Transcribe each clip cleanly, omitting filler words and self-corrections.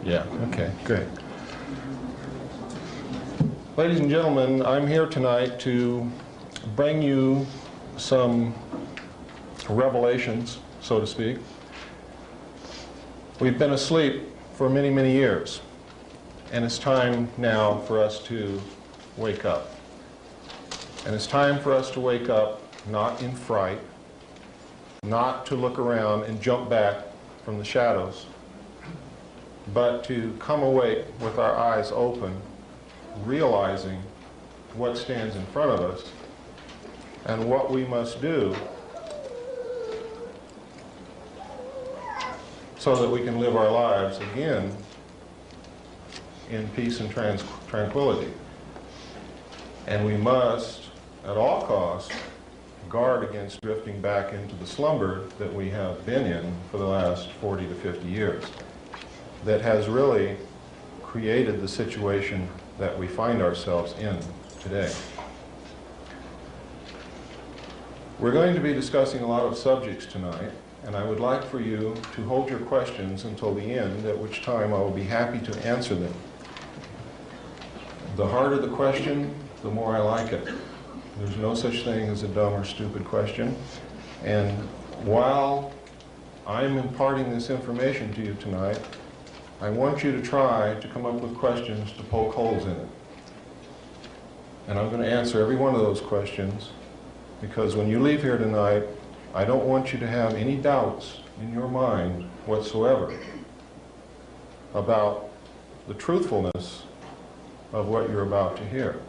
Yeah, okay, great. Ladies and gentlemen, I'm here tonight to bring you some revelations, so to speak. We've been asleep for many, many years, and it's time now for us to wake up. And it's time for us to wake up not in fright, not to look around and jump back from the shadows, but to come awake with our eyes open, realizing what stands in front of us and what we must do so that we can live our lives again in peace and tranquility. And we must, at all costs, guard against drifting back into the slumber that we have been in for the last 40 to 50 years, that has really created the situation that we find ourselves in today. We're going to be discussing a lot of subjects tonight, and I would like for you to hold your questions until the end, at which time I will be happy to answer them. The harder the question, the more I like it. There's no such thing as a dumb or stupid question. And while I'm imparting this information to you tonight, I want you to try to come up with questions to poke holes in it. And I'm going to answer every one of those questions, because when you leave here tonight, I don't want you to have any doubts in your mind whatsoever about the truthfulness of what you're about to hear.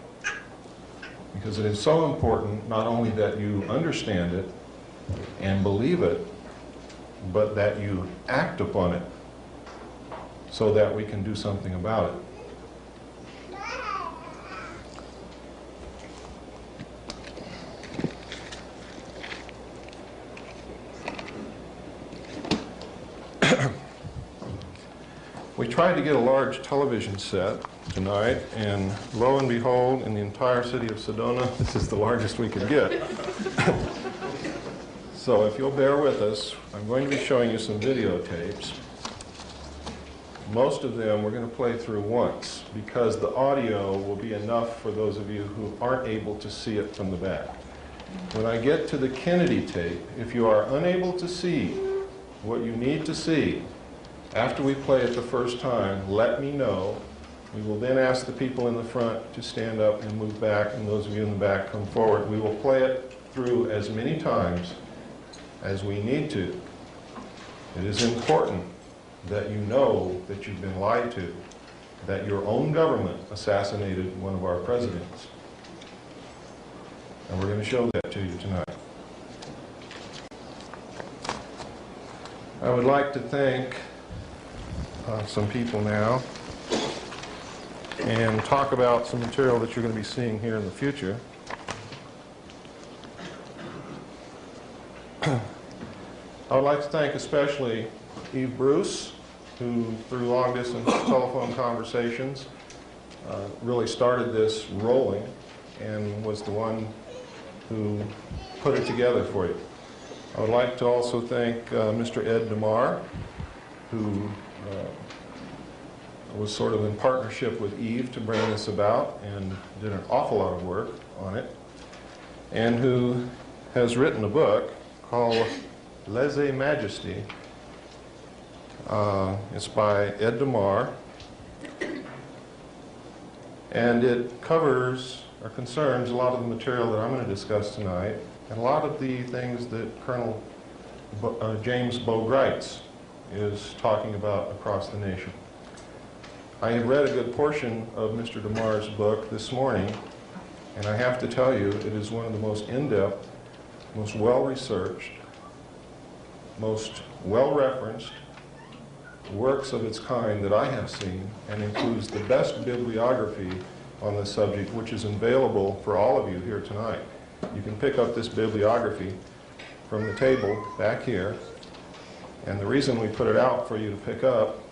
Because it is so important not only that you understand it and believe it, but that you act upon it so that we can do something about it. We tried to get a large television set tonight, and lo and behold, in the entire city of Sedona, this is the largest we could get. So if you'll bear with us, I'm going to be showing you some videotapes. Most of them we're going to play through once, because the audio will be enough for those of you who aren't able to see it from the back. When I get to the Kennedy tape, if you are unable to see what you need to see after we play it the first time, let me know. We will then ask the people in the front to stand up and move back, and those of you in the back come forward. We will play it through as many times as we need to. It is important that you know that you've been lied to, that your own government assassinated one of our presidents. And we're going to show that to you tonight. I would like to thank some people now and talk about some material that you're going to be seeing here in the future. I would like to thank especially Eve Bruce, who through long-distance telephone conversations really started this rolling and was the one who put it together for you. I would like to also thank Mr. Ed DeMar, who was sort of in partnership with Eve to bring this about and did an awful lot of work on it, and who has written a book called Lèse-Majesté. It's by Ed DeMar, and it covers or concerns a lot of the material that I'm going to discuss tonight, and a lot of the things that Colonel James Bo-Greitz is talking about across the nation. I had read a good portion of Mr. DeMar's book this morning, and I have to tell you, it is one of the most in-depth, most well-researched, most well-referenced works of its kind that I have seen, and includes the best bibliography on this subject, which is available for all of you here tonight. You can pick up this bibliography from the table back here, and the reason we put it out for you to pick up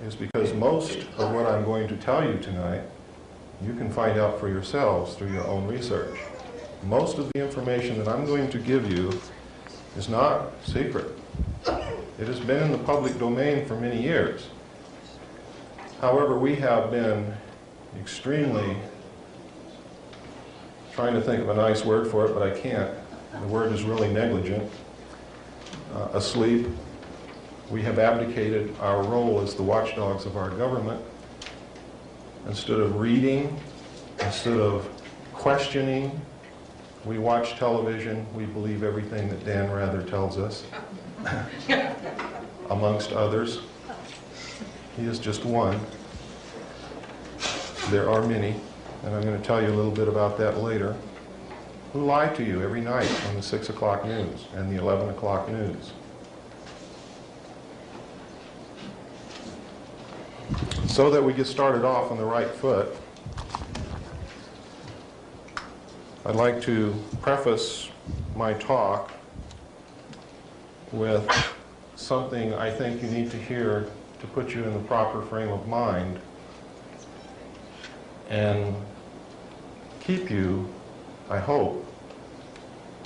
is because most of what I'm going to tell you tonight, you can find out for yourselves through your own research. Most of the information that I'm going to give you is not secret. It has been in the public domain for many years. However, we have been extremely, trying to think of a nice word for it, but I can't. The word is really negligent. Asleep. We have abdicated our role as the watchdogs of our government. Instead of reading, instead of questioning, we watch television. We believe everything that Dan Rather tells us, amongst others. He is just one. There are many, and I'm going to tell you a little bit about that later, who lie to you every night on the 6 o'clock news and the 11 o'clock news. So that we get started off on the right foot, I'd like to preface my talk with something I think you need to hear to put you in the proper frame of mind and keep you, I hope,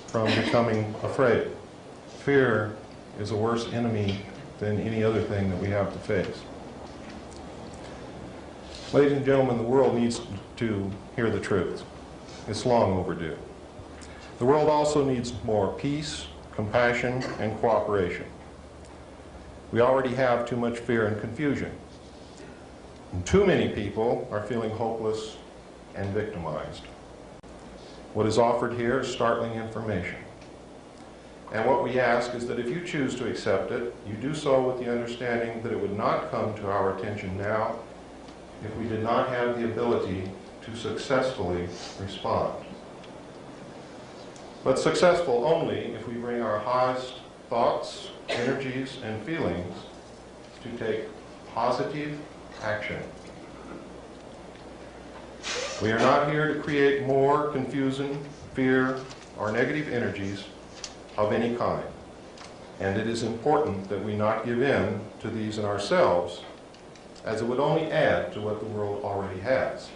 from becoming afraid. Fear is a worse enemy than any other thing that we have to face. Ladies and gentlemen, the world needs to hear the truth. It's long overdue. The world also needs more peace, compassion, and cooperation. We already have too much fear and confusion. And too many people are feeling hopeless and victimized. What is offered here is startling information. And what we ask is that if you choose to accept it, you do so with the understanding that it would not come to our attention now if we did not have the ability to successfully respond. But successful only if we bring our highest thoughts, energies, and feelings to take positive action. We are not here to create more confusion, fear, or negative energies of any kind. And it is important that we not give in to these in ourselves, as it would only add to what the world already has.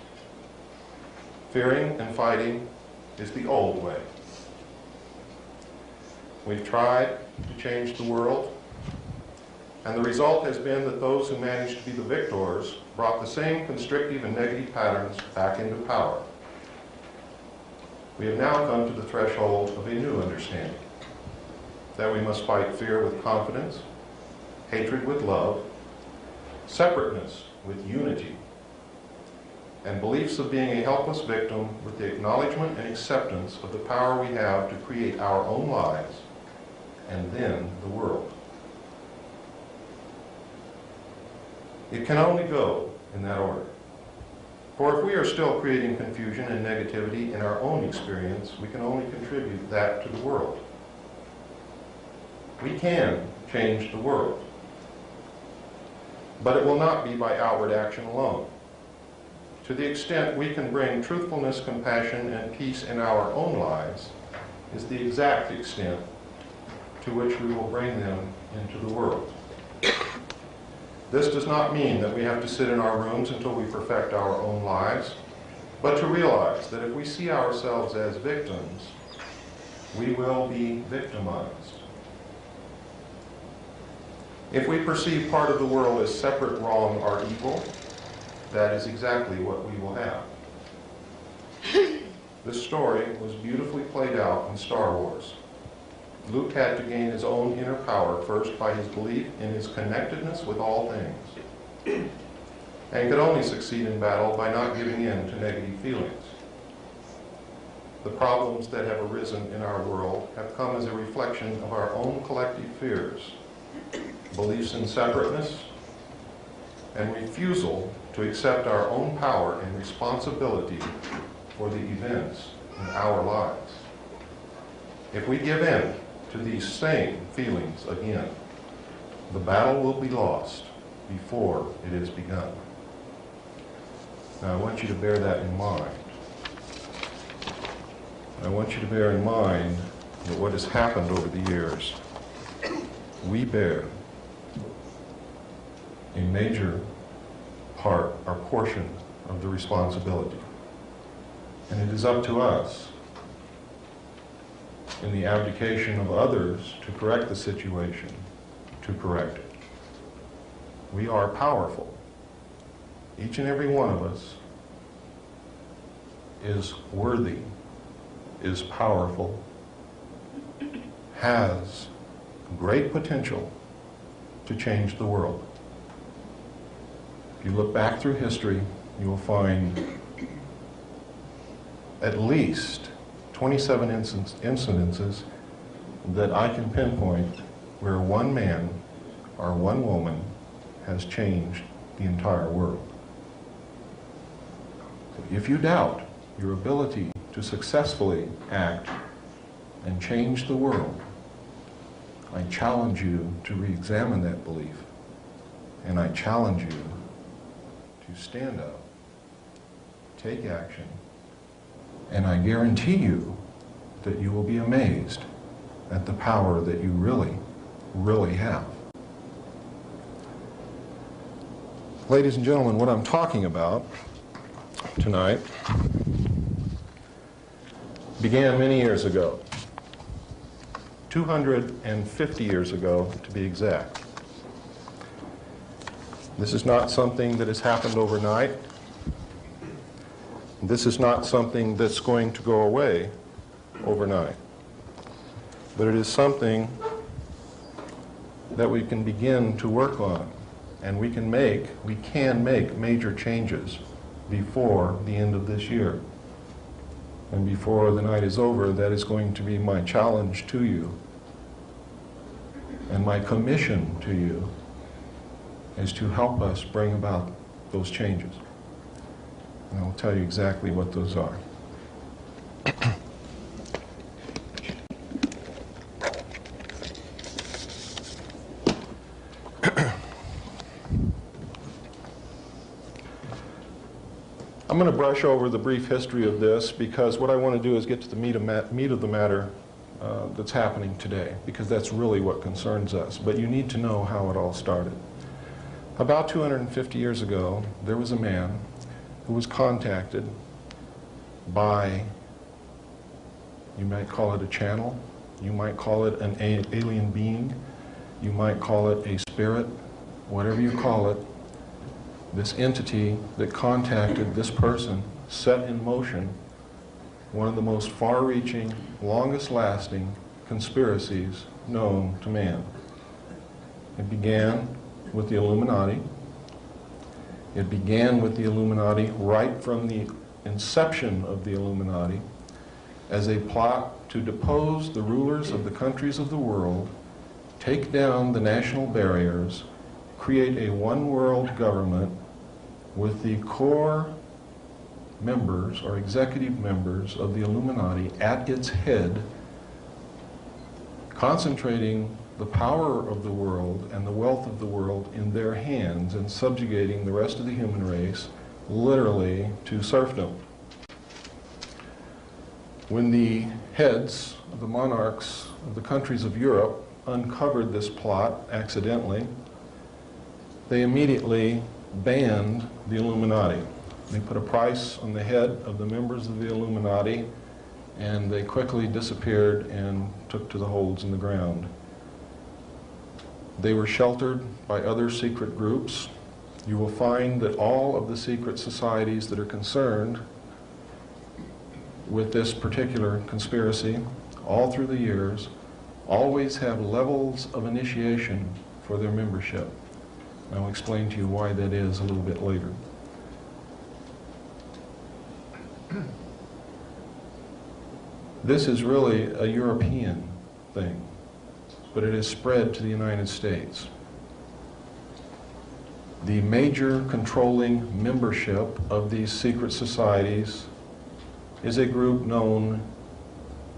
Fearing and fighting is the old way. We've tried to change the world, and the result has been that those who managed to be the victors brought the same constrictive and negative patterns back into power. We have now come to the threshold of a new understanding, that we must fight fear with confidence, hatred with love, separateness with unity, and beliefs of being a helpless victim with the acknowledgement and acceptance of the power we have to create our own lives and then the world. It can only go in that order. For if we are still creating confusion and negativity in our own experience, we can only contribute that to the world. We can change the world, but it will not be by outward action alone. To the extent we can bring truthfulness, compassion, and peace in our own lives is the exact extent to which we will bring them into the world. This does not mean that we have to sit in our rooms until we perfect our own lives, but to realize that if we see ourselves as victims, we will be victimized. If we perceive part of the world as separate, wrong, or evil, that is exactly what we will have. This story was beautifully played out in Star Wars. Luke had to gain his own inner power first by his belief in his connectedness with all things, and could only succeed in battle by not giving in to negative feelings. The problems that have arisen in our world have come as a reflection of our own collective fears, beliefs in separateness, and refusal to accept our own power and responsibility for the events in our lives. If we give in to these same feelings again, the battle will be lost before it is begun. Now I want you to bear that in mind. I want you to bear in mind that what has happened over the years, we bear a major part, or portion, of the responsibility. And it is up to us, in the abdication of others to correct the situation, to correct it. We are powerful. each and every one of us is worthy, is powerful, has great potential to change the world. If you look back through history, you will find at least 27 incidences that I can pinpoint where one man or one woman has changed the entire world. So if you doubt your ability to successfully act and change the world, I challenge you to re-examine that belief, and I challenge you to stand up, take action, and I guarantee you that you will be amazed at the power that you really, really have. Ladies and gentlemen, what I'm talking about tonight began many years ago, 250 years ago to be exact. This is not something that has happened overnight. This is not something that's going to go away overnight. But it is something that we can begin to work on, and we can make major changes before the end of this year. And before the night is over, that is going to be my challenge to you. And my commission to you is to help us bring about those changes. And I'll tell you exactly what those are. I'm going to brush over the brief history of this because what I want to do is get to the meat of the matter that's happening today, because that's really what concerns us. But you need to know how it all started. About 250 years ago, there was a man who was contacted by, you might call it a channel, you might call it an alien being, you might call it a spirit, whatever you call it. This entity that contacted this person set in motion one of the most far-reaching, longest-lasting conspiracies known to man. It began with the Illuminati. It began with the Illuminati right from the inception of the Illuminati as a plot to depose the rulers of the countries of the world, take down the national barriers, create a one-world government with the core members or executive members of the Illuminati at its head, concentrating the power of the world and the wealth of the world in their hands and subjugating the rest of the human race literally to serfdom. When the heads of the monarchs of the countries of Europe uncovered this plot accidentally, they immediately banned the Illuminati. They put a price on the head of the members of the Illuminati, and they quickly disappeared and took to the holes in the ground. They were sheltered by other secret groups. You will find that all of the secret societies that are concerned with this particular conspiracy, all through the years, always have levels of initiation for their membership. I'll explain to you why that is a little bit later. This is really a European thing, but it has spread to the United States. The major controlling membership of these secret societies is a group known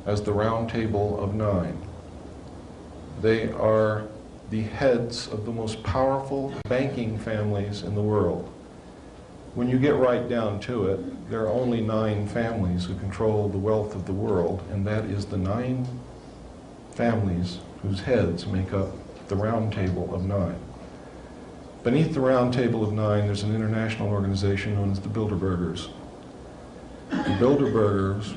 as the Round Table of Nine. They are the heads of the most powerful banking families in the world. When you get right down to it, there are only 9 families who control the wealth of the world, and that is the 9 families whose heads make up the Round Table of Nine. Beneath the Round Table of Nine, there's an international organization known as the Bilderbergers. The Bilderbergers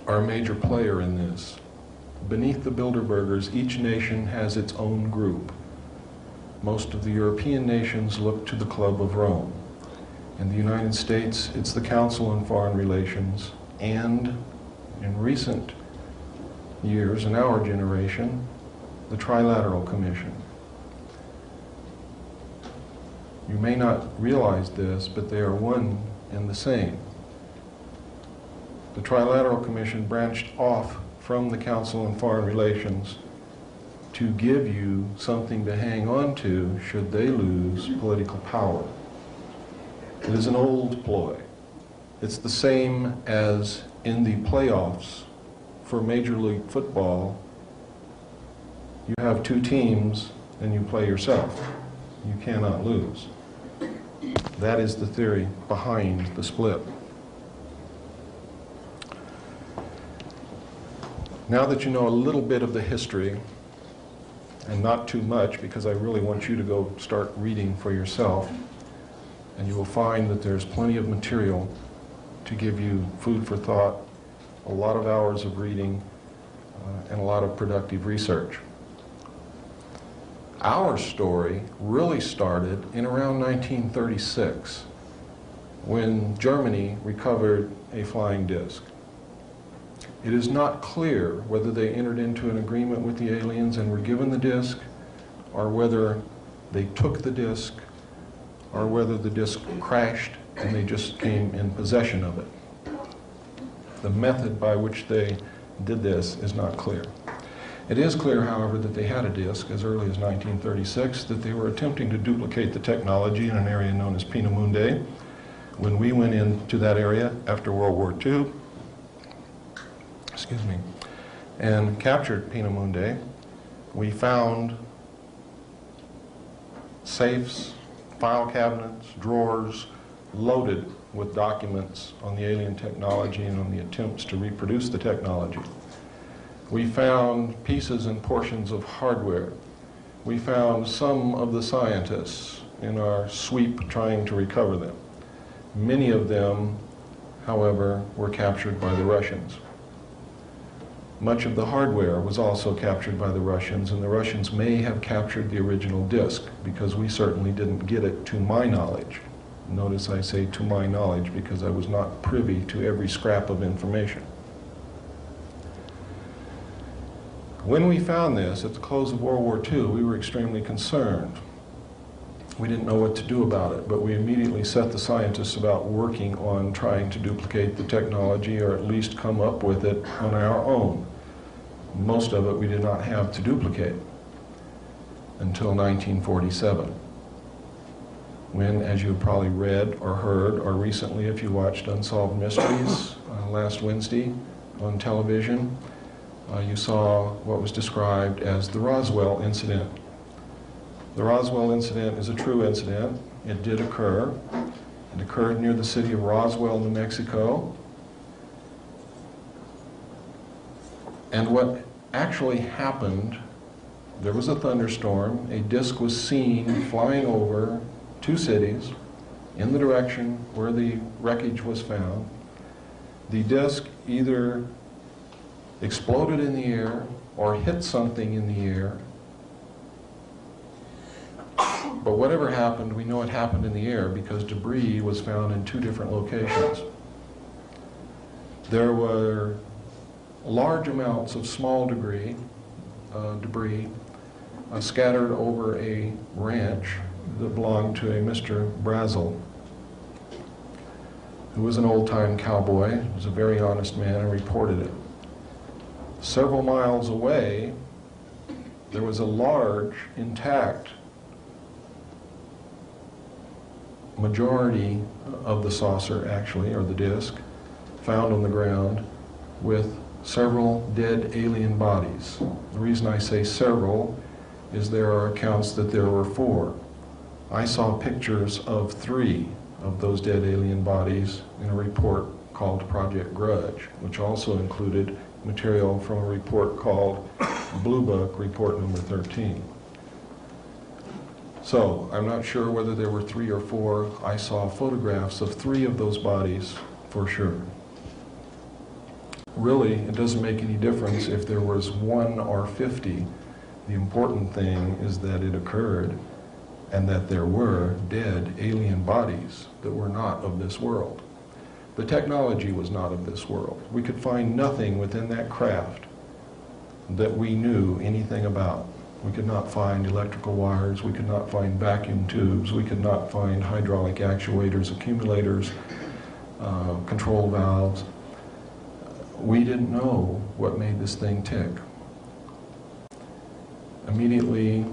are a major player in this. Beneath the Bilderbergers, each nation has its own group. Most of the European nations look to the Club of Rome. In the United States, it's the Council on Foreign Relations, and in recent years, in our generation, the Trilateral Commission. You may not realize this, but they are one and the same. The Trilateral Commission branched off from the Council on Foreign Relations to give you something to hang on to should they lose political power. It is an old ploy. It's the same as in the playoffs for Major League Football. You have two teams and you play yourself. You cannot lose. That is the theory behind the split. Now that you know a little bit of the history, and not too much, because I really want you to go start reading for yourself, and you will find that there's plenty of material to give you food for thought, a lot of hours of reading, and a lot of productive research. Our story really started in around 1936, when Germany recovered a flying disc. It is not clear whether they entered into an agreement with the aliens and were given the disc, or whether they took the disc, or whether the disc crashed and they just came in possession of it. The method by which they did this is not clear. It is clear, however, that they had a disc as early as 1936, that they were attempting to duplicate the technology in an area known as Pina Mundi. When we went into that area after World War II, and captured Pina Mundi, we found safes, file cabinets, drawers loaded with documents on the alien technology and on the attempts to reproduce the technology. We found pieces and portions of hardware. We found some of the scientists in our sweep trying to recover them. Many of them, however, were captured by the Russians. Much of the hardware was also captured by the Russians, and the Russians may have captured the original disc, because we certainly didn't get it to my knowledge. Notice I say to my knowledge, because I was not privy to every scrap of information. When we found this at the close of World War II, we were extremely concerned. We didn't know what to do about it, but we immediately set the scientists about working on trying to duplicate the technology, or at least come up with it on our own. Most of it we did not have to duplicate until 1947, when, as you probably read or heard, or recently if you watched Unsolved Mysteries last Wednesday on television, you saw what was described as the Roswell incident. The Roswell incident is a true incident. It did occur. It occurred near the city of Roswell, New Mexico. And what actually happened, there was a thunderstorm. A disc was seen flying over two cities in the direction where the wreckage was found. The disc either exploded in the air or hit something in the air. But whatever happened, we know it happened in the air because debris was found in two different locations. There were large amounts of small debris scattered over a ranch that belonged to a Mr. Brazel, who was an old-time cowboy. He was a very honest man and reported it. Several miles away, there was a large, intact majority of the saucer, actually, or the disc, found on the ground with several dead alien bodies. The reason I say several is there are accounts that there were 4. I saw pictures of 3 of those dead alien bodies in a report called Project Grudge, which also included material from a report called Blue Book, report number 13. So, I'm not sure whether there were 3 or 4. I saw photographs of 3 of those bodies for sure. Really, it doesn't make any difference if there was 1 or 50. The important thing is that it occurred, and that there were dead alien bodies that were not of this world. The technology was not of this world. We could find nothing within that craft that we knew anything about. We could not find electrical wires, we could not find vacuum tubes, we could not find hydraulic actuators, accumulators, control valves. We didn't know what made this thing tick. Immediately,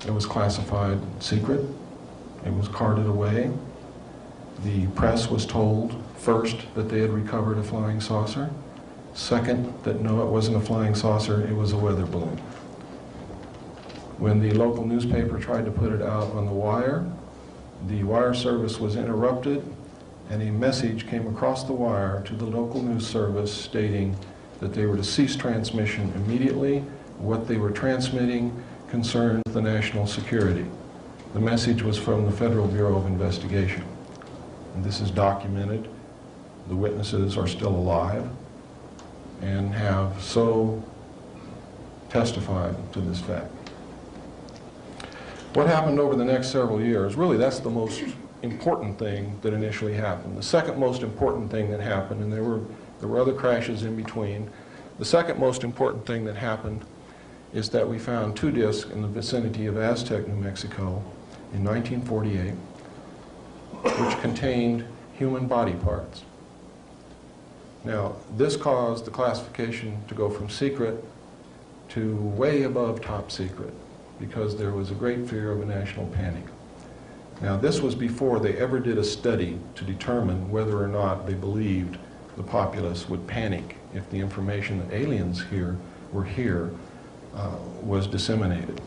it was classified secret. It was carted away. The press was told, first, that they had recovered a flying saucer. Second, that no, it wasn't a flying saucer, it was a weather balloon. When the local newspaper tried to put it out on the wire service was interrupted, and a message came across the wire to the local news service stating that they were to cease transmission immediately. What they were transmitting concerned the national security. The message was from the Federal Bureau of Investigation. And this is documented. The witnesses are still alive and have so testified to this fact. What happened over the next several years, really that's the most important thing that initially happened. The second most important thing that happened, and there were other crashes in between, the second most important thing that happened is that we found 2 discs in the vicinity of Aztec, New Mexico in 1948, which contained human body parts. Now, this caused the classification to go from secret to way above top secret, because there was a great fear of a national panic. Now, this was before they ever did a study to determine whether or not they believed the populace would panic if the information that aliens were here was disseminated.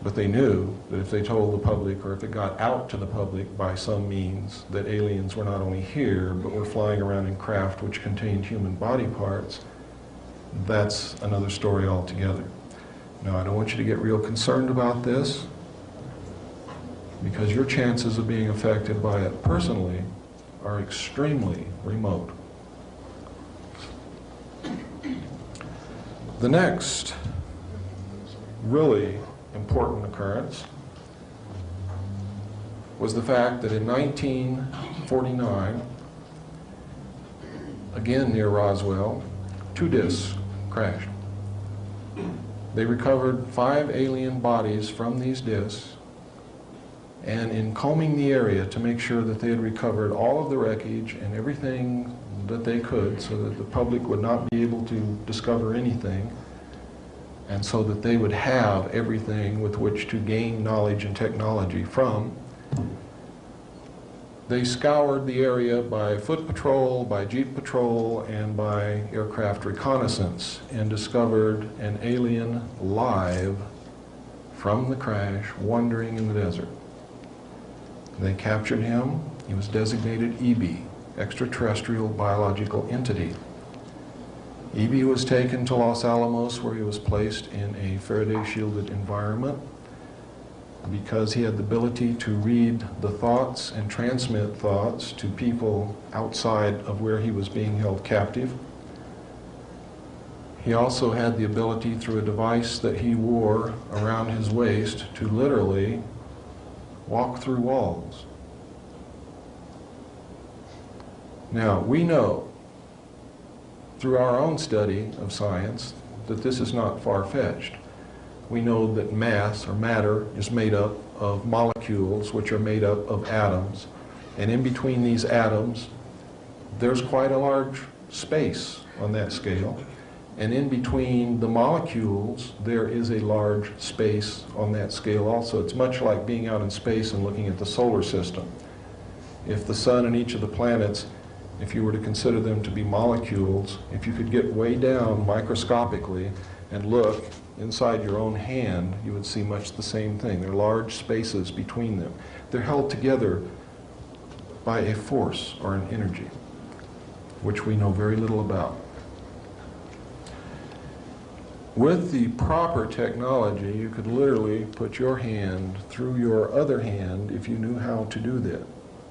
But they knew that if they told the public, or if it got out to the public by some means, that aliens were not only here, but were flying around in craft which contained human body parts, that's another story altogether. Now, I don't want you to get real concerned about this, because your chances of being affected by it personally are extremely remote. The next really important occurrence was the fact that in 1949, again near Roswell, 2 discs crashed. They recovered 5 alien bodies from these discs, and in combing the area to make sure that they had recovered all of the wreckage and everything that they could so that the public would not be able to discover anything, and so that they would have everything with which to gain knowledge and technology from, they scoured the area by foot patrol, by jeep patrol, and by aircraft reconnaissance, and discovered an alien live from the crash wandering in the desert. They captured him. He was designated EB, extraterrestrial biological entity. EB was taken to Los Alamos, where he was placed in a Faraday-shielded environment because he had the ability to read the thoughts and transmit thoughts to people outside of where he was being held captive. He also had the ability, through a device that he wore around his waist, to literally walk through walls. Now, we know through our own study of science that this is not far-fetched. We know that mass, or matter, is made up of molecules which are made up of atoms, and in between these atoms there's quite a large space on that scale, and in between the molecules there is a large space on that scale also. It's much like being out in space and looking at the solar system. If the sun and each of the planets, if you were to consider them to be molecules, if you could get way down microscopically and look inside your own hand, you would see much the same thing. There are large spaces between them. They're held together by a force or an energy, which we know very little about. With the proper technology, you could literally put your hand through your other hand if you knew how to do that.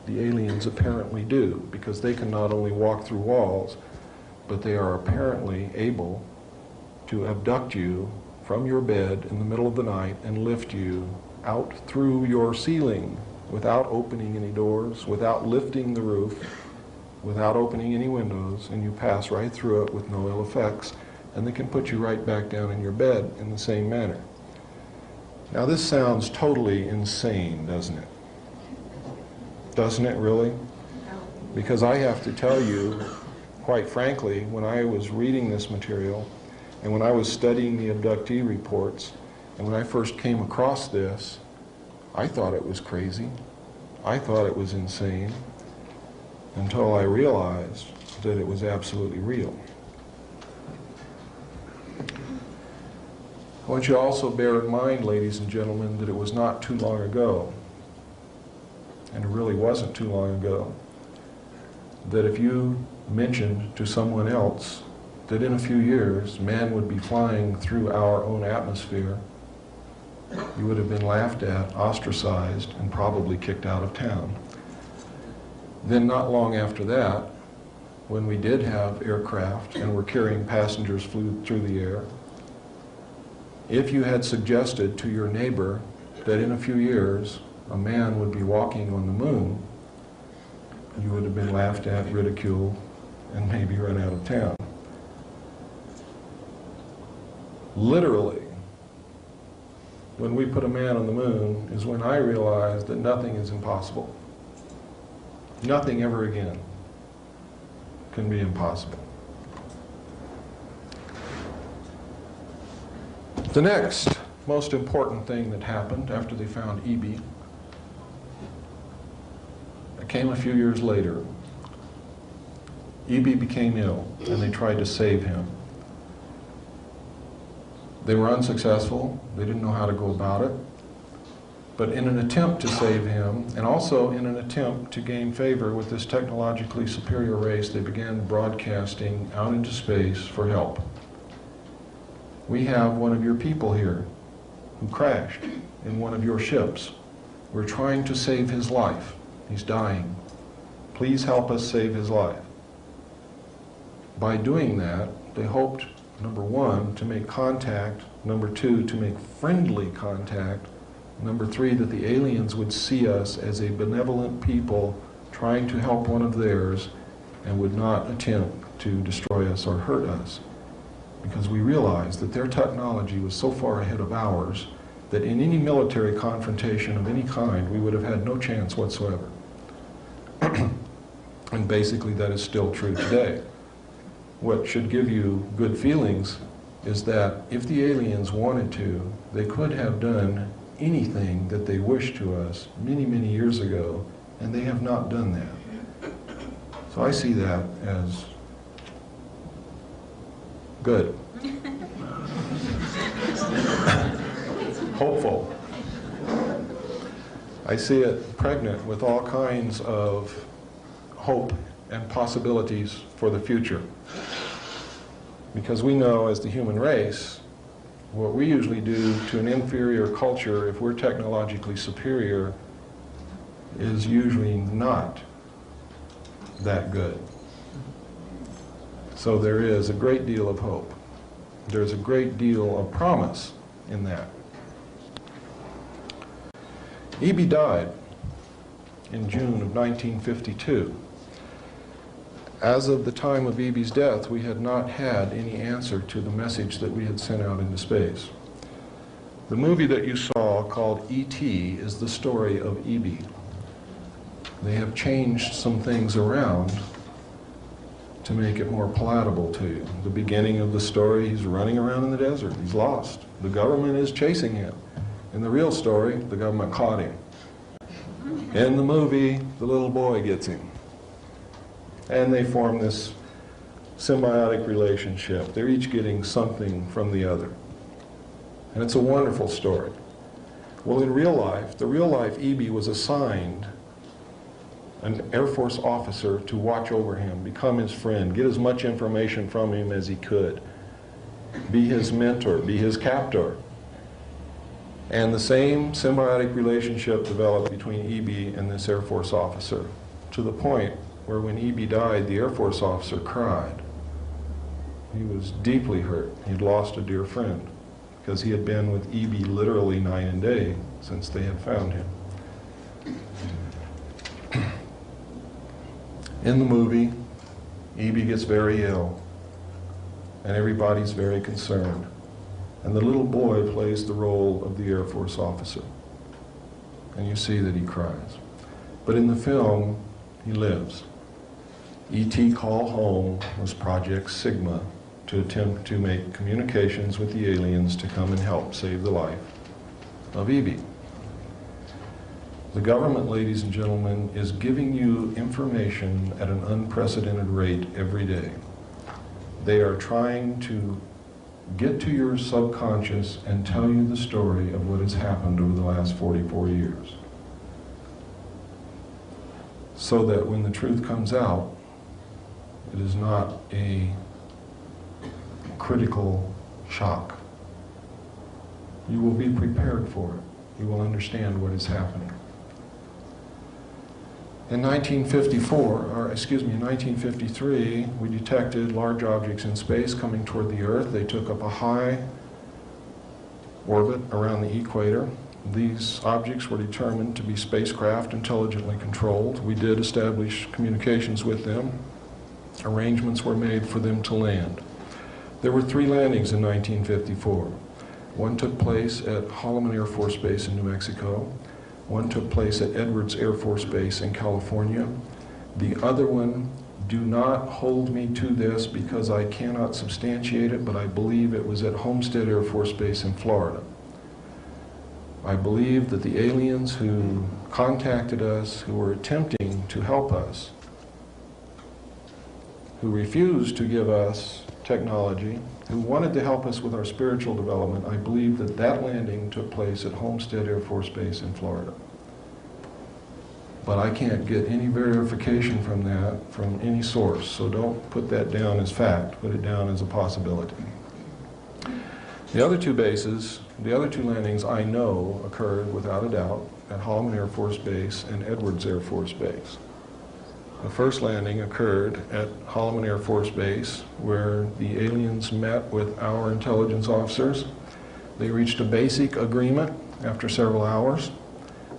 The aliens apparently do, because they can not only walk through walls, but they are apparently able to abduct you from your bed in the middle of the night and lift you out through your ceiling without opening any doors, without lifting the roof, without opening any windows, and you pass right through it with no ill effects, and they can put you right back down in your bed in the same manner. Now this sounds totally insane, doesn't it? Doesn't it really? Because I have to tell you, quite frankly, when I was reading this material, and when I was studying the abductee reports, and when I first came across this, I thought it was crazy. I thought it was insane, until I realized that it was absolutely real. I want you to also bear in mind, ladies and gentlemen, that it was not too long ago, and it really wasn't too long ago, that if you mentioned to someone else that in a few years man would be flying through our own atmosphere, you would have been laughed at, ostracized, and probably kicked out of town. Then not long after that, when we did have aircraft and were carrying passengers flew through the air, if you had suggested to your neighbor that in a few years a man would be walking on the moon, you would have been laughed at, ridiculed, and maybe run out of town. Literally, when we put a man on the moon is when I realized that nothing is impossible. Nothing ever again can be impossible. The next most important thing that happened after they found E.B. came a few years later. E.B. became ill, and they tried to save him. They were unsuccessful. They didn't know how to go about it. But in an attempt to save him, and also in an attempt to gain favor with this technologically superior race, they began broadcasting out into space for help. We have one of your people here who crashed in one of your ships. We're trying to save his life. He's dying. Please help us save his life. By doing that, they hoped, number one, to make contact, number two, to make friendly contact, number three, that the aliens would see us as a benevolent people trying to help one of theirs and would not attempt to destroy us or hurt us. Because we realized that their technology was so far ahead of ours that in any military confrontation of any kind, we would have had no chance whatsoever. And basically that is still true today. What should give you good feelings is that if the aliens wanted to, they could have done anything that they wish to us many, many years ago, and they have not done that. So I see that as good. Hopeful. I see it pregnant with all kinds of hope and possibilities for the future. Because we know as the human race, what we usually do to an inferior culture, if we're technologically superior, is usually not that good. So there is a great deal of hope. There's a great deal of promise in that. E.B. died in June of 1952. As of the time of E.B.'s death, we had not had any answer to the message that we had sent out into space. The movie that you saw, called E.T., is the story of E.B. They have changed some things around to make it more palatable to you. The beginning of the story, he's running around in the desert. He's lost. The government is chasing him. In the real story, the government caught him. In the movie, the little boy gets him. And they form this symbiotic relationship. They're each getting something from the other. And it's a wonderful story. Well, in real life, the real life E.B. was assigned an Air Force officer to watch over him, become his friend, get as much information from him as he could, be his mentor, be his captor. And the same symbiotic relationship developed between E.B. and this Air Force officer, to the point where when E.B. died, the Air Force officer cried. He was deeply hurt. He'd lost a dear friend. because he had been with E.B. literally night and day since they had found him. In the movie, E.B. gets very ill, and everybody's very concerned. And the little boy plays the role of the Air Force officer. And you see that he cries. But in the film, he lives. E.T. Call Home was Project Sigma to attempt to make communications with the aliens to come and help save the life of E.B. The government, ladies and gentlemen, is giving you information at an unprecedented rate every day. They are trying to get to your subconscious and tell you the story of what has happened over the last 44 years. So that when the truth comes out, it is not a critical shock. You will be prepared for it. You will understand what is happening. In 1953, we detected large objects in space coming toward the Earth. They took up a high orbit around the equator. These objects were determined to be spacecraft intelligently controlled. We did establish communications with them. Arrangements were made for them to land. There were 3 landings in 1954. One took place at Holloman Air Force Base in New Mexico. One took place at Edwards Air Force Base in California. The other one, do not hold me to this because I cannot substantiate it, but I believe it was at Homestead Air Force Base in Florida. I believe that the aliens who contacted us, who were attempting to help us, who refused to give us technology, who wanted to help us with our spiritual development, I believe that that landing took place at Homestead Air Force Base in Florida. But I can't get any verification from that from any source, so don't put that down as fact, put it down as a possibility. The other 2 bases, the other 2 landings I know occurred without a doubt at Holloman Air Force Base and Edwards Air Force Base. The first landing occurred at Holloman Air Force Base, where the aliens met with our intelligence officers. They reached a basic agreement after several hours.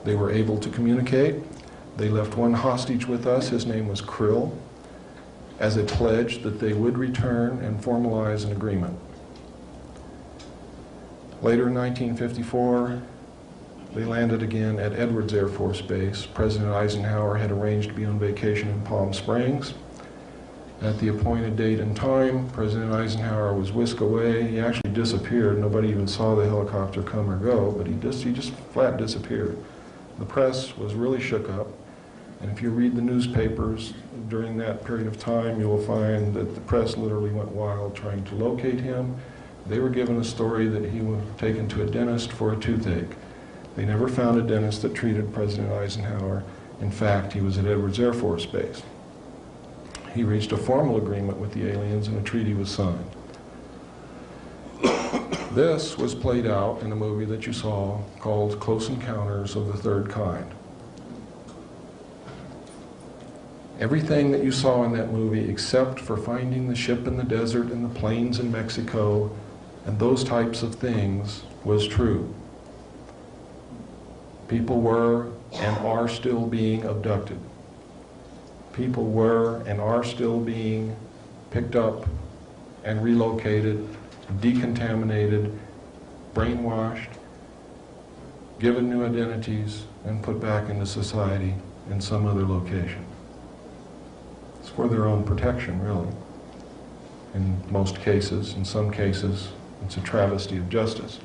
They were able to communicate. They left one hostage with us, his name was Krill, as a pledge that they would return and formalize an agreement. Later in 1954, they landed again at Edwards Air Force Base. President Eisenhower had arranged to be on vacation in Palm Springs. At the appointed date and time, President Eisenhower was whisked away. He actually disappeared. Nobody even saw the helicopter come or go, but he just flat disappeared. The press was really shook up, and if you read the newspapers during that period of time, you will find that the press literally went wild trying to locate him. They were given a story that he was taken to a dentist for a toothache. They never found a dentist that treated President Eisenhower. In fact, he was at Edwards Air Force Base. He reached a formal agreement with the aliens and a treaty was signed. This was played out in a movie that you saw called Close Encounters of the Third Kind. Everything that you saw in that movie, except for finding the ship in the desert and the planes in Mexico and those types of things, was true. People were and are still being abducted. People were and are still being picked up and relocated, decontaminated, brainwashed, given new identities, and put back into society in some other location. It's for their own protection, really. In most cases, in some cases, it's a travesty of justice.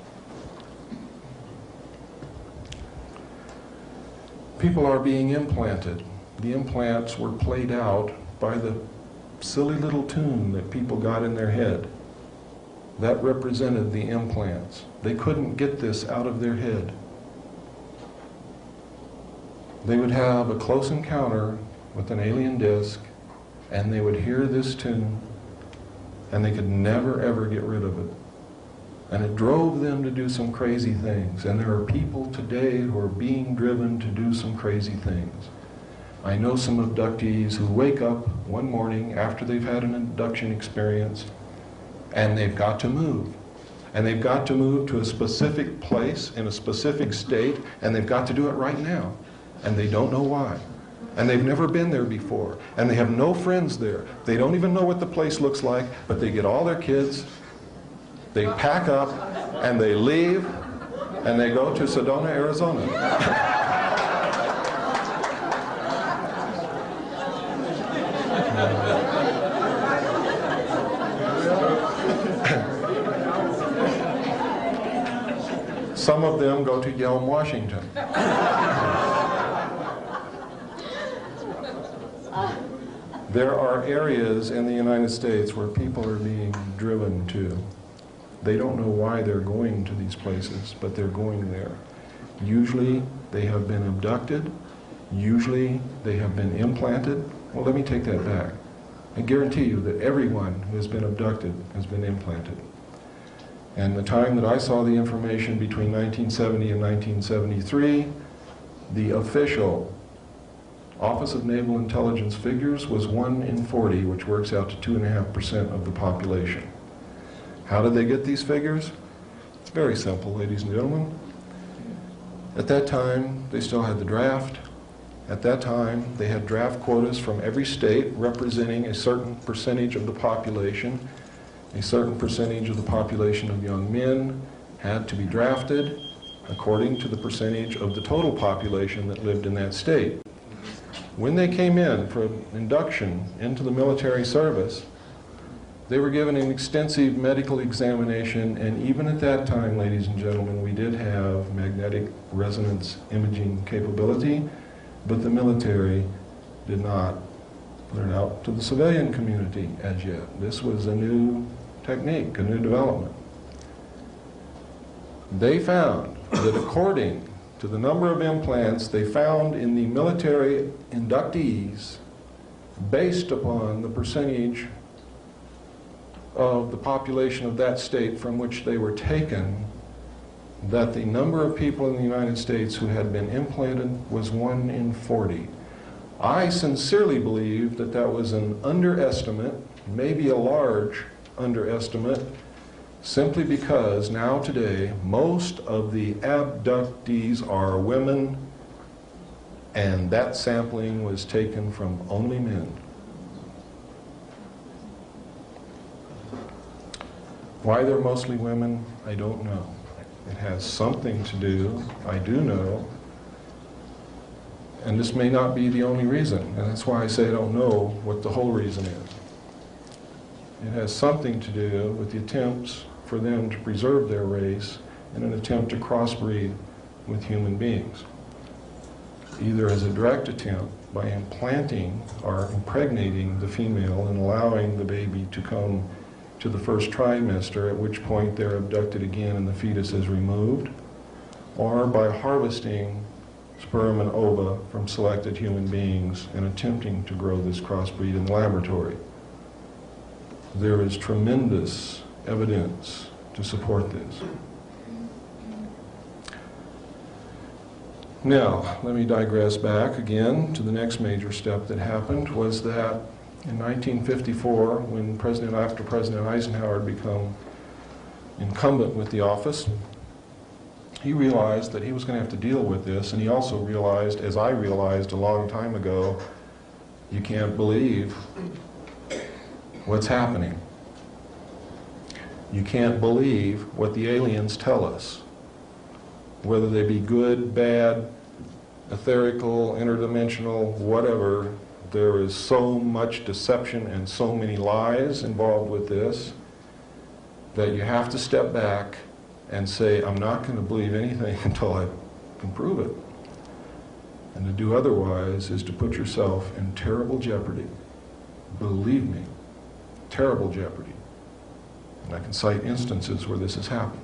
People are being implanted. The implants were played out by the silly little tune that people got in their head. That represented the implants. They couldn't get this out of their head. They would have a close encounter with an alien disc, and they would hear this tune, and they could never ever get rid of it. And it drove them to do some crazy things. And there are people today who are being driven to do some crazy things. I know some abductees who wake up one morning after they've had an abduction experience and they've got to move. And they've got to move to a specific place in a specific state, and they've got to do it right now. And they don't know why. And they've never been there before. And they have no friends there. They don't even know what the place looks like, but they get all their kids, they pack up, and they leave, and they go to Sedona, Arizona. Some of them go to Yelm, Washington. There are areas in the United States where people are being driven to. They don't know why they're going to these places, but they're going there. Usually they have been abducted. Usually they have been implanted. Well, let me take that back. I guarantee you that everyone who has been abducted has been implanted. And the time that I saw the information between 1970 and 1973, the official Office of Naval Intelligence figures was 1 in 40, which works out to 2.5% of the population. How did they get these figures? It's very simple, ladies and gentlemen. At that time, they still had the draft. At that time, they had draft quotas from every state representing a certain percentage of the population. A certain percentage of the population of young men had to be drafted according to the percentage of the total population that lived in that state. When they came in for induction into the military service, they were given an extensive medical examination, and even at that time, ladies and gentlemen, we did have magnetic resonance imaging capability, but the military did not put it out to the civilian community as yet. This was a new technique, a new development. They found that according to the number of implants they found in the military inductees, based upon the percentage of the population of that state from which they were taken, that the number of people in the United States who had been implanted was 1 in 40. I sincerely believe that that was an underestimate, maybe a large underestimate, simply because now today most of the abductees are women, and that sampling was taken from only men. Why they're mostly women, I don't know. It has something to do, I do know, and this may not be the only reason, and that's why I say I don't know what the whole reason is. It has something to do with the attempts for them to preserve their race in an attempt to crossbreed with human beings, either as a direct attempt by implanting or impregnating the female and allowing the baby to come to the first trimester, at which point they're abducted again and the fetus is removed, or by harvesting sperm and ova from selected human beings and attempting to grow this crossbreed in the laboratory. There is tremendous evidence to support this. Now, let me digress back again to the next major step that happened, was that in 1954, when after President Eisenhower had become incumbent with the office, he realized that he was going to have to deal with this, and he also realized, as I realized a long time ago, you can't believe what's happening. You can't believe what the aliens tell us, whether they be good, bad, etherical, interdimensional, whatever. There is so much deception and so many lies involved with this that you have to step back and say, I'm not going to believe anything until I can prove it. And to do otherwise is to put yourself in terrible jeopardy. Believe me, terrible jeopardy. And I can cite instances where this has happened.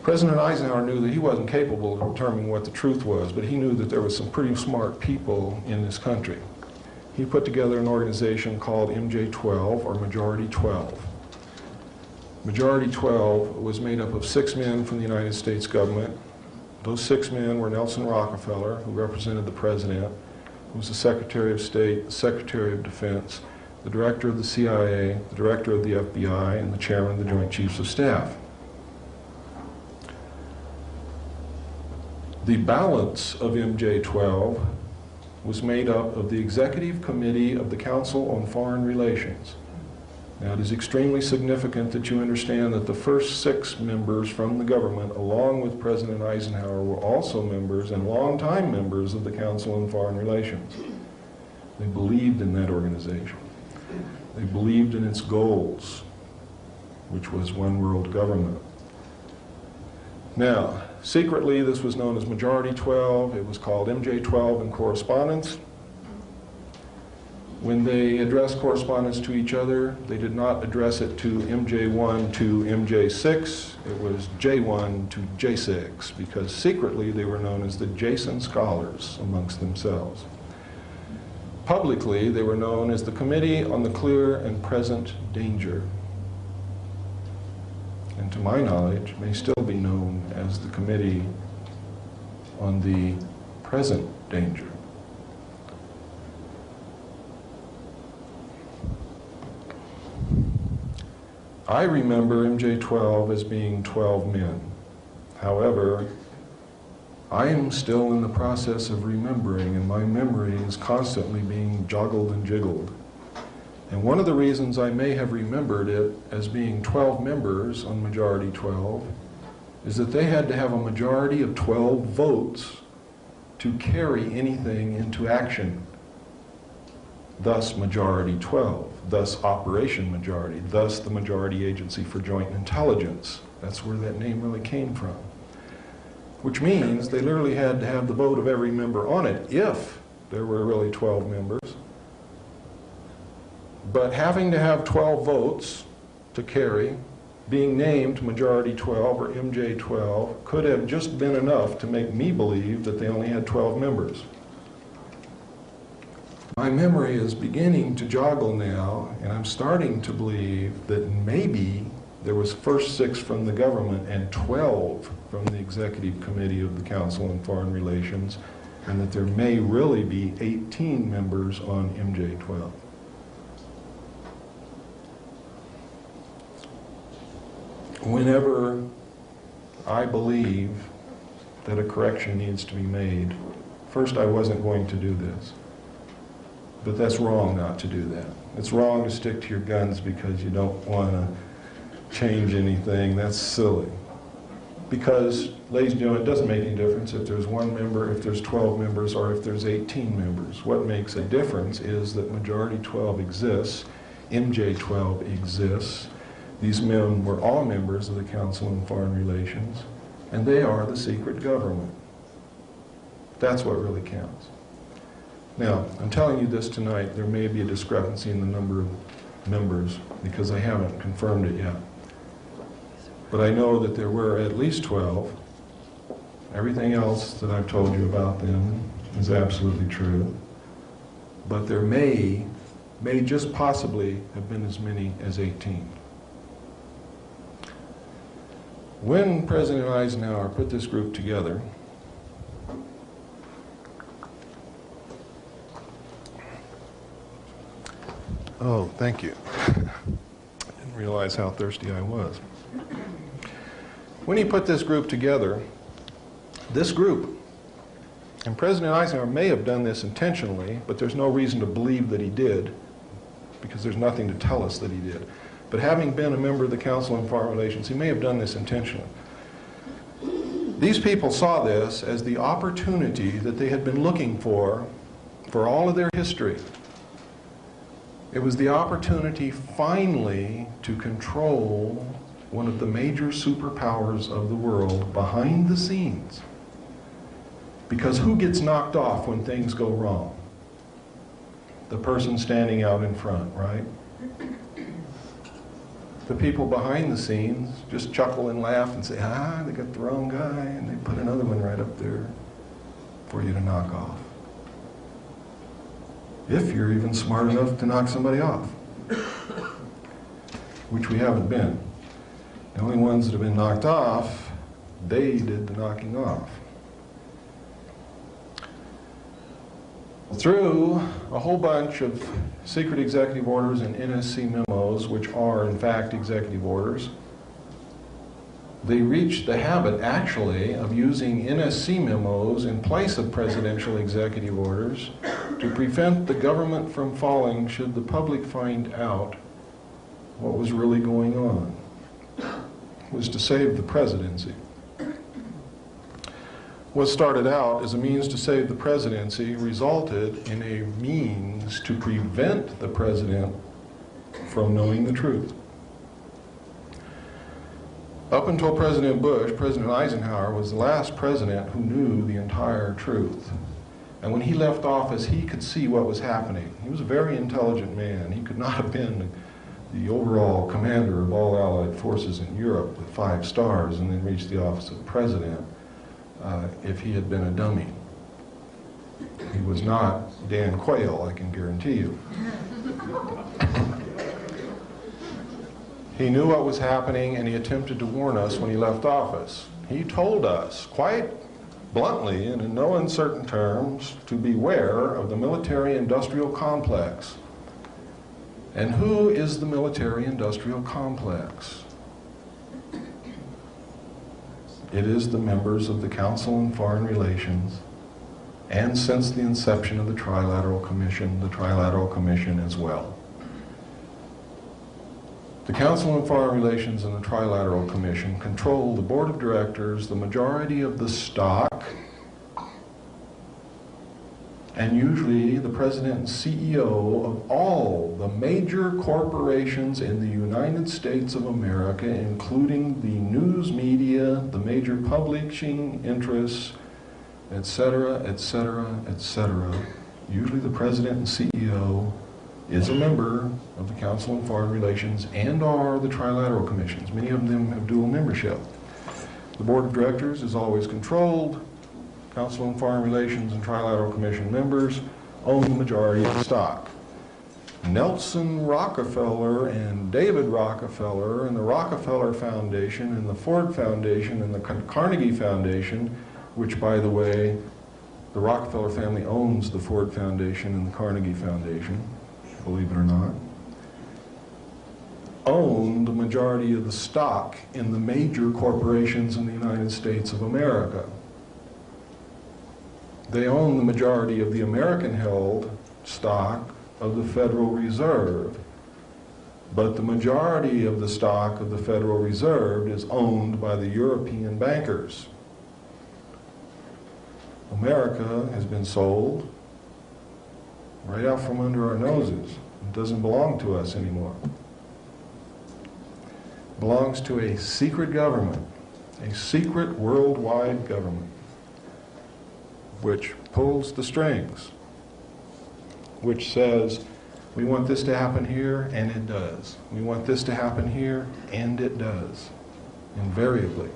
President Eisenhower knew that he wasn't capable of determining what the truth was, but he knew that there were some pretty smart people in this country. He put together an organization called MJ-12, or Majority 12. Majority 12 was made up of 6 men from the United States government. Those 6 men were Nelson Rockefeller, who represented the President, who was the Secretary of State, the Secretary of Defense, the director of the CIA, the director of the FBI, and the chairman of the Joint Chiefs of Staff. The balance of MJ-12 was made up of the Executive Committee of the Council on Foreign Relations. Now, it is extremely significant that you understand that the first 6 members from the government, along with President Eisenhower, were also members and longtime members of the Council on Foreign Relations. They believed in that organization. They believed in its goals, which was one world government. Now, secretly, this was known as Majority 12. It was called MJ-12 in correspondence. When they addressed correspondence to each other, they did not address it to MJ1 to MJ6. It was J1 to J6, because secretly they were known as the Jason Scholars amongst themselves. Publicly, they were known as the Committee on the Clear and Present Danger, and to my knowledge may still be known as the Committee on the Present Danger. I remember MJ-12 as being 12 men. However, I am still in the process of remembering, and my memory is constantly being joggled and jiggled. And one of the reasons I may have remembered it as being 12 members on Majority 12 is that they had to have a majority of 12 votes to carry anything into action. Thus Majority 12, thus Operation Majority, thus the Majority Agency for Joint Intelligence. That's where that name really came from. Which means they literally had to have the vote of every member on it if there were really 12 members. But having to have 12 votes to carry, being named Majority 12 or MJ-12 could have just been enough to make me believe that they only had 12 members. My memory is beginning to joggle now, and I'm starting to believe that maybe there was first 6 from the government and 12 from the Executive Committee of the Council on Foreign Relations, and that there may really be 18 members on MJ-12. Whenever I believe that a correction needs to be made, first, I wasn't going to do this. But that's wrong not to do that. It's wrong to stick to your guns because you don't want to change anything. That's silly. Because, ladies and gentlemen, it doesn't make any difference if there's 1 member, if there's 12 members, or if there's 18 members. What makes a difference is that Majority 12 exists, MJ-12 exists. These men were all members of the Council on Foreign Relations, and they are the secret government. That's what really counts. Now, I'm telling you this tonight, there may be a discrepancy in the number of members because I haven't confirmed it yet. But I know that there were at least 12. Everything else that I've told you about them is absolutely true. But there may just possibly have been as many as 18. When President Eisenhower put this group together, oh, thank you. I didn't realize how thirsty I was. When he put this group together, and President Eisenhower may have done this intentionally, but there's no reason to believe that he did, because there's nothing to tell us that he did. But having been a member of the Council on Foreign Relations, he may have done this intentionally. These people saw this as the opportunity that they had been looking for all of their history. It was the opportunity finally to control one of the major superpowers of the world behind the scenes. Because who gets knocked off when things go wrong? The person standing out in front, right? The people behind the scenes just chuckle and laugh and say, they got the wrong guy, and they put another one right up there for you to knock off. If you're even smart enough to knock somebody off, which we haven't been. The only ones that have been knocked off, they did the knocking off. Through a whole bunch of secret executive orders and NSC memos, which are in fact executive orders, they reached the habit actually of using NSC memos in place of presidential executive orders to prevent the government from falling should the public find out what was really going on. It was to save the presidency. What started out as a means to save the presidency resulted in a means to prevent the president from knowing the truth. Up until President Bush, President Eisenhower was the last president who knew the entire truth. And when he left office, he could see what was happening. He was a very intelligent man. He could not have been the overall commander of all Allied forces in Europe with 5 stars and then reached the office of president if he had been a dummy. He was not Dan Quayle, I can guarantee you. He knew what was happening, and he attempted to warn us when he left office. He told us quite bluntly and in no uncertain terms to beware of the military-industrial complex. And who is the military-industrial complex? It is the members of the Council on Foreign Relations, and since the inception of the Trilateral Commission as well. The Council on Foreign Relations and the Trilateral Commission control the board of directors, the majority of the stock, and usually the president and CEO of all the major corporations in the United States of America, including the news media, the major publishing interests, etc., etc., etc. Usually the president and CEO is a member of the Council on Foreign Relations and or the Trilateral Commissions. Many of them have dual membership. The Board of Directors is always controlled. Council on Foreign Relations and Trilateral Commission members own the majority of the stock. Nelson Rockefeller and David Rockefeller and the Rockefeller Foundation and the Ford Foundation and the Carnegie Foundation, which, by the way, the Rockefeller family owns the Ford Foundation and the Carnegie Foundation, believe it or not, own the majority of the stock in the major corporations in the United States of America. They own the majority of the American-held stock of the Federal Reserve, but the majority of the stock of the Federal Reserve is owned by the European bankers. America has been sold right out from under our noses. It doesn't belong to us anymore. It belongs to a secret government, a secret worldwide government, which pulls the strings, which says, we want this to happen here, and it does. We want this to happen here, and it does, invariably.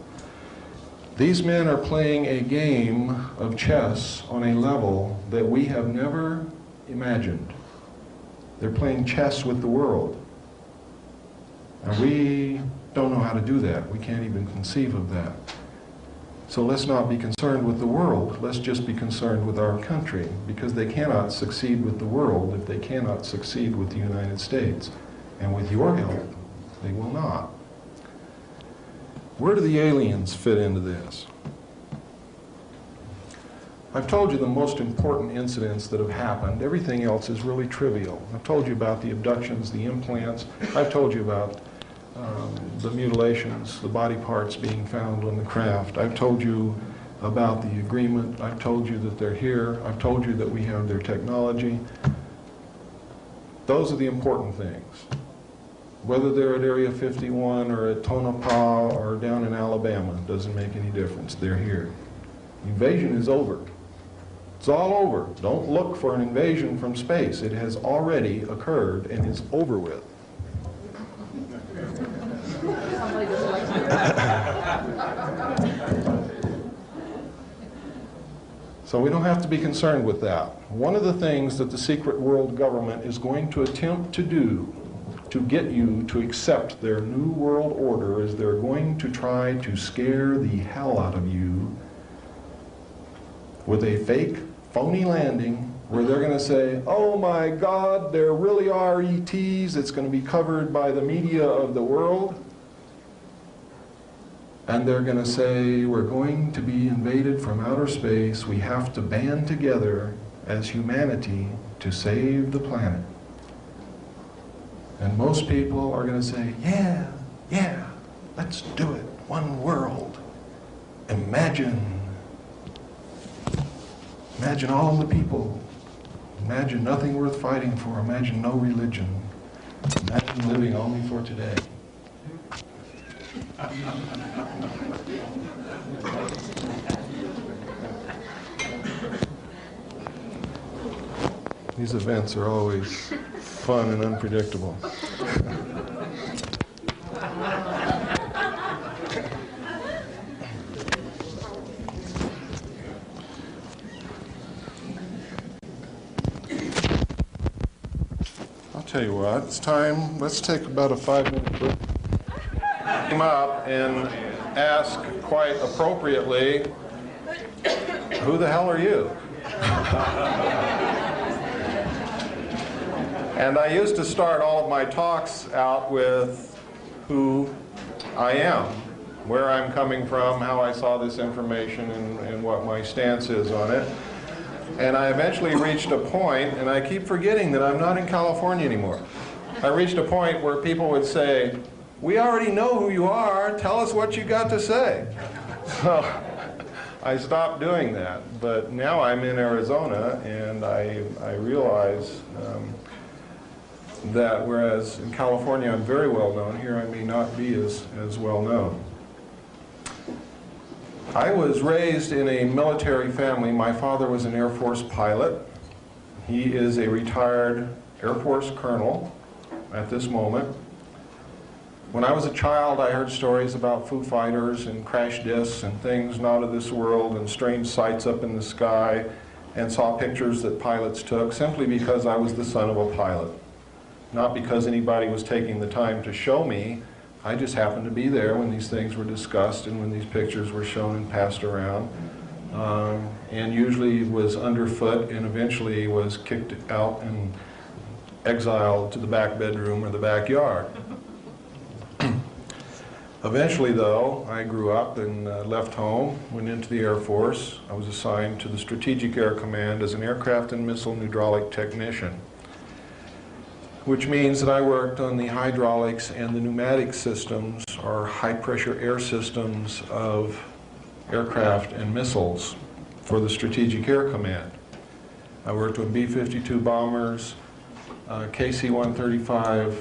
These men are playing a game of chess on a level that we have never imagined. They're playing chess with the world. And we don't know how to do that. We can't even conceive of that. So let's not be concerned with the world. Let's just be concerned with our country, because they cannot succeed with the world if they cannot succeed with the United States. And with your help, they will not. Where do the aliens fit into this? I've told you the most important incidents that have happened. Everything else is really trivial. I've told you about the abductions, the implants. I've told you about the mutilations, the body parts being found on the craft. I've told you about the agreement. I've told you that they're here. I've told you that we have their technology. Those are the important things. Whether they're at Area 51 or at Tonopah or down in Alabama, doesn't make any difference. They're here. Invasion is over. It's all over. Don't look for an invasion from space. It has already occurred and is over with. So we don't have to be concerned with that. One of the things that the secret world government is going to attempt to do to get you to accept their new world order is they're going to try to scare the hell out of you with a fake, phony landing where they're going to say, oh my God, there really are ETs. It's going to be covered by the media of the world. And they're going to say, we're going to be invaded from outer space. We have to band together as humanity to save the planet. And most people are going to say, yeah, yeah, let's do it. One world. Imagine all the people. Imagine nothing worth fighting for. Imagine no religion. Imagine living only for today. These events are always fun and unpredictable. I'll tell you what, it's time, let's take about a 5-minute break. Come up and ask quite appropriately, who the hell are you? And I used to start all of my talks out with who I am, where I'm coming from, how I saw this information, and what my stance is on it. And I eventually reached a point, and I keep forgetting that I'm not in California anymore. I reached a point where people would say, we already know who you are, tell us what you got to say. So I stopped doing that, but now I'm in Arizona, and I realize that whereas in California I'm very well known, here I may not be as well known. I was raised in a military family. My father was an Air Force pilot. He is a retired Air Force colonel at this moment. When I was a child, I heard stories about Foo Fighters and crash discs and things not of this world and strange sights up in the sky, and saw pictures that pilots took simply because I was the son of a pilot. Not because anybody was taking the time to show me. I just happened to be there when these things were discussed and when these pictures were shown and passed around. And usually was underfoot and eventually was kicked out and exiled to the back bedroom or the backyard. Eventually, though, I grew up and left home, went into the Air Force. I was assigned to the Strategic Air Command as an aircraft and missile hydraulic technician, which means that I worked on the hydraulics and the pneumatic systems, or high-pressure air systems of aircraft and missiles for the Strategic Air Command. I worked with B-52 bombers, KC-135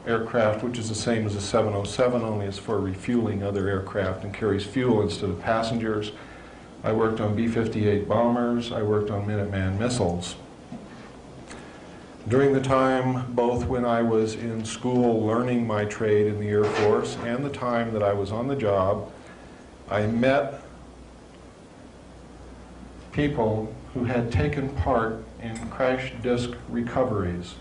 aircraft, which is the same as a 707, only it's for refueling other aircraft and carries fuel instead of passengers. I worked on B-58 bombers. I worked on Minuteman missiles. During the time, both when I was in school learning my trade in the Air Force and the time that I was on the job, I met people who had taken part in crash disk recoveries.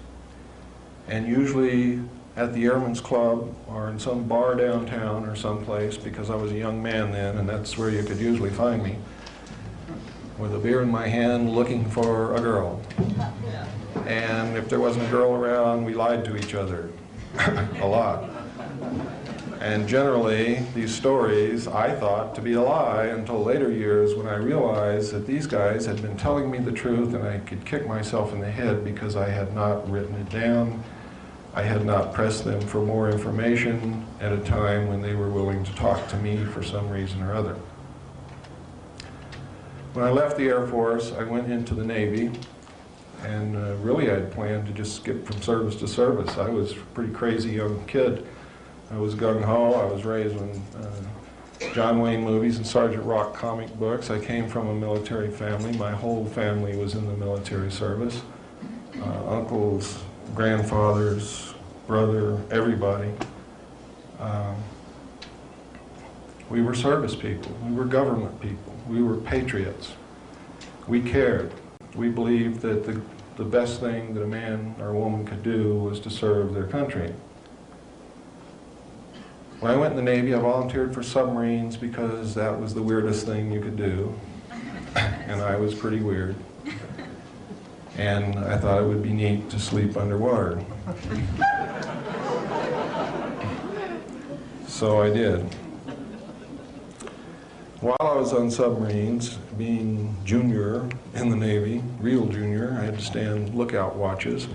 And usually at the Airmen's Club or in some bar downtown or someplace, because I was a young man then and that's where you could usually find me, with a beer in my hand looking for a girl. And if there wasn't a girl around, we lied to each other a lot. And generally, these stories I thought to be a lie until later years when I realized that these guys had been telling me the truth and I could kick myself in the head because I had not written it down. I had not pressed them for more information at a time when they were willing to talk to me for some reason or other. When I left the Air Force, I went into the Navy. And really, I had planned to just skip from service to service. I was a pretty crazy young kid. I was gung-ho. I was raised on John Wayne movies and Sergeant Rock comic books. I came from a military family. My whole family was in the military service. Uncles, grandfathers, brother, everybody. We were service people. We were government people. We were patriots. We cared. We believed that the best thing that a man or a woman could do was to serve their country. When I went in the Navy, I volunteered for submarines because that was the weirdest thing you could do. And I was pretty weird. And I thought it would be neat to sleep underwater. So I did. While I was on submarines, being junior in the Navy, real junior, I had to stand lookout watches.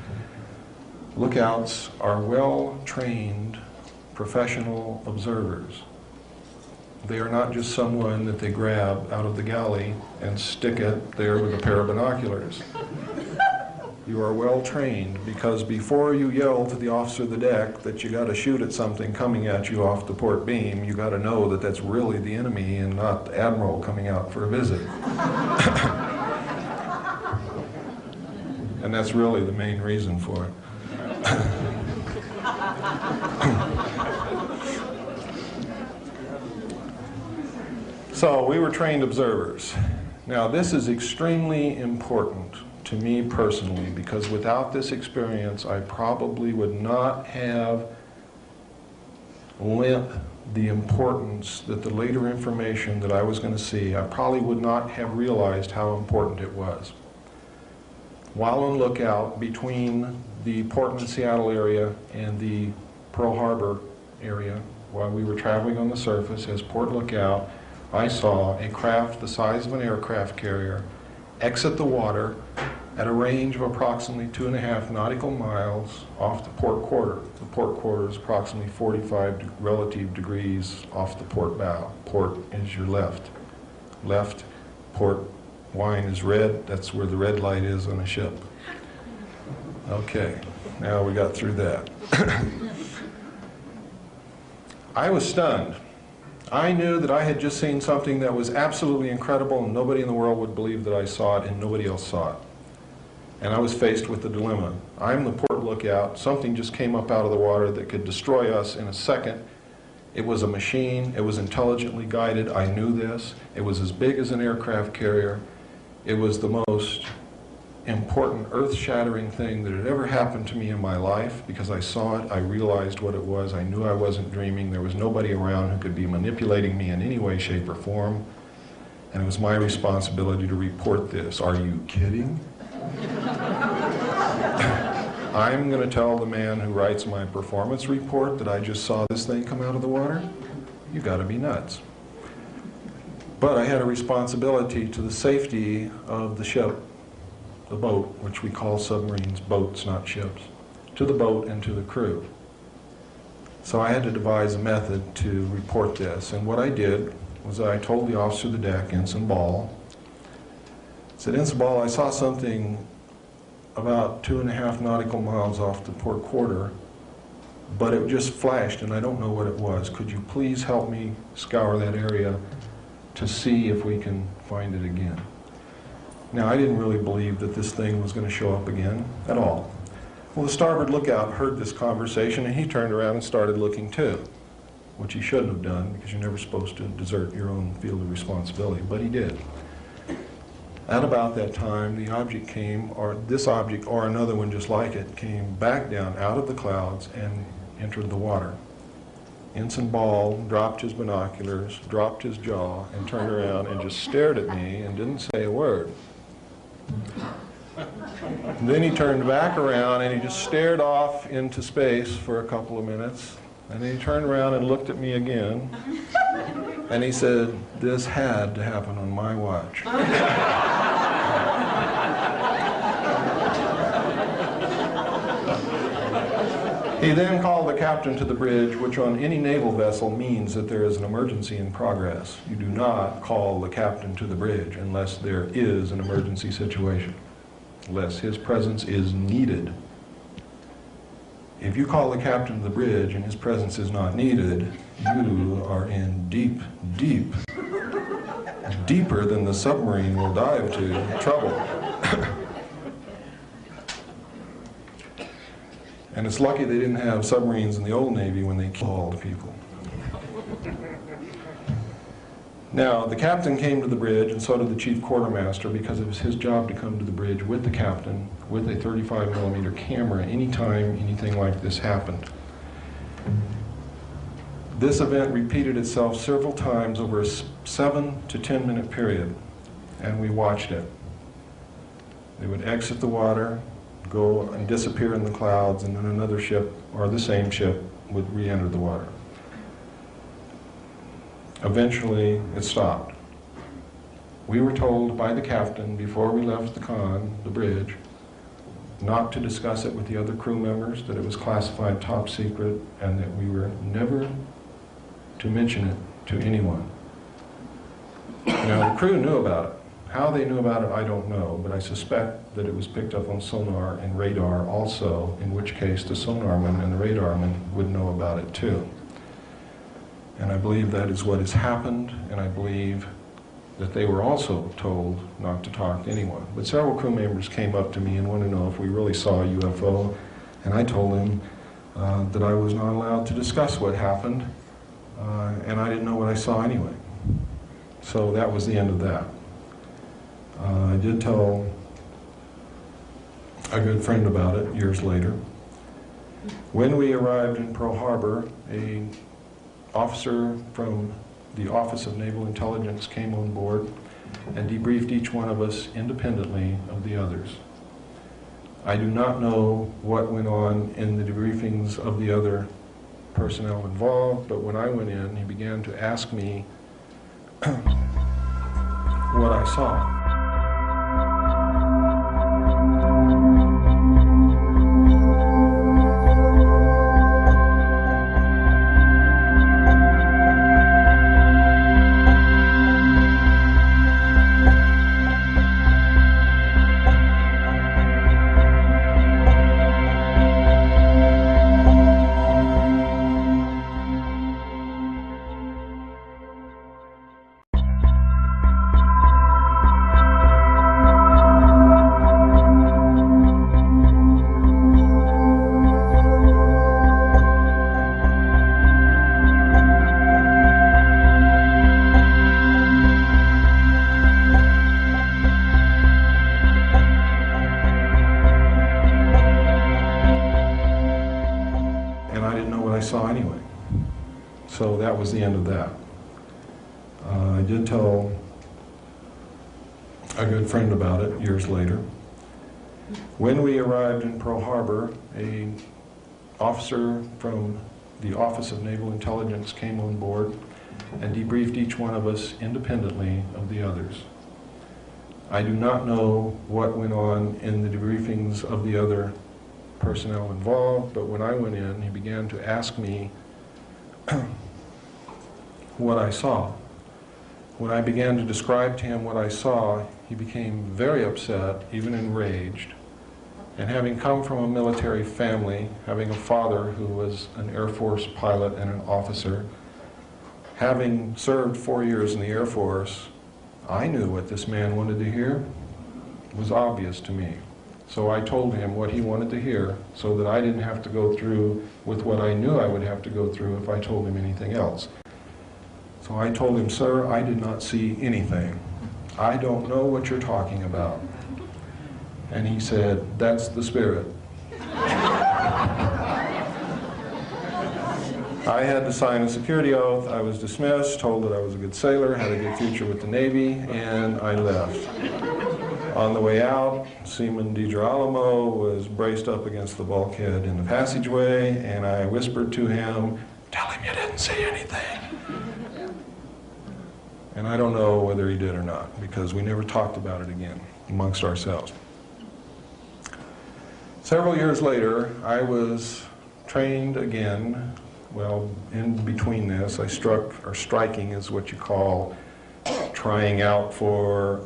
Lookouts are well-trained professional observers. They are not just someone that they grab out of the galley and stick it there with a pair of binoculars. You are well trained, because before you yell to the officer of the deck that you got to shoot at something coming at you off the port beam, you got to know that that's really the enemy and not the admiral coming out for a visit. And that's really the main reason for it. So we were trained observers. Now this is extremely important to me personally, because without this experience I probably would not have lent the importance that the later information that I was going to see, I probably would not have realized how important it was. While on lookout between the Portland-Seattle area and the Pearl Harbor area, while we were traveling on the surface as port lookout, I saw a craft the size of an aircraft carrier exit the water at a range of approximately 2.5 nautical miles off the port quarter. The port quarter is approximately 45 relative degrees off the port bow. Port is your left. Left, port wine is red. That's where the red light is on a ship. Okay, now we got through that. I was stunned. I knew that I had just seen something that was absolutely incredible, and nobody in the world would believe that I saw it, and nobody else saw it. And I was faced with the dilemma. I'm the port lookout. Something just came up out of the water that could destroy us in a second. It was a machine. It was intelligently guided. I knew this. It was as big as an aircraft carrier. It was the most important, earth-shattering thing that had ever happened to me in my life, because I saw it, I realized what it was, I knew I wasn't dreaming, there was nobody around who could be manipulating me in any way, shape, or form, and it was my responsibility to report this. Are you kidding? I'm going to tell the man who writes my performance report that I just saw this thing come out of the water? You got to be nuts. But I had a responsibility to the safety of the ship, the boat, which we call submarines, boats, not ships, to the boat and to the crew. So I had to devise a method to report this, and what I did was I told the officer of the deck, Ensign Ball, I said, Ensign Ball, I saw something about 2.5 nautical miles off the port quarter, but it just flashed and I don't know what it was. Could you please help me scour that area to see if we can find it again? Now, I didn't really believe that this thing was going to show up again at all. Well, the starboard lookout heard this conversation, and he turned around and started looking too, which he shouldn't have done, because you're never supposed to desert your own field of responsibility, but he did. At about that time, the object came, or this object, or another one just like it, came back down out of the clouds and entered the water. Ensign Ball dropped his binoculars, dropped his jaw, and turned around and just stared at me and didn't say a word. And then he turned back around and he just stared off into space for a couple of minutes. And then he turned around and looked at me again. And he said, this had to happen on my watch. He then called the captain to the bridge, which on any naval vessel means that there is an emergency in progress. You do not call the captain to the bridge unless there is an emergency situation, unless his presence is needed. If you call the captain to the bridge and his presence is not needed, you are in deep, deep, deeper than the submarine will dive to trouble. And it's lucky they didn't have submarines in the old Navy when they killed people. Now, the captain came to the bridge, and so did the chief quartermaster, because it was his job to come to the bridge with the captain with a 35mm camera anytime anything like this happened. This event repeated itself several times over a 7 to 10 minute period, and we watched it. They would exit the water, go and disappear in the clouds, and then another ship, or the same ship, would re-enter the water. Eventually, it stopped. We were told by the captain before we left the bridge, not to discuss it with the other crew members, that it was classified top secret, and that we were never to mention it to anyone. Now, the crew knew about it. How they knew about it, I don't know, but I suspect that it was picked up on sonar and radar also, in which case the sonarman and the radarman would know about it too. And I believe that is what has happened, and I believe that they were also told not to talk to anyone. But several crew members came up to me and wanted to know if we really saw a UFO, and I told them that I was not allowed to discuss what happened, and I didn't know what I saw anyway. So that was the end of that. I did tell a good friend about it years later. When we arrived in Pearl Harbor, an officer from the Office of Naval Intelligence came on board and debriefed each one of us independently of the others. I do not know what went on in the debriefings of the other personnel involved, but when I went in, he began to ask me what I saw. Saw anyway. So that was the end of that. I did tell a good friend about it years later. When we arrived in Pearl Harbor, an officer from the Office of Naval Intelligence came on board and debriefed each one of us independently of the others. I do not know what went on in the debriefings of the other personnel involved, but when I went in, he began to ask me what I saw. When I began to describe to him what I saw, he became very upset, even enraged. And having come from a military family, having a father who was an Air Force pilot and an officer, having served 4 years in the Air Force, I knew what this man wanted to hear. It was obvious to me. So I told him what he wanted to hear so that I didn't have to go through with what I knew I would have to go through if I told him anything else. So I told him, "Sir, I did not see anything. I don't know what you're talking about." And he said, "That's the spirit." I had to sign a security oath. I was dismissed, told that I was a good sailor, had a good future with the Navy, and I left. On the way out, Seaman DiGirolamo was braced up against the bulkhead in the passageway, and I whispered to him, "Tell him you didn't see anything." And I don't know whether he did or not, because we never talked about it again amongst ourselves. Several years later, I was trained again. Well, in between this, I striking is what you call trying out for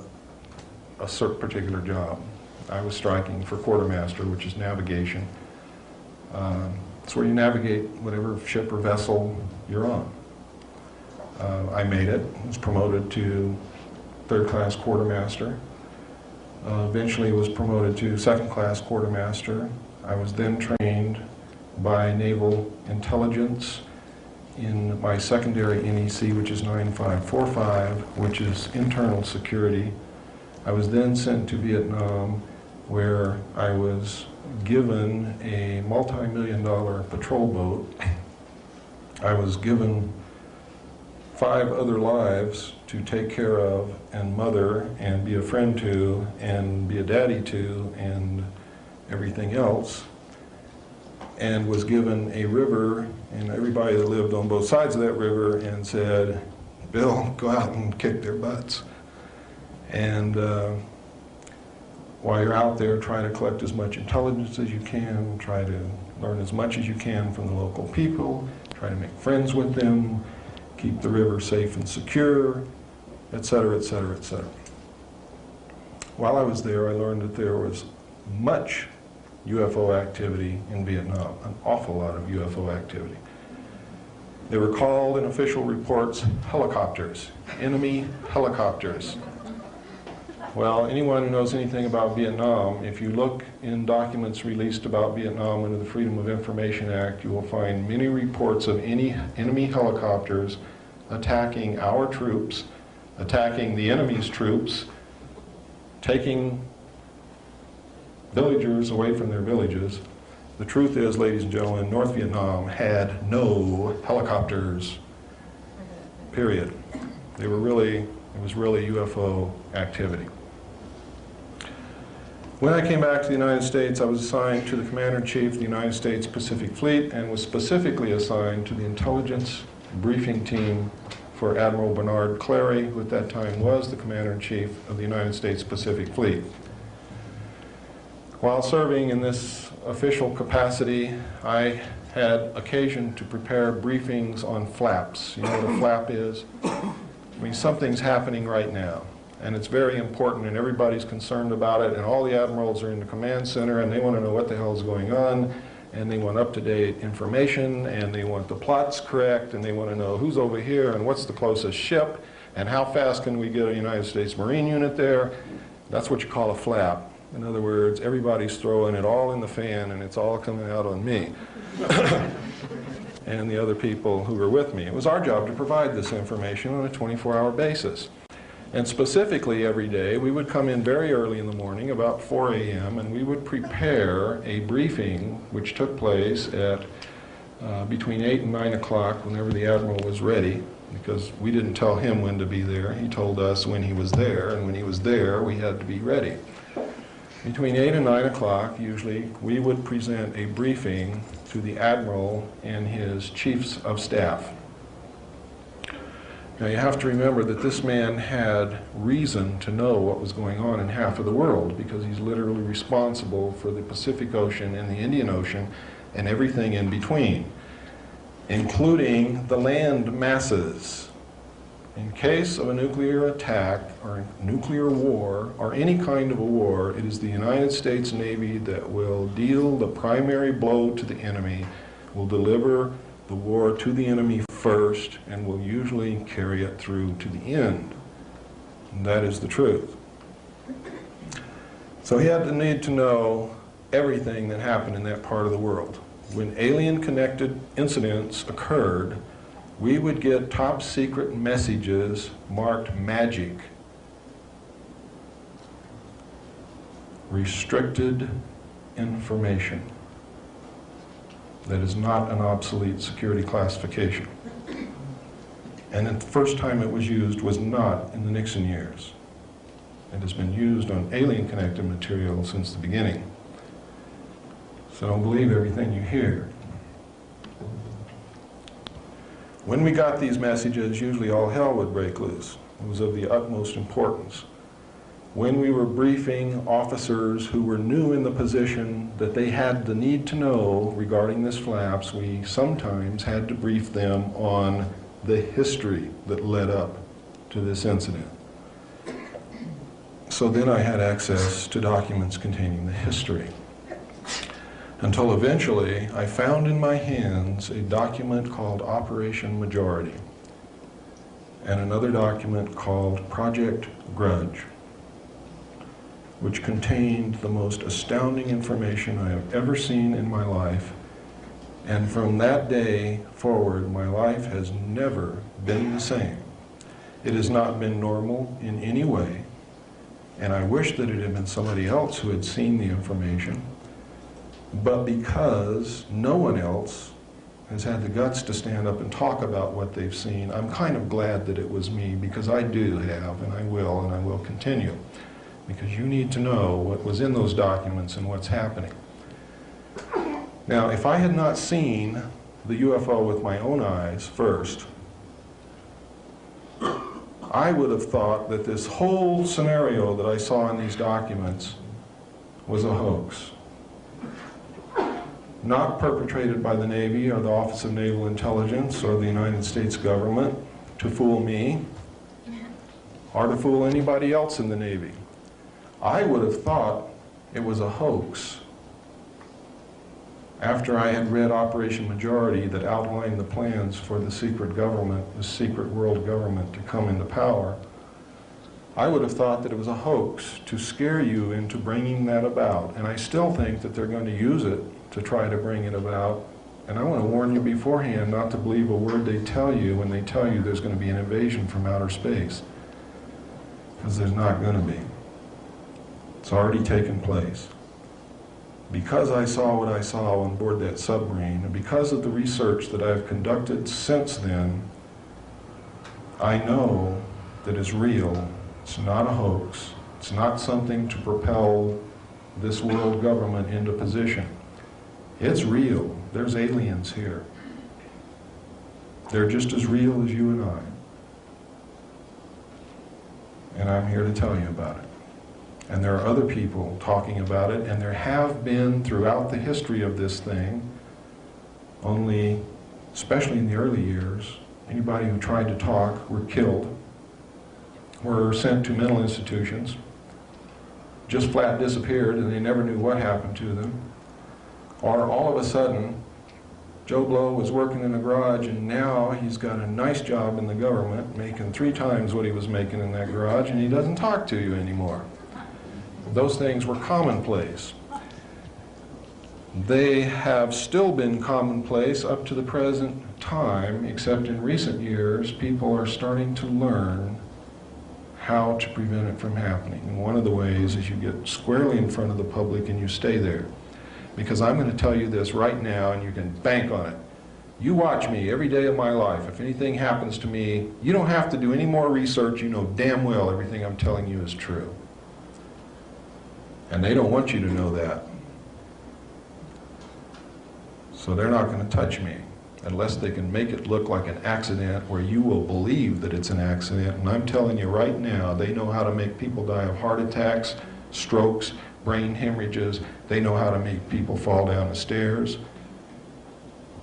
a certain particular job. I was striking for quartermaster, which is navigation. It's where you navigate whatever ship or vessel you're on. I made it, was promoted to third-class quartermaster. Eventually was promoted to second-class quartermaster. I was then trained by Naval Intelligence in my secondary NEC, which is 9545, which is internal security. I was then sent to Vietnam, where I was given a multi-million-dollar patrol boat. I was given 5 other lives to take care of and mother and be a friend to and be a daddy to and everything else, and was given a river and everybody that lived on both sides of that river and said, Bill, go out and kick their butts. And while you're out there, try to collect as much intelligence as you can, try to learn as much as you can from the local people, try to make friends with them, keep the river safe and secure, etc., etc., etc. While I was there, I learned that there was much UFO activity in Vietnam, an awful lot of UFO activity. They were called in official reports helicopters, enemy helicopters. Well, anyone who knows anything about Vietnam, if you look in documents released about Vietnam under the Freedom of Information Act, you will find many reports of any enemy helicopters attacking our troops, attacking the enemy's troops, taking villagers away from their villages. The truth is, ladies and gentlemen, North Vietnam had no helicopters, period. It was really UFO activity. When I came back to the United States, I was assigned to the Commander-in-Chief of the United States Pacific Fleet and was specifically assigned to the intelligence briefing team for Admiral Bernard Clary, who at that time was the Commander-in-Chief of the United States Pacific Fleet. While serving in this official capacity, I had occasion to prepare briefings on flaps. You know what a flap is? I mean, something's happening right now, and it's very important, and everybody's concerned about it, and all the admirals are in the command center, and they want to know what the hell is going on, and they want up-to-date information, and they want the plots correct, and they want to know who's over here, and what's the closest ship, and how fast can we get a United States Marine unit there. That's what you call a flap. In other words, everybody's throwing it all in the fan, and it's all coming out on me and the other people who were with me. It was our job to provide this information on a 24-hour basis. And specifically every day, we would come in very early in the morning, about 4 a.m., and we would prepare a briefing which took place at between 8 and 9 o'clock whenever the Admiral was ready, because we didn't tell him when to be there. He told us when he was there, and when he was there, we had to be ready. Between 8 and 9 o'clock, usually, we would present a briefing to the Admiral and his chiefs of staff. Now, you have to remember that this man had reason to know what was going on in half of the world, because he's literally responsible for the Pacific Ocean and the Indian Ocean and everything in between, including the land masses. In case of a nuclear attack or a nuclear war or any kind of a war, it is the United States Navy that will deal the primary blow to the enemy, will deliver the war to the enemy first, and will usually carry it through to the end. And that is the truth. So he had the need to know everything that happened in that part of the world. When alien-connected incidents occurred, we would get top secret messages marked magic, restricted information. That is not an obsolete security classification. And the first time it was used was not in the Nixon years. It has been used on alien-connected material since the beginning. So don't believe everything you hear. When we got these messages, usually all hell would break loose. It was of the utmost importance. When we were briefing officers who were new in the position that they had the need to know regarding this flaps, we sometimes had to brief them on the history that led up to this incident. So then I had access to documents containing the history. Until eventually, I found in my hands a document called Operation Majority and another document called Project Grudge, which contained the most astounding information I have ever seen in my life. And from that day forward, my life has never been the same. It has not been normal in any way, and I wish that it had been somebody else who had seen the information. But because no one else has had the guts to stand up and talk about what they've seen, I'm kind of glad that it was me, because I do have, and I will continue. Because you need to know what was in those documents and what's happening. Now, if I had not seen the UFO with my own eyes first, I would have thought that this whole scenario that I saw in these documents was a hoax. Not perpetrated by the Navy or the Office of Naval Intelligence or the United States government to fool me or to fool anybody else in the Navy. I would have thought it was a hoax after I had read Operation Majority that outlined the plans for the secret government, the secret world government, to come into power. I would have thought that it was a hoax to scare you into bringing that about. And I still think that they're going to use it to try to bring it about. And I want to warn you beforehand not to believe a word they tell you when they tell you there's going to be an invasion from outer space. Because there's not going to be. It's already taken place. Because I saw what I saw on board that submarine, and because of the research that I've conducted since then, I know that it's real. It's not a hoax. It's not something to propel this world government into position. It's real. There's aliens here. They're just as real as you and I. And I'm here to tell you about it. And there are other people talking about it, and there have been throughout the history of this thing, only, especially in the early years, anybody who tried to talk were killed, were sent to mental institutions, just flat disappeared, and they never knew what happened to them. Or all of a sudden, Joe Blow was working in a garage, and now he's got a nice job in the government, making 3 times what he was making in that garage, and he doesn't talk to you anymore. Those things were commonplace. They have still been commonplace up to the present time, except in recent years, people are starting to learn how to prevent it from happening. And one of the ways is you get squarely in front of the public and you stay there. Because I'm going to tell you this right now, and you can bank on it. You watch me every day of my life. If anything happens to me, you don't have to do any more research. You know damn well everything I'm telling you is true. And they don't want you to know that. So they're not going to touch me unless they can make it look like an accident where you will believe that it's an accident. And I'm telling you right now, they know how to make people die of heart attacks, strokes, brain hemorrhages. They know how to make people fall down the stairs.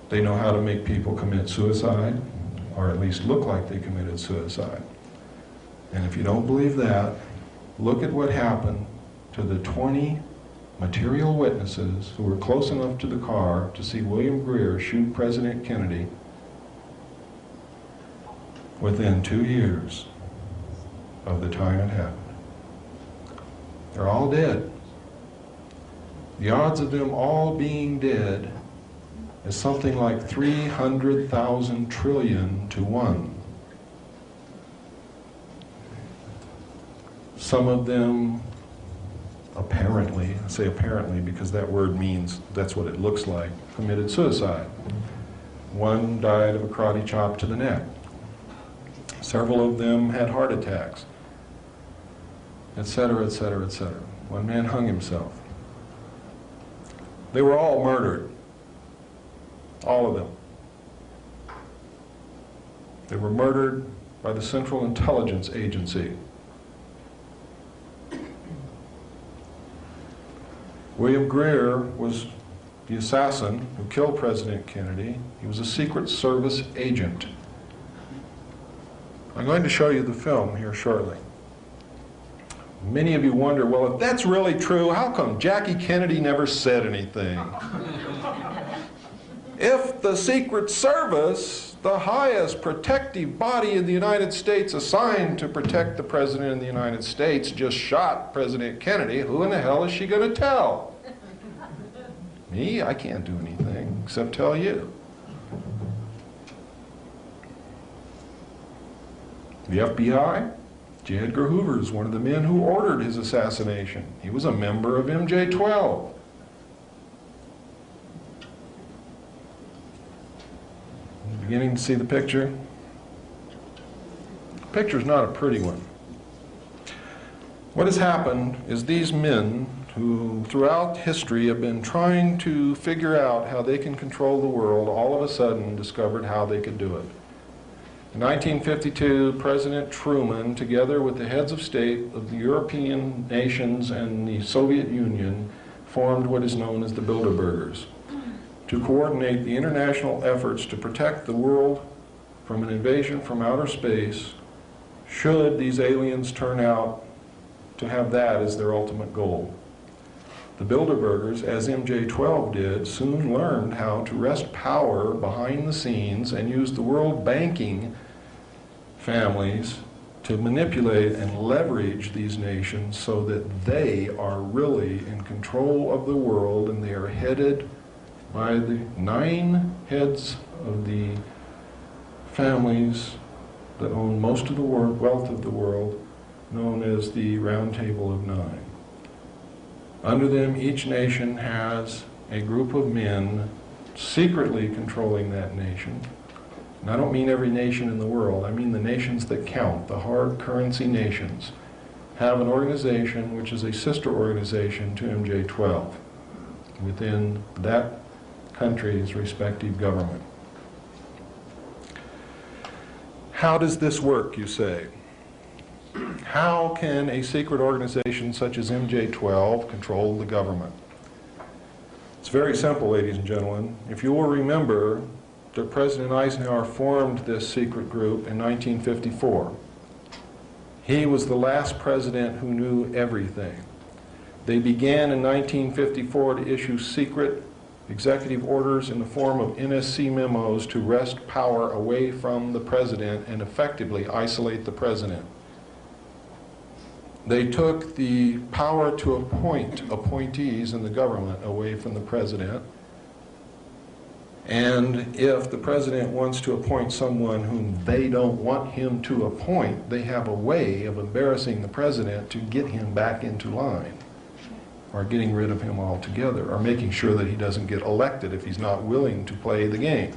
They know how to make people commit suicide, or at least look like they committed suicide. And if you don't believe that, look at what happened to the 20 material witnesses who were close enough to the car to see William Greer shoot President Kennedy within 2 years of the time it happened. They're all dead. The odds of them all being dead is something like 300,000 trillion to 1. Some of them apparently, I say apparently because that word means that's what it looks like, committed suicide. One died of a karate chop to the neck. Several of them had heart attacks, etc., etc., etc. One man hung himself. They were all murdered. All of them. They were murdered by the Central Intelligence Agency. William Greer was the assassin who killed President Kennedy. He was a Secret Service agent. I'm going to show you the film here shortly. Many of you wonder, well, if that's really true, how come Jackie Kennedy never said anything? If the Secret Service, the highest protective body in the United States assigned to protect the President of the United States, just shot President Kennedy, who in the hell is she going to tell? Me? I can't do anything except tell you. The FBI? J. Edgar Hoover is one of the men who ordered his assassination. He was a member of MJ-12. Beginning to see the picture? The picture's not a pretty one. What has happened is these men who throughout history have been trying to figure out how they can control the world, all of a sudden discovered how they could do it. In 1952, President Truman, together with the heads of state of the European nations and the Soviet Union, formed what is known as the Bilderbergers, to coordinate the international efforts to protect the world from an invasion from outer space, should these aliens turn out to have that as their ultimate goal. The Bilderbergers, as MJ-12 did, soon learned how to wrest power behind the scenes and use the world banking families to manipulate and leverage these nations so that they are really in control of the world, and they are headed by the 9 heads of the families that own most of the wealth of the world, known as the Round Table of 9. Under them, each nation has a group of men secretly controlling that nation. And I don't mean every nation in the world, I mean the nations that count, the hard currency nations, have an organization which is a sister organization to MJ-12 within that country's respective government. How does this work, you say? How can a secret organization such as MJ-12 control the government? It's very simple, ladies and gentlemen. If you will remember that President Eisenhower formed this secret group in 1954. He was the last president who knew everything. They began in 1954 to issue secret executive orders in the form of NSC memos to wrest power away from the president and effectively isolate the president. They took the power to appoint appointees in the government away from the president. And if the president wants to appoint someone whom they don't want him to appoint, they have a way of embarrassing the president to get him back into line, or getting rid of him altogether, or making sure that he doesn't get elected if he's not willing to play the game.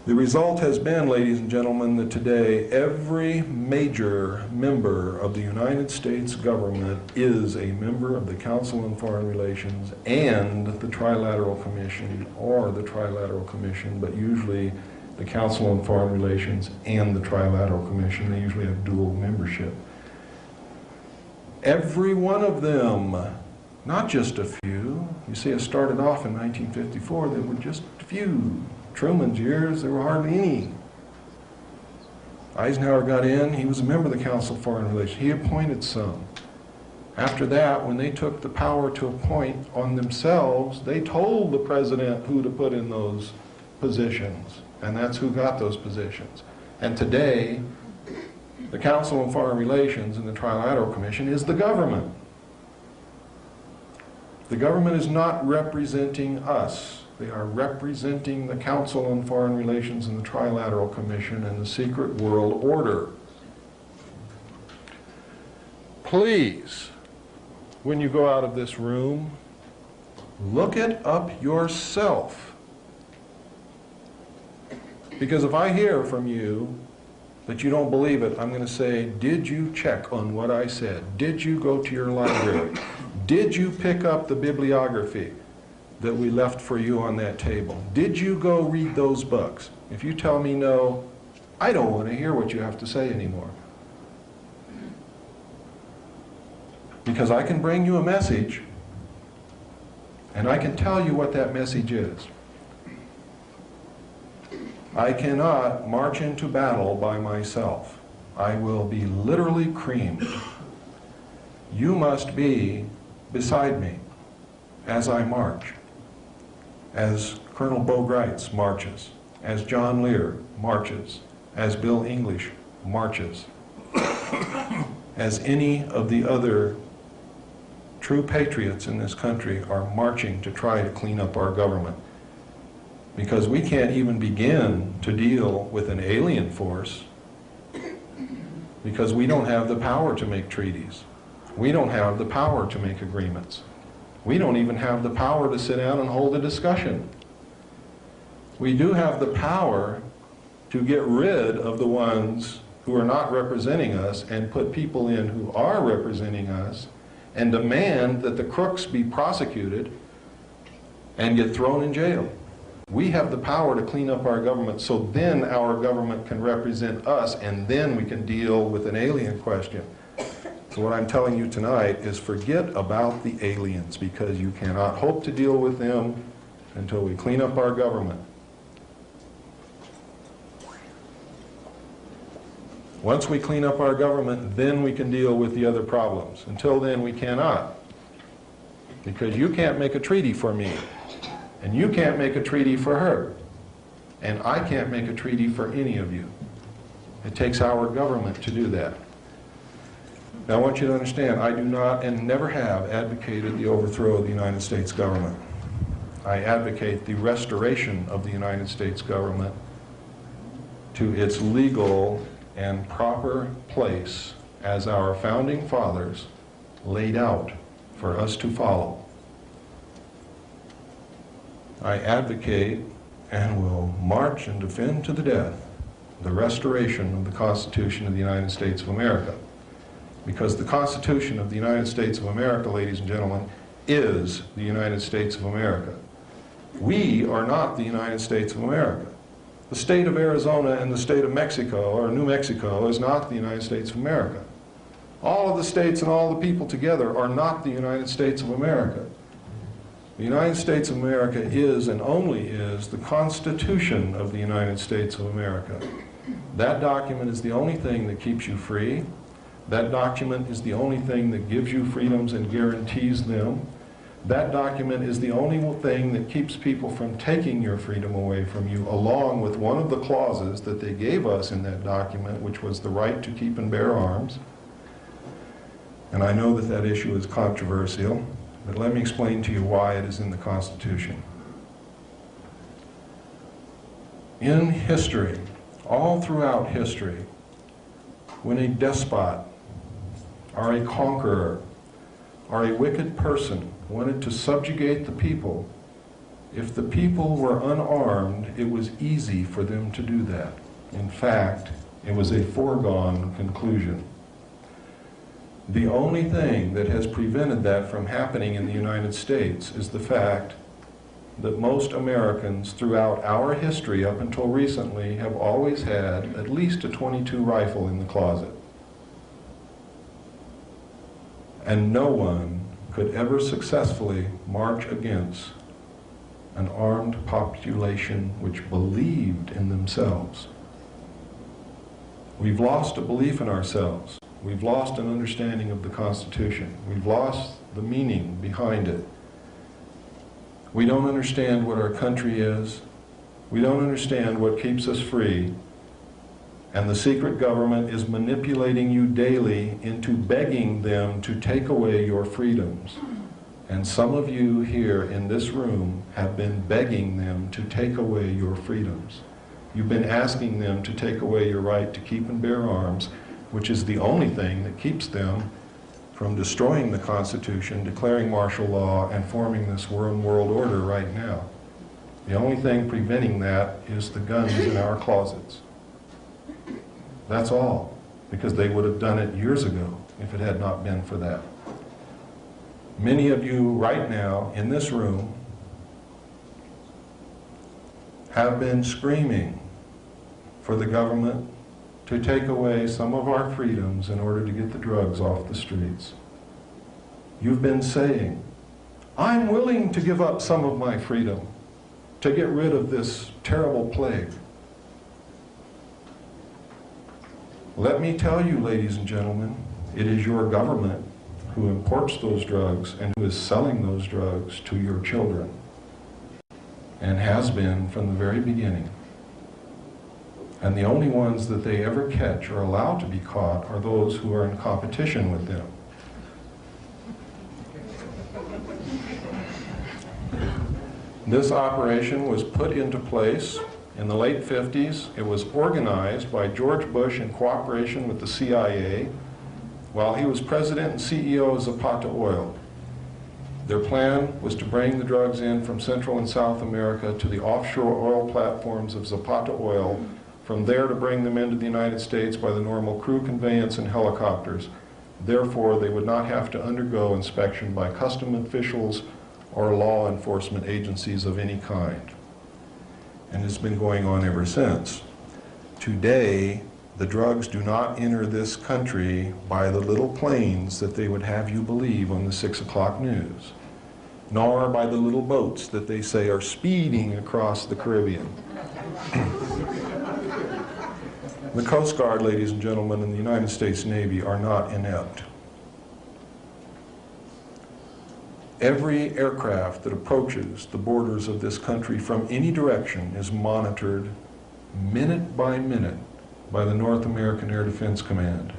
The result has been, ladies and gentlemen, that today every major member of the United States government is a member of the Council on Foreign Relations and the Trilateral Commission, or the Trilateral Commission, but usually the Council on Foreign Relations and the Trilateral Commission. They usually have dual membership. Every one of them, not just a few. You see, it started off in 1954, there were just a few. Truman's years, there were hardly any. Eisenhower got in, he was a member of the Council of Foreign Relations. He appointed some. After that, when they took the power to appoint on themselves, they told the president who to put in those positions, and that's who got those positions. And today, the Council on Foreign Relations and the Trilateral Commission is the government. The government is not representing us. They are representing the Council on Foreign Relations and the Trilateral Commission and the secret world order. Please, when you go out of this room, look it up yourself. Because if I hear from you that you don't believe it, I'm going to say, did you check on what I said? Did you go to your library? Did you pick up the bibliography that we left for you on that table? Did you go read those books? If you tell me no, I don't want to hear what you have to say anymore. Because I can bring you a message, and I can tell you what that message is. I cannot march into battle by myself. I will be literally creamed. You must be beside me as I march. As Colonel Bo Greitz marches, as John Lear marches, as Bill English marches, as any of the other true patriots in this country are marching to try to clean up our government. Because we can't even begin to deal with an alien force because we don't have the power to make treaties. We don't have the power to make agreements. We don't even have the power to sit down and hold a discussion. We do have the power to get rid of the ones who are not representing us and put people in who are representing us and demand that the crooks be prosecuted and get thrown in jail. We have the power to clean up our government, so then our government can represent us, and then we can deal with an alien question. So what I'm telling you tonight is forget about the aliens, because you cannot hope to deal with them until we clean up our government. Once we clean up our government, then we can deal with the other problems. Until then, we cannot. Because you can't make a treaty for me. And you can't make a treaty for her. And I can't make a treaty for any of you. It takes our government to do that. Now I want you to understand, I do not and never have advocated the overthrow of the United States government. I advocate the restoration of the United States government to its legal and proper place as our founding fathers laid out for us to follow. I advocate and will march and defend to the death the restoration of the Constitution of the United States of America. Because the Constitution of the United States of America, ladies and gentlemen, is the United States of America. We are not the United States of America. The state of Arizona and the state of Mexico, or New Mexico, is not the United States of America. All of the states and all the people together are not the United States of America. The United States of America is and only is the Constitution of the United States of America. That document is the only thing that keeps you free. That document is the only thing that gives you freedoms and guarantees them. That document is the only thing that keeps people from taking your freedom away from you, along with one of the clauses that they gave us in that document, which was the right to keep and bear arms. And I know that that issue is controversial, but let me explain to you why it is in the Constitution. In history, all throughout history, when a despot or a conqueror or a wicked person wanted to subjugate the people, if the people were unarmed, it was easy for them to do that. In fact, it was a foregone conclusion. The only thing that has prevented that from happening in the United States is the fact that most Americans throughout our history up until recently have always had at least a .22 rifle in the closet. And no one could ever successfully march against an armed population which believed in themselves. We've lost a belief in ourselves. We've lost an understanding of the Constitution. We've lost the meaning behind it. We don't understand what our country is. We don't understand what keeps us free. And the secret government is manipulating you daily into begging them to take away your freedoms. And some of you here in this room have been begging them to take away your freedoms. You've been asking them to take away your right to keep and bear arms, which is the only thing that keeps them from destroying the Constitution, declaring martial law, and forming this world order right now. The only thing preventing that is the guns in our closets. That's all, because they would have done it years ago if it had not been for that. Many of you right now in this room have been screaming for the government to take away some of our freedoms in order to get the drugs off the streets. You've been saying, I'm willing to give up some of my freedom to get rid of this terrible plague. Let me tell you, ladies and gentlemen, it is your government who imports those drugs and who is selling those drugs to your children, and has been from the very beginning. And the only ones that they ever catch or allow to be caught are those who are in competition with them. This operation was put into place in the late 50s. It was organized by George Bush in cooperation with the CIA while he was president and CEO of Zapata Oil. Their plan was to bring the drugs in from Central and South America to the offshore oil platforms of Zapata Oil, from there to bring them into the United States by the normal crew conveyance and helicopters. Therefore, they would not have to undergo inspection by custom officials or law enforcement agencies of any kind. And it's been going on ever since. Today, the drugs do not enter this country by the little planes that they would have you believe on the 6 o'clock news, nor by the little boats that they say are speeding across the Caribbean. The Coast Guard, ladies and gentlemen, and the United States Navy are not inept. Every aircraft that approaches the borders of this country from any direction is monitored minute by minute by the North American Air Defense Command.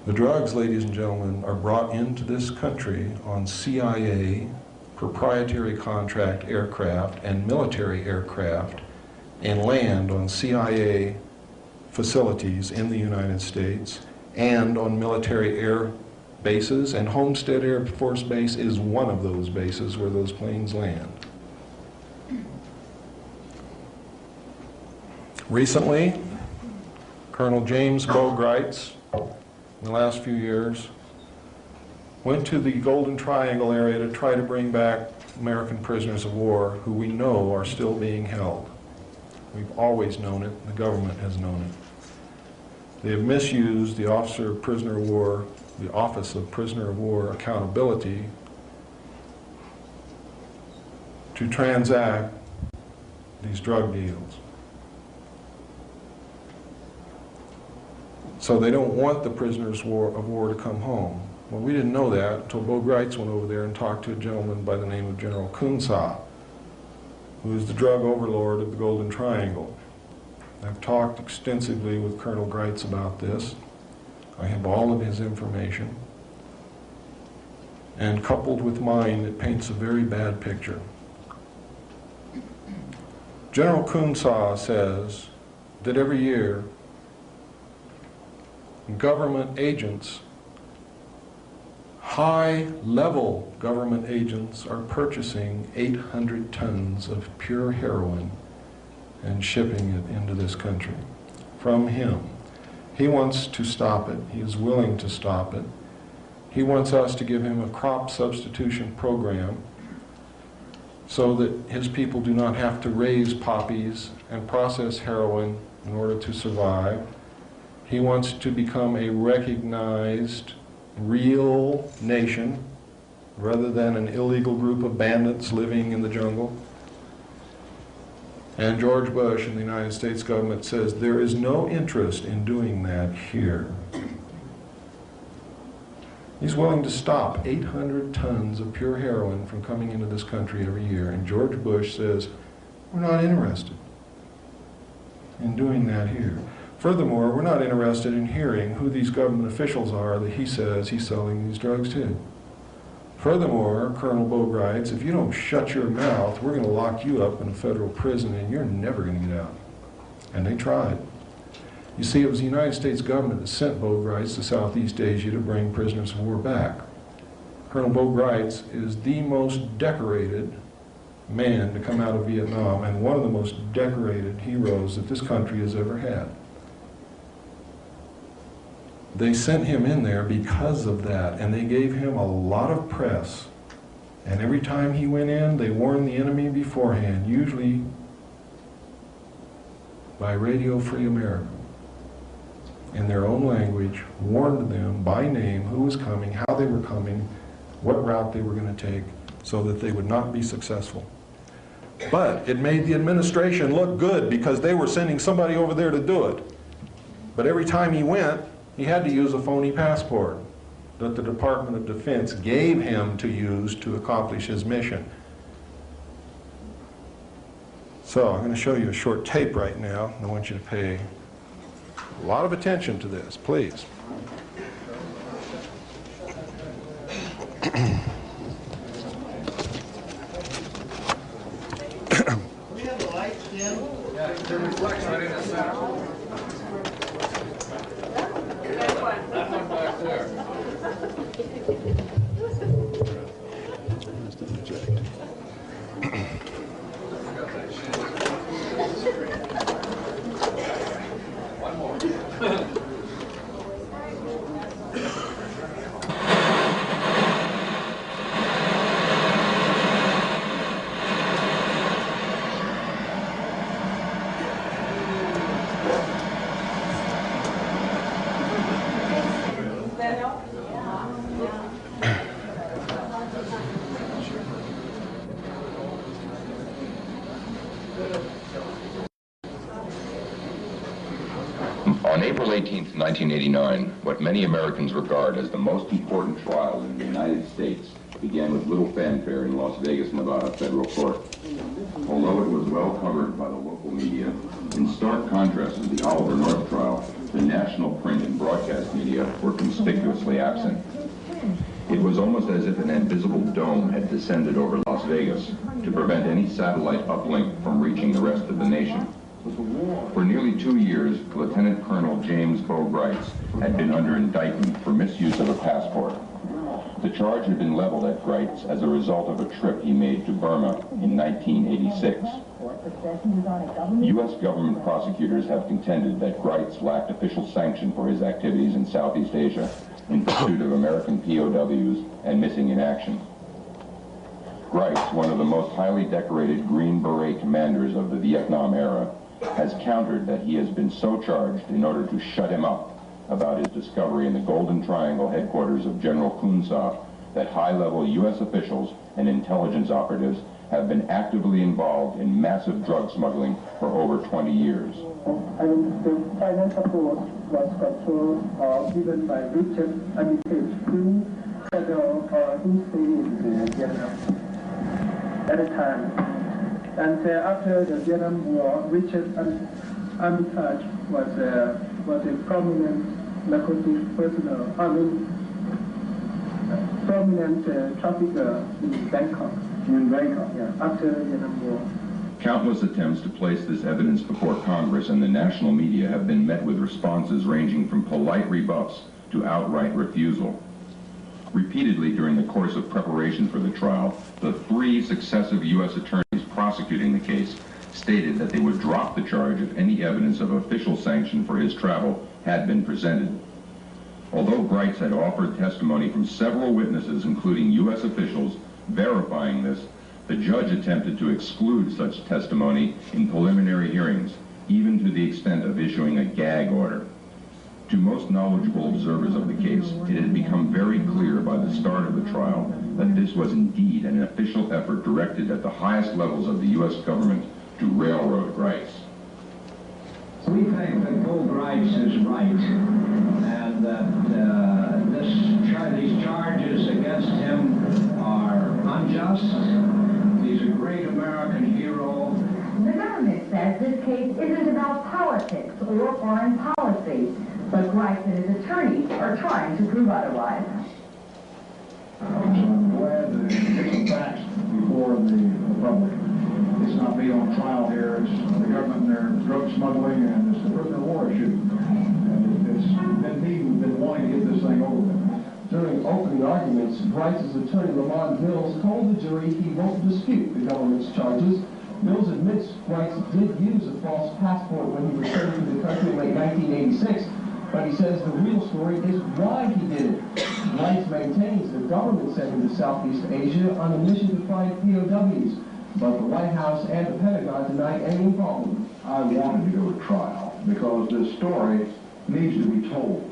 The drugs, ladies and gentlemen, are brought into this country on CIA proprietary contract aircraft and military aircraft, and land on CIA facilities in the United States and on military air bases, and Homestead Air Force Base is one of those bases where those planes land. Recently, Colonel James Bogreitz, in the last few years, went to the Golden Triangle area to try to bring back American prisoners of war who we know are still being held. We've always known it. The government has known it. They have misused the Office of Prisoner of War Accountability to transact these drug deals. So they don't want the prisoners of war to come home. Well, we didn't know that until Bogreitz went over there and talked to a gentleman by the name of General Kunsa, who is the drug overlord of the Golden Triangle. I've talked extensively with Colonel Greitz about this. I have all of his information. And coupled with mine, it paints a very bad picture. General Kunsa says that every year, government agents, high-level government agents, are purchasing 800 tons of pure heroin and shipping it into this country from him. He wants to stop it. He is willing to stop it. He wants us to give him a crop substitution program so that his people do not have to raise poppies and process heroin in order to survive. He wants to become a recognized, real nation rather than an illegal group of bandits living in the jungle. And George Bush and the United States government says there is no interest in doing that here. He's willing to stop 800 tons of pure heroin from coming into this country every year, and George Bush says, we're not interested in doing that here. Furthermore, we're not interested in hearing who these government officials are that he says he's selling these drugs to. Furthermore, Colonel Bogreitz, if you don't shut your mouth, we're going to lock you up in a federal prison and you're never going to get out. And they tried. You see, it was the United States government that sent Bogreitz to Southeast Asia to bring prisoners of war back. Colonel Bogreitz is the most decorated man to come out of Vietnam and one of the most decorated heroes that this country has ever had. They sent him in there because of that, and they gave him a lot of press. And every time he went in, they warned the enemy beforehand, usually by Radio Free America, in their own language, warned them by name who was coming, how they were coming, what route they were going to take, so that they would not be successful. But it made the administration look good because they were sending somebody over there to do it. But every time he went, he had to use a phony passport that the Department of Defense gave him to use to accomplish his mission. So I'm going to show you a short tape right now. I want you to pay a lot of attention to this, please. We have the lights dim. Yeah, it reflects right in the center. That one back there. April 18th, 1989, what many Americans regard as the most important trial in the United States began with little fanfare in Las Vegas, Nevada federal court. Although it was well covered by the local media, in stark contrast to the Oliver North trial, the national print and broadcast media were conspicuously absent. It was almost as if an invisible dome had descended over Las Vegas to prevent any satellite uplink from reaching the rest of the nation. For nearly 2 years, Lieutenant Colonel James Bo Grites had been under indictment for misuse of a passport. The charge had been leveled at Grites as a result of a trip he made to Burma in 1986. U.S. government prosecutors have contended that Grites lacked official sanction for his activities in Southeast Asia in pursuit of American POWs and missing in action. Grites, one of the most highly decorated Green Beret commanders of the Vietnam era, has countered that he has been so charged in order to shut him up about his discovery in the Golden Triangle headquarters of General Kun Sa that high-level U.S. officials and intelligence operatives have been actively involved in massive drug smuggling for over 20 years. The finance support was controlled given by Richard Armitage, who federal in Vietnam at the time. And after the Vietnam War, Richard Armitage was a prominent narcotic personnel, prominent trafficker in Bangkok. Yeah, after the Vietnam War. Countless attempts to place this evidence before Congress and the national media have been met with responses ranging from polite rebuffs to outright refusal. Repeatedly during the course of preparation for the trial, the 3 successive U.S. attorneys prosecuting the case stated that they would drop the charge if any evidence of official sanction for his travel had been presented. Although Grites had offered testimony from several witnesses, including U.S. officials, verifying this, the judge attempted to exclude such testimony in preliminary hearings, even to the extent of issuing a gag order. To most knowledgeable observers of the case, it had become very clear by the start of the trial that this was indeed an official effort directed at the highest levels of the U.S. government to railroad Grites. We think that Bo Grites is right, and that these charges against him are unjust. He's a great American hero. The government says this case isn't about politics or foreign policy, but Grites and his attorneys are trying to prove otherwise. So I'm glad to get some facts before the public. It's not me on trial here. It's the government and their drug smuggling, and it's the prisoner of war issue. And it's been me who's been wanting to get this thing over with. During opening arguments, Grites' attorney, Lamont Mills, told the jury he won't dispute the government's charges. Mills admits Grites did use a false passport when he returned to the country in late 1986, but he says the real story is why he did it. Grites maintains the government sent him to Southeast Asia on a mission to find POWs, but the White House and the Pentagon deny any involvement. I wanted to go to trial because this story needs to be told.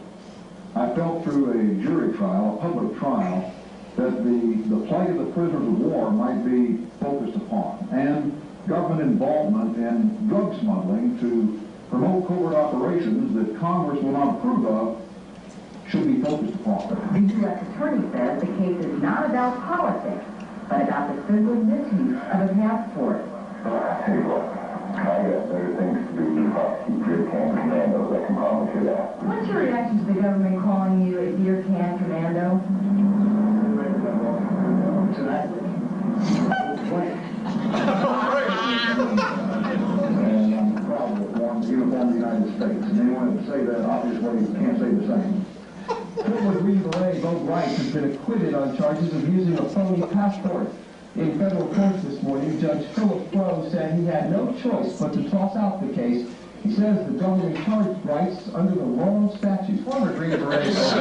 I felt through a jury trial, a public trial, that the plight of the prisoners of war might be focused upon, and government involvement in drug smuggling to promote covert operations that Congress will not approve of should be focused upon. The U.S. attorney says the case is not about politics, but about the simple misuse of a passport. Hey, look, I got better things to do than prosecute Deer Can Commandos, I can promise you that. What's your reaction to the government calling you a Deer Can Commando? To that. And I'm proud of the uniform of the United States. And anyone that say that, obviously, can't say the same. Former Green Beret Bo Grites has been acquitted on charges of using a phony passport. In federal court this morning, Judge Philip Crowe said he had no choice but to toss out the case. He says the government charged Grites under the wrong statute. Former Green Beret Bo Grites was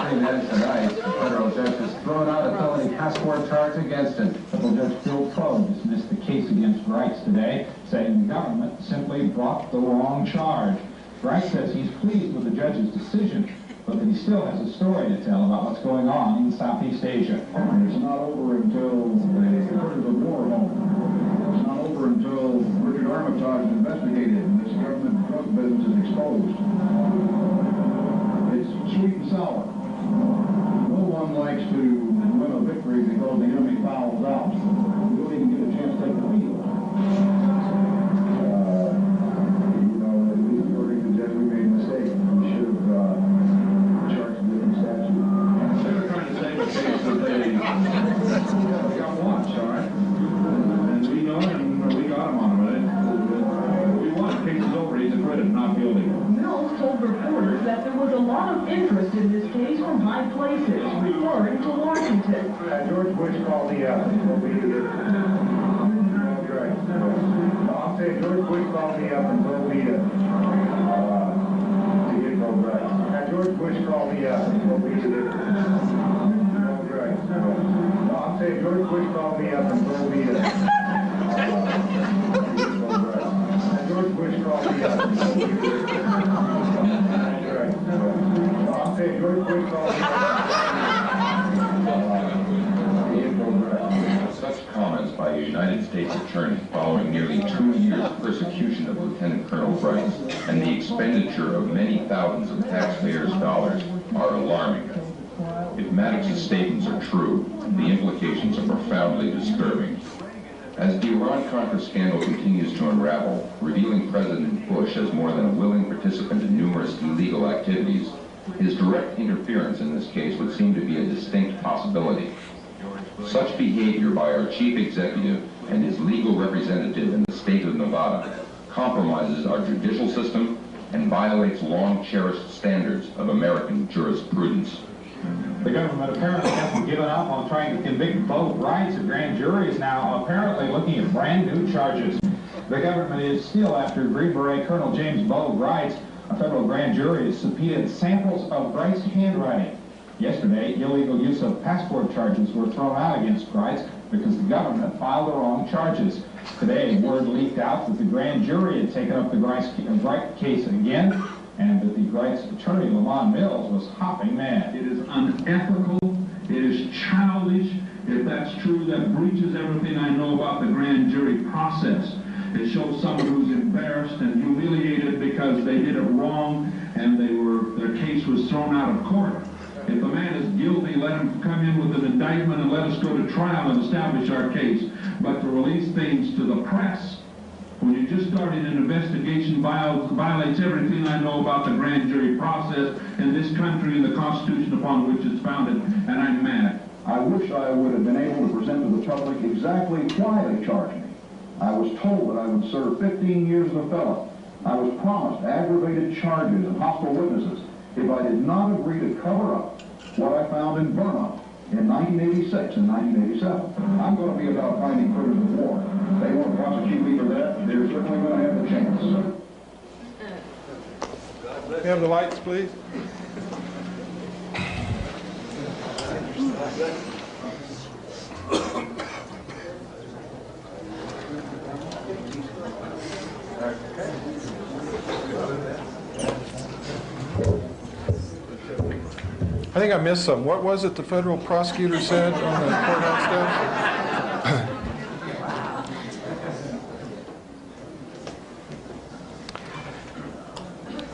3 minutes tonight. The federal judge has thrown out a felony passport charge against him. Federal Judge Phil Crowe dismissed the case against Grites today, saying the government simply brought the wrong charge. Grites says he's pleased with the judge's decision, but that he still has a story to tell about what's going on in Southeast Asia. It's not over until the prisoners of war home. It's not over until Richard Armitage is investigated and this government drug business is exposed. sweet and sour. No one likes to win a victory because the enemy fouls out. You don't even get a chance to take the field. According to the judge, we made a mistake. We should have charged a different statute. They were trying to say the case that they got watched, all right? And we know it, and we got him on it. We won. Case is over. He's acquitted, not guilty. Mills told reporters that there was a lot of interest in this case from high places, referring to Washington. George Bush called the right. I'll say George Bush called me up and told me to get no right. George Bush called me up and told me to get right. I'll say George Bush called me up and told me to get no right. George Bush called me up and told me to get right. I'll say George Bush called me up. Such comments by a United States attorney following nearly 2 years of persecution of Lieutenant Colonel Bright and the expenditure of many thousands of taxpayers' dollars are alarming. If Maddox's statements are true, the implications are profoundly disturbing. As the Iran-Contra scandal continues to unravel, revealing President Bush as more than a willing participant in numerous illegal activities, his direct interference in this case would seem to be a distinct possibility. Such behavior by our chief executive and his legal representative in the state of Nevada compromises our judicial system and violates long-cherished standards of American jurisprudence. The government apparently hasn't given up on trying to convict both Brights. A grand jury is now apparently looking at brand new charges. The government is still after Green Beret Colonel James Bo Brights. A federal grand jury has subpoenaed samples of Brights' handwriting. Yesterday, illegal use of passport charges were thrown out against Brights because the government filed the wrong charges. Today, word leaked out that the grand jury had taken up the Bright case again, and that the Brights' attorney, Lamont Mills, was hopping mad. It is unethical, it is childish. If that's true, that breaches everything I know about the grand jury process. It shows someone who's embarrassed and humiliated because they did it wrong and their case was thrown out of court. If a man is guilty, let him come in with an indictment and let us go to trial and establish our case. But to release things to the press, when you just started an investigation, violates everything I know about the grand jury process in this country and the Constitution upon which it's founded, and I'm mad. I wish I would have been able to present to the public exactly why they charged me. I was told that I would serve 15 years as a felon. I was promised aggravated charges and hostile witnesses if I did not agree to cover up what I found in Burma in 1986 and 1987. I'm going to be about finding prisoners of war. They won't prosecute me for that. They're certainly going to have the chance. Can we have the lights, please? I think I missed some. What was it the federal prosecutor said on the courthouse steps?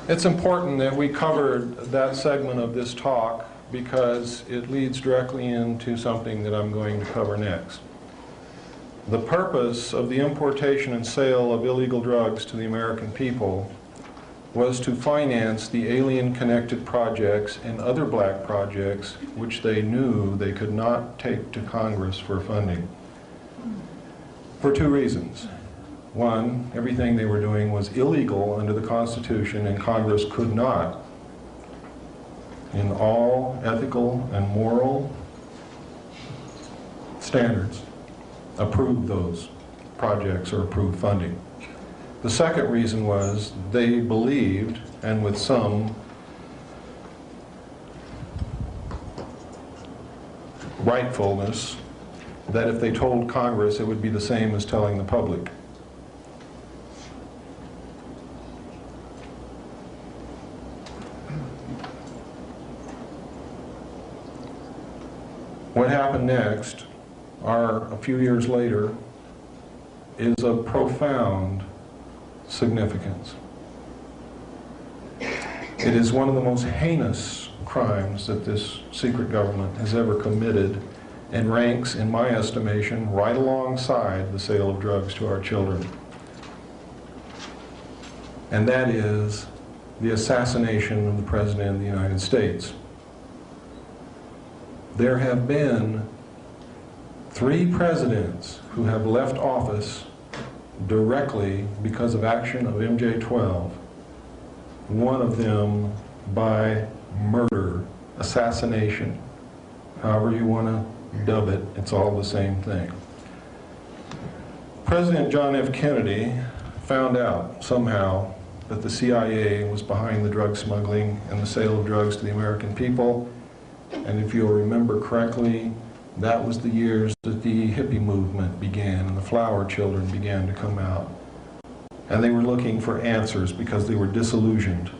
It's important that we covered that segment of this talk because it leads directly into something that I'm going to cover next. The purpose of the importation and sale of illegal drugs to the American people was to finance the alien-connected projects and other black projects which they knew they could not take to Congress for funding. For two reasons. One, everything they were doing was illegal under the Constitution, and Congress could not, in all ethical and moral standards, approve those projects or approve funding. The second reason was they believed, and with some rightfulness, that if they told Congress, it would be the same as telling the public. What happened next, a few years later, is of profound significance. It is one of the most heinous crimes that this secret government has ever committed, and ranks, in my estimation, right alongside the sale of drugs to our children. And that is the assassination of the President of the United States. There have been 3 presidents who have left office directly because of action of MJ-12. One of them by murder, assassination, however you want to dub it, it's all the same thing. President John F. Kennedy found out somehow that the CIA was behind the drug smuggling and the sale of drugs to the American people. And if you'll remember correctly, that was the years that the hippie movement began and the flower children began to come out. And they were looking for answers because they were disillusioned.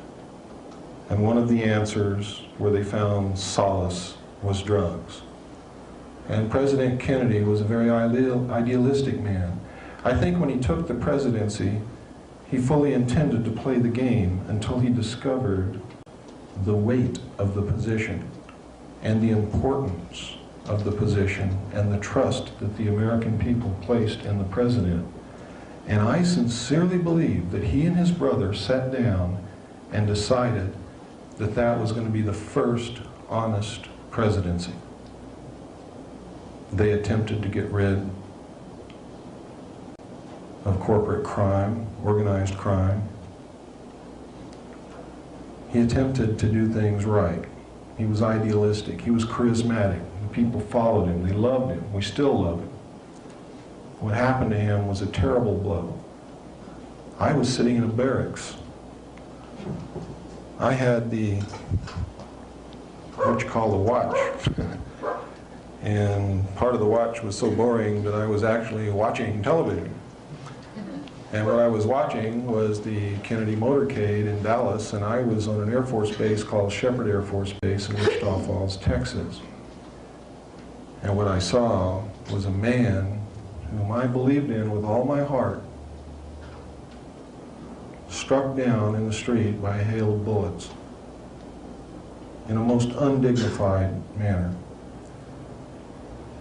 And one of the answers where they found solace was drugs. And President Kennedy was a very idealistic man. I think when he took the presidency, he fully intended to play the game until he discovered the weight of the position and the importance of the position and the trust that the American people placed in the president. And I sincerely believe that he and his brother sat down and decided that that was going to be the first honest presidency. They attempted to get rid of corporate crime, organized crime. He attempted to do things right. He was idealistic. He was charismatic. The people followed him. They loved him. We still love him. What happened to him was a terrible blow. I was sitting in a barracks. I had the, what you call the watch. And part of the watch was so boring that I was actually watching television. And what I was watching was the Kennedy motorcade in Dallas, and I was on an Air Force base called Shepherd Air Force Base in Wichita Falls, Texas. And what I saw was a man whom I believed in with all my heart, struck down in the street by a hail of bullets in a most undignified manner.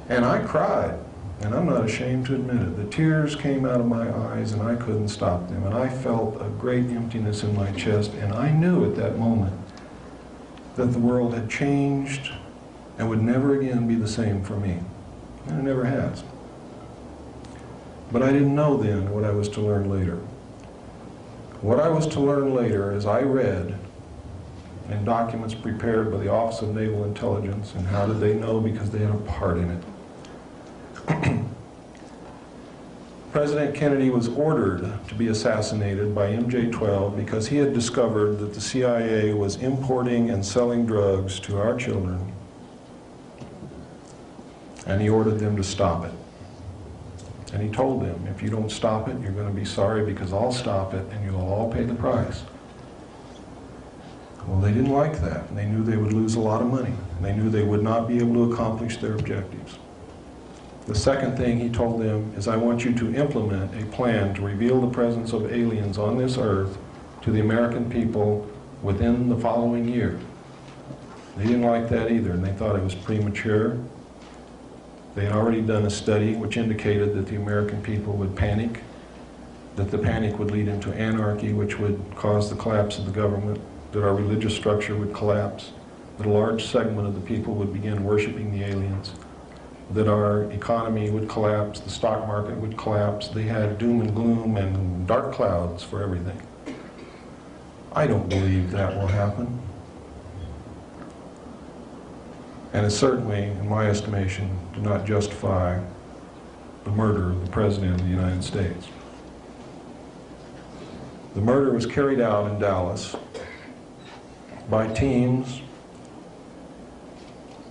And I cried, and I'm not ashamed to admit it. The tears came out of my eyes and I couldn't stop them, and I felt a great emptiness in my chest, and I knew at that moment that the world had changed and would never again be the same for me. And it never has. But I didn't know then what I was to learn later. What I was to learn later is I read in documents prepared by the Office of Naval Intelligence, and how did they know? Because they had a part in it. President Kennedy was ordered to be assassinated by MJ-12 because he had discovered that the CIA was importing and selling drugs to our children, and he ordered them to stop it. And he told them, if you don't stop it, you're going to be sorry, because I'll stop it and you'll all pay the price. Well, they didn't like that, and they knew they would lose a lot of money. They knew they would not be able to accomplish their objectives. The second thing he told them is, I want you to implement a plan to reveal the presence of aliens on this earth to the American people within the following year. They didn't like that either, and they thought it was premature. They had already done a study which indicated that the American people would panic, that the panic would lead into anarchy, which would cause the collapse of the government, that our religious structure would collapse, that a large segment of the people would begin worshiping the aliens, that our economy would collapse, the stock market would collapse. They had doom and gloom and dark clouds for everything. I don't believe that will happen. And it certainly, in my estimation, did not justify the murder of the President of the United States. The murder was carried out in Dallas by teams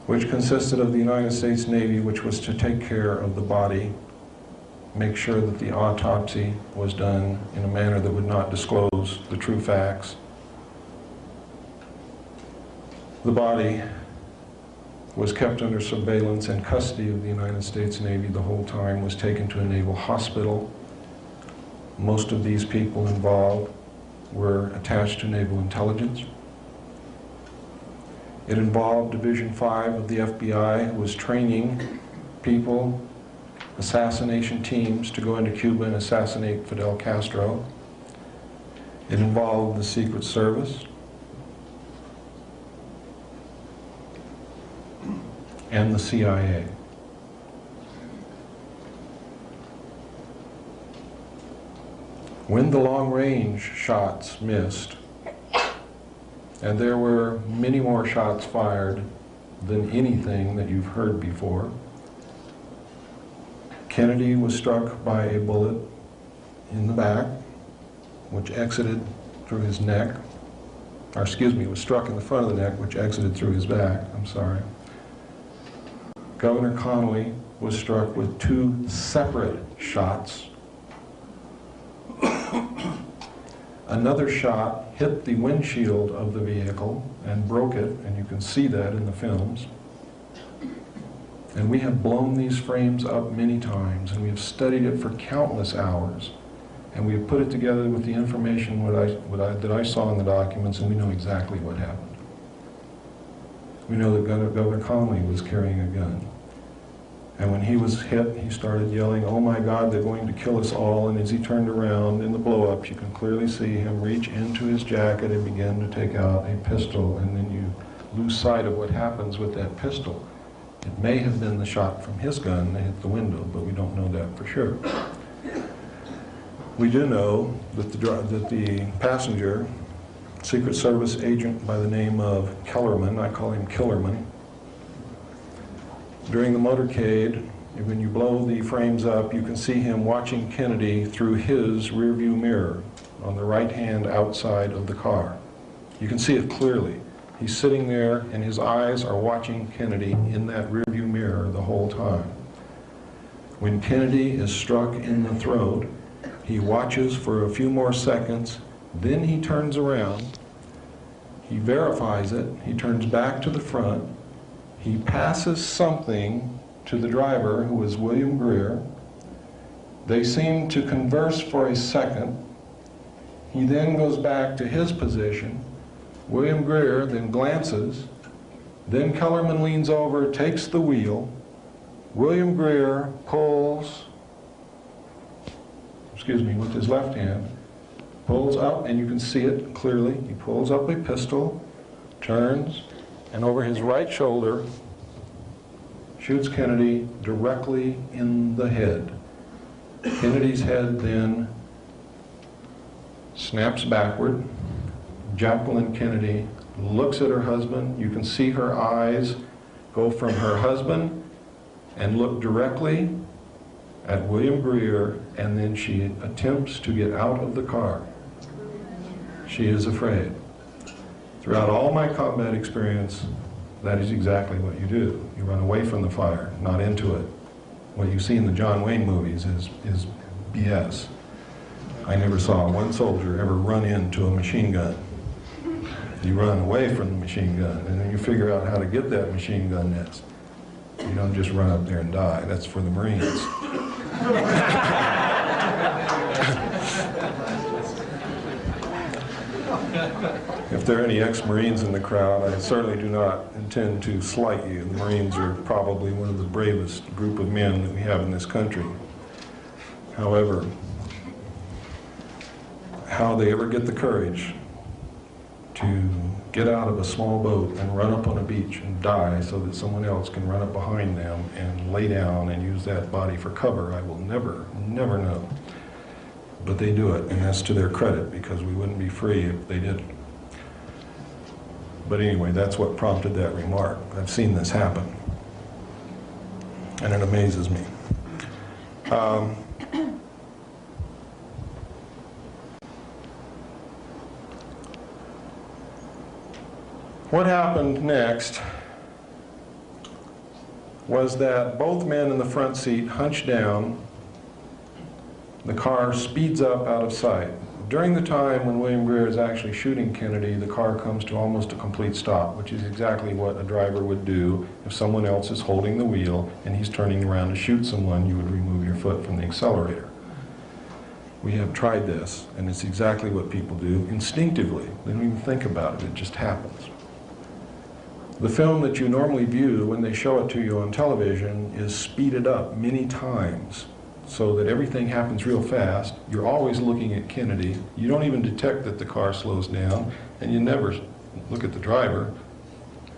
which consisted of the United States Navy, which was to take care of the body, make sure that the autopsy was done in a manner that would not disclose the true facts. The body was kept under surveillance and custody of the United States Navy the whole time, was taken to a naval hospital. Most of these people involved were attached to naval intelligence. It involved Division 5 of the FBI, who was training people, assassination teams, to go into Cuba and assassinate Fidel Castro. It involved the Secret Service and the CIA. When the long-range shots missed, and there were many more shots fired than anything that you've heard before, Kennedy was struck by a bullet in the back, which exited through his neck, or excuse me, was struck in the front of the neck, which exited through his back, I'm sorry. Governor Connolly was struck with 2 separate shots. Another shot hit the windshield of the vehicle and broke it, and you can see that in the films. And we have blown these frames up many times, and we have studied it for countless hours. And we have put it together with the information that I saw in the documents, and we know exactly what happened. We know that Governor Connolly was carrying a gun. And when he was hit, he started yelling, "Oh my God, they're going to kill us all." And as he turned around in the blow-ups, you can clearly see him reach into his jacket and begin to take out a pistol. And then you lose sight of what happens with that pistol. It may have been the shot from his gun that hit the window, but we don't know that for sure. We do know that the passenger, Secret Service agent by the name of Kellerman, I call him Killerman, during the motorcade, when you blow the frames up, you can see him watching Kennedy through his rearview mirror on the right hand outside of the car. You can see it clearly. He's sitting there and his eyes are watching Kennedy in that rearview mirror the whole time. When Kennedy is struck in the throat, he watches for a few more seconds, then he turns around, he verifies it, he turns back to the front, he passes something to the driver, who is William Greer. They seem to converse for a second. He then goes back to his position. William Greer then glances. Then Kellerman leans over, takes the wheel. William Greer pulls, with his left hand, pulls up, and you can see it clearly. He pulls up a pistol, turns, and over his right shoulder, shoots Kennedy directly in the head. Kennedy's head then snaps backward. Jacqueline Kennedy looks at her husband. You can see her eyes go from her husband and look directly at William Greer, and then she attempts to get out of the car. She is afraid. Throughout all my combat experience, that is exactly what you do. You run away from the fire, not into it. What you see in the John Wayne movies is BS. I never saw one soldier ever run into a machine gun. You run away from the machine gun, and then you figure out how to get that machine gun nest. You don't just run up there and die. That's for the Marines. If there are any ex-Marines in the crowd, I certainly do not intend to slight you. The Marines are probably one of the bravest group of men that we have in this country. However, how they ever get the courage to get out of a small boat and run up on a beach and die so that someone else can run up behind them and lay down and use that body for cover, I will never, never know. But they do it, and that's to their credit, because we wouldn't be free if they didn't. But anyway, that's what prompted that remark. I've seen this happen, and it amazes me. What happened next was that both men in the front seat hunched down. The car speeds up out of sight. During the time when William Greer is actually shooting Kennedy, the car comes to almost a complete stop, which is exactly what a driver would do if someone else is holding the wheel and he's turning around to shoot someone. You would remove your foot from the accelerator. We have tried this, and it's exactly what people do instinctively. They don't even think about it, it just happens. The film that you normally view when they show it to you on television is speeded up many times so that everything happens real fast. You're always looking at Kennedy. You don't even detect that the car slows down, and you never look at the driver,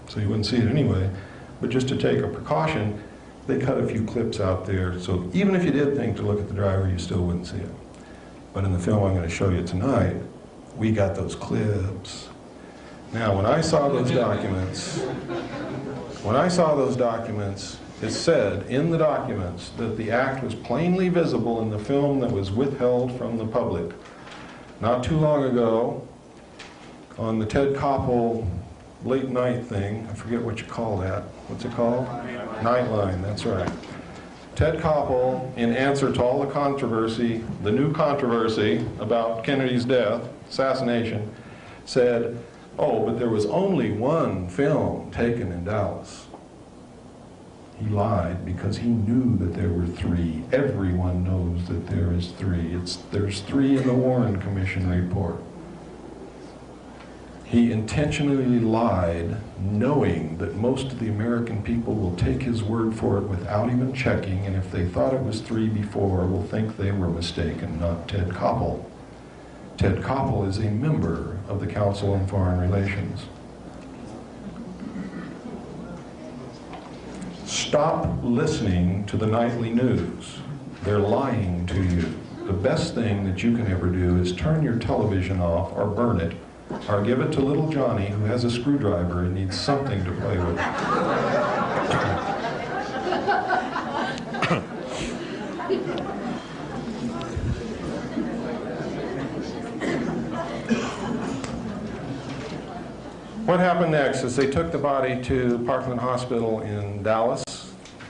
so you wouldn't see it anyway. But just to take a precaution, they cut a few clips out there, so even if you did think to look at the driver, you still wouldn't see it. But in the film I'm going to show you tonight, we got those clips. Now, when I saw those documents, it said in the documents that the act was plainly visible in the film that was withheld from the public. Not too long ago, on the Ted Koppel late night thing, I forget what you call that. What's it called? Nightline, that's right. Ted Koppel, in answer to all the controversy, the new controversy about Kennedy's death, assassination, said, oh, but there was only one film taken in Dallas. He lied because he knew that there were three. Everyone knows that there is three. There's three in the Warren Commission report. He intentionally lied, knowing that most of the American people will take his word for it without even checking, and if they thought it was three before, will think they were mistaken, not Ted Koppel. Ted Koppel is a member of the Council on Foreign Relations. Stop listening to the nightly news. They're lying to you. The best thing that you can ever do is turn your television off or burn it, or give it to little Johnny who has a screwdriver and needs something to play with. What happened next is they took the body to Parkland Hospital in Dallas.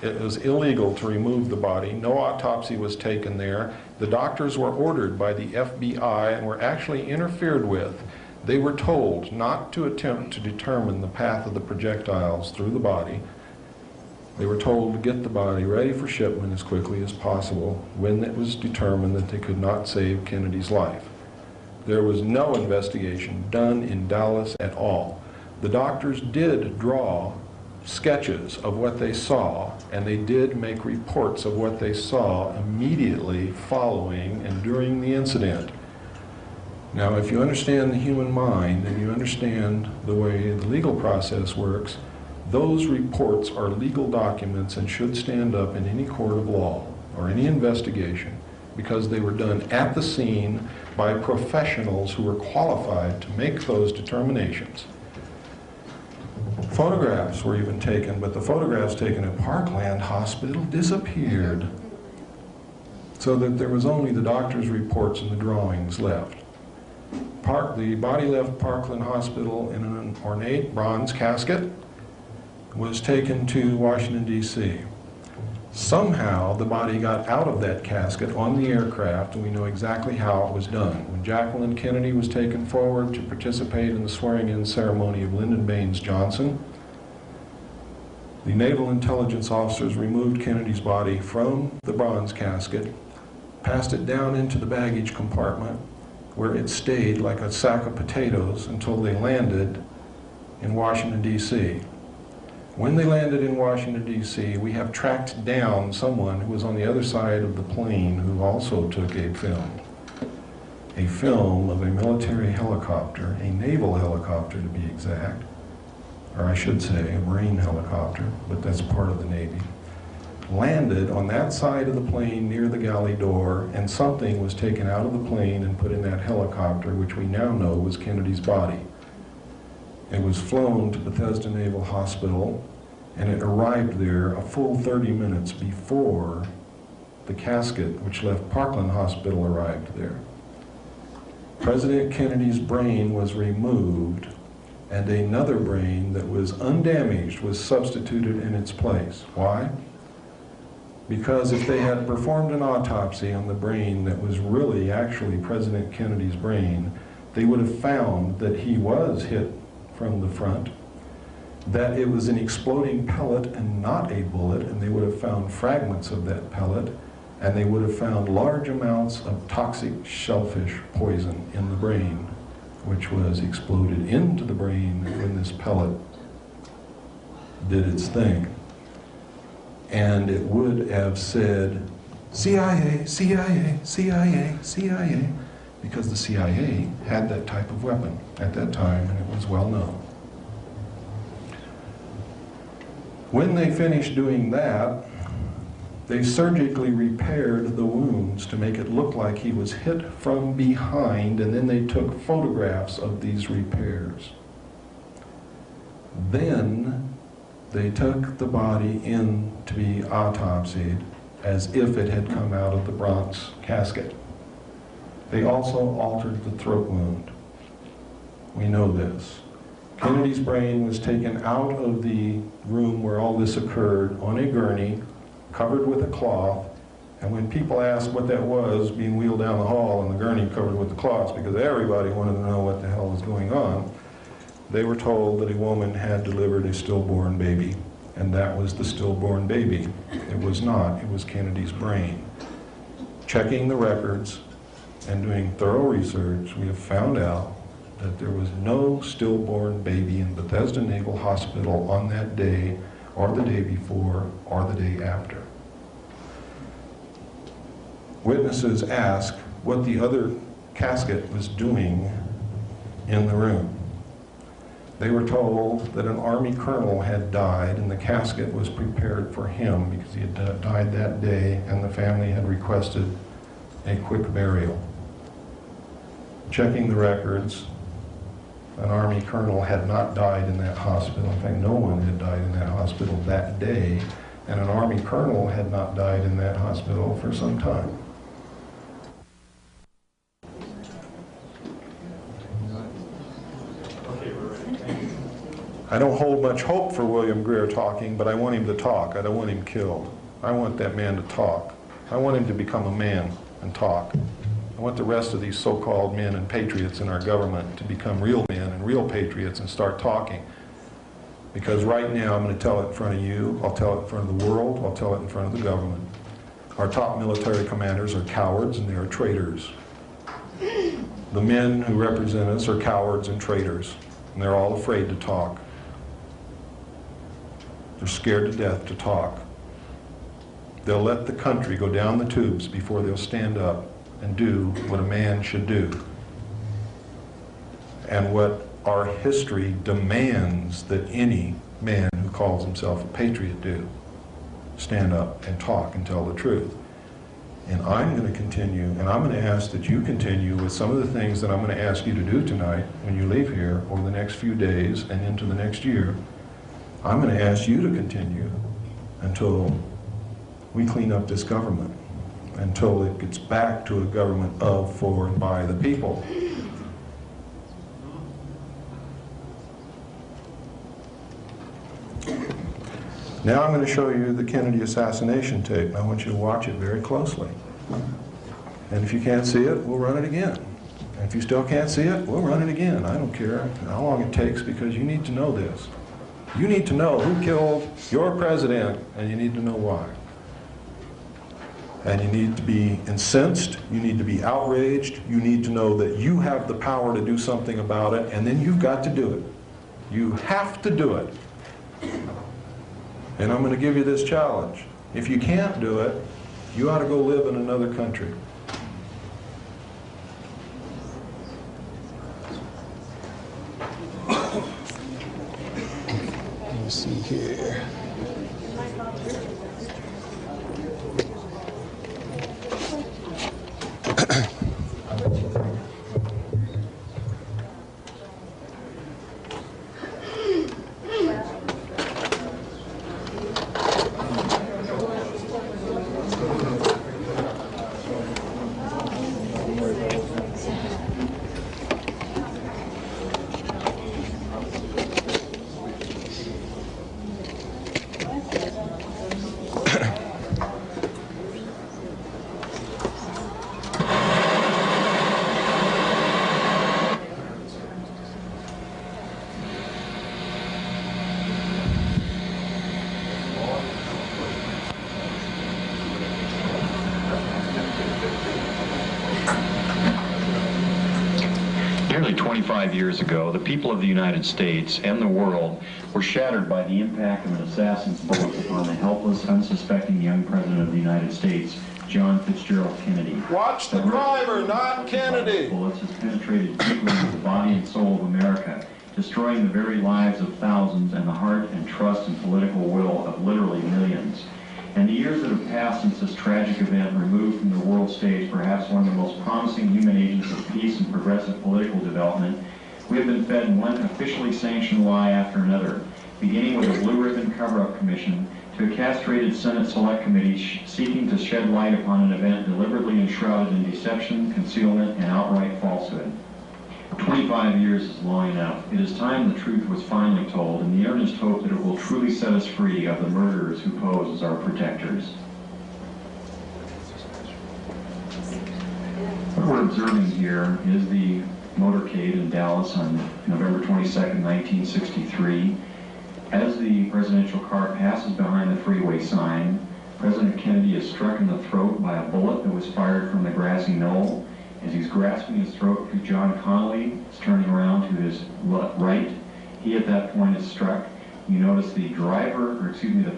It was illegal to remove the body. No autopsy was taken there. The doctors were ordered by the FBI and were actually interfered with. They were told not to attempt to determine the path of the projectiles through the body. They were told to get the body ready for shipment as quickly as possible when it was determined that they could not save Kennedy's life. There was no investigation done in Dallas at all. The doctors did draw sketches of what they saw, and they did make reports of what they saw immediately following and during the incident. Now, if you understand the human mind and you understand the way the legal process works, those reports are legal documents and should stand up in any court of law or any investigation because they were done at the scene by professionals who were qualified to make those determinations. Photographs were even taken, but the photographs taken at Parkland Hospital disappeared, so that there was only the doctor's reports and the drawings left. The body left Parkland Hospital in an ornate bronze casket, was taken to Washington, D.C. Somehow the body got out of that casket on the aircraft, and we know exactly how it was done. When Jacqueline Kennedy was taken forward to participate in the swearing-in ceremony of Lyndon Baines Johnson, the Naval Intelligence officers removed Kennedy's body from the bronze casket, passed it down into the baggage compartment, where it stayed like a sack of potatoes until they landed in Washington, D.C. When they landed in Washington, D.C., we have tracked down someone who was on the other side of the plane who also took a film of a military helicopter, a naval helicopter to be exact, or I should say a Marine helicopter, but that's part of the Navy, landed on that side of the plane near the galley door, and something was taken out of the plane and put in that helicopter, which we now know was Kennedy's body. It was flown to Bethesda Naval Hospital, and it arrived there a full 30 minutes before the casket, which left Parkland Hospital, arrived there. President Kennedy's brain was removed, and another brain that was undamaged was substituted in its place. Why? Because if they had performed an autopsy on the brain that was really actually President Kennedy's brain, they would have found that he was hit from the front, that it was an exploding pellet and not a bullet, and they would have found fragments of that pellet, and they would have found large amounts of toxic shellfish poison in the brain, which was exploded into the brain when this pellet did its thing. And it would have said, CIA, CIA, CIA, CIA, because the CIA had that type of weapon at that time, and it was well known. When they finished doing that, they surgically repaired the wounds to make it look like he was hit from behind, and then they took photographs of these repairs. Then they took the body in to be autopsied as if it had come out of the Bronx casket. They also altered the throat wound. We know this. Kennedy's brain was taken out of the room where all this occurred on a gurney, covered with a cloth, and when people asked what that was, being wheeled down the hall and the gurney covered with the cloths, because everybody wanted to know what the hell was going on, they were told that a woman had delivered a stillborn baby, and that was the stillborn baby. It was not, it was Kennedy's brain. Checking the records and doing thorough research, we have found out that there was no stillborn baby in Bethesda Naval Hospital on that day, or the day before, or the day after. Witnesses asked what the other casket was doing in the room. They were told that an Army colonel had died and the casket was prepared for him because he had died that day and the family had requested a quick burial. Checking the records, an Army colonel had not died in that hospital. In fact, no one had died in that hospital that day, and an Army colonel had not died in that hospital for some time. I don't hold much hope for William Greer talking, but I want him to talk. I don't want him killed. I want that man to talk. I want him to become a man and talk. I want the rest of these so-called men and patriots in our government to become real men and real patriots and start talking. Because right now I'm going to tell it in front of you, I'll tell it in front of the world, I'll tell it in front of the government. Our top military commanders are cowards and they are traitors. The men who represent us are cowards and traitors, and they're all afraid to talk. They're scared to death to talk. They'll let the country go down the tubes before they'll stand up and do what a man should do. And what our history demands that any man who calls himself a patriot do. Stand up and talk and tell the truth. And I'm going to continue, and I'm going to ask that you continue with some of the things that I'm going to ask you to do tonight when you leave here over the next few days and into the next year. I'm going to ask you to continue until we clean up this government, until it gets back to a government of, for, and by the people. Now I'm going to show you the Kennedy assassination tape. I want you to watch it very closely. And if you can't see it, we'll run it again. And if you still can't see it, we'll run it again. I don't care how long it takes, because you need to know this. You need to know who killed your president, and you need to know why. And you need to be incensed, you need to be outraged, you need to know that you have the power to do something about it, and then you've got to do it. You have to do it. And I'm going to give you this challenge. If you can't do it, you ought to go live in another country. Let me see here. Nearly 25 years ago, the people of the United States and the world were shattered by the impact of an assassin's bullet upon the helpless, unsuspecting young President of the United States, John Fitzgerald Kennedy. Watch the driver, not Kennedy! Bullets has penetrated deeply into the body and soul of America, destroying the very lives of thousands and the heart and trust and political will of literally millions. And the years that have passed since this tragic event removed from the world stage perhaps one of the most promising human agents of peace and progressive political development, we have been fed one officially sanctioned lie after another, beginning with a blue ribbon cover-up commission to a castrated Senate Select Committee seeking to shed light upon an event deliberately enshrouded in deception, concealment, and outright falsehood. 25 years is long enough. It is time the truth was finally told, in the earnest hope that it will truly set us free of the murderers who pose as our protectors. What we're observing here is the motorcade in Dallas on November 22nd, 1963. As the presidential car passes behind the freeway sign, President Kennedy is struck in the throat by a bullet that was fired from the grassy knoll. As he's grasping his throat, John Connolly is turning around to his right. He at that point is struck. You notice the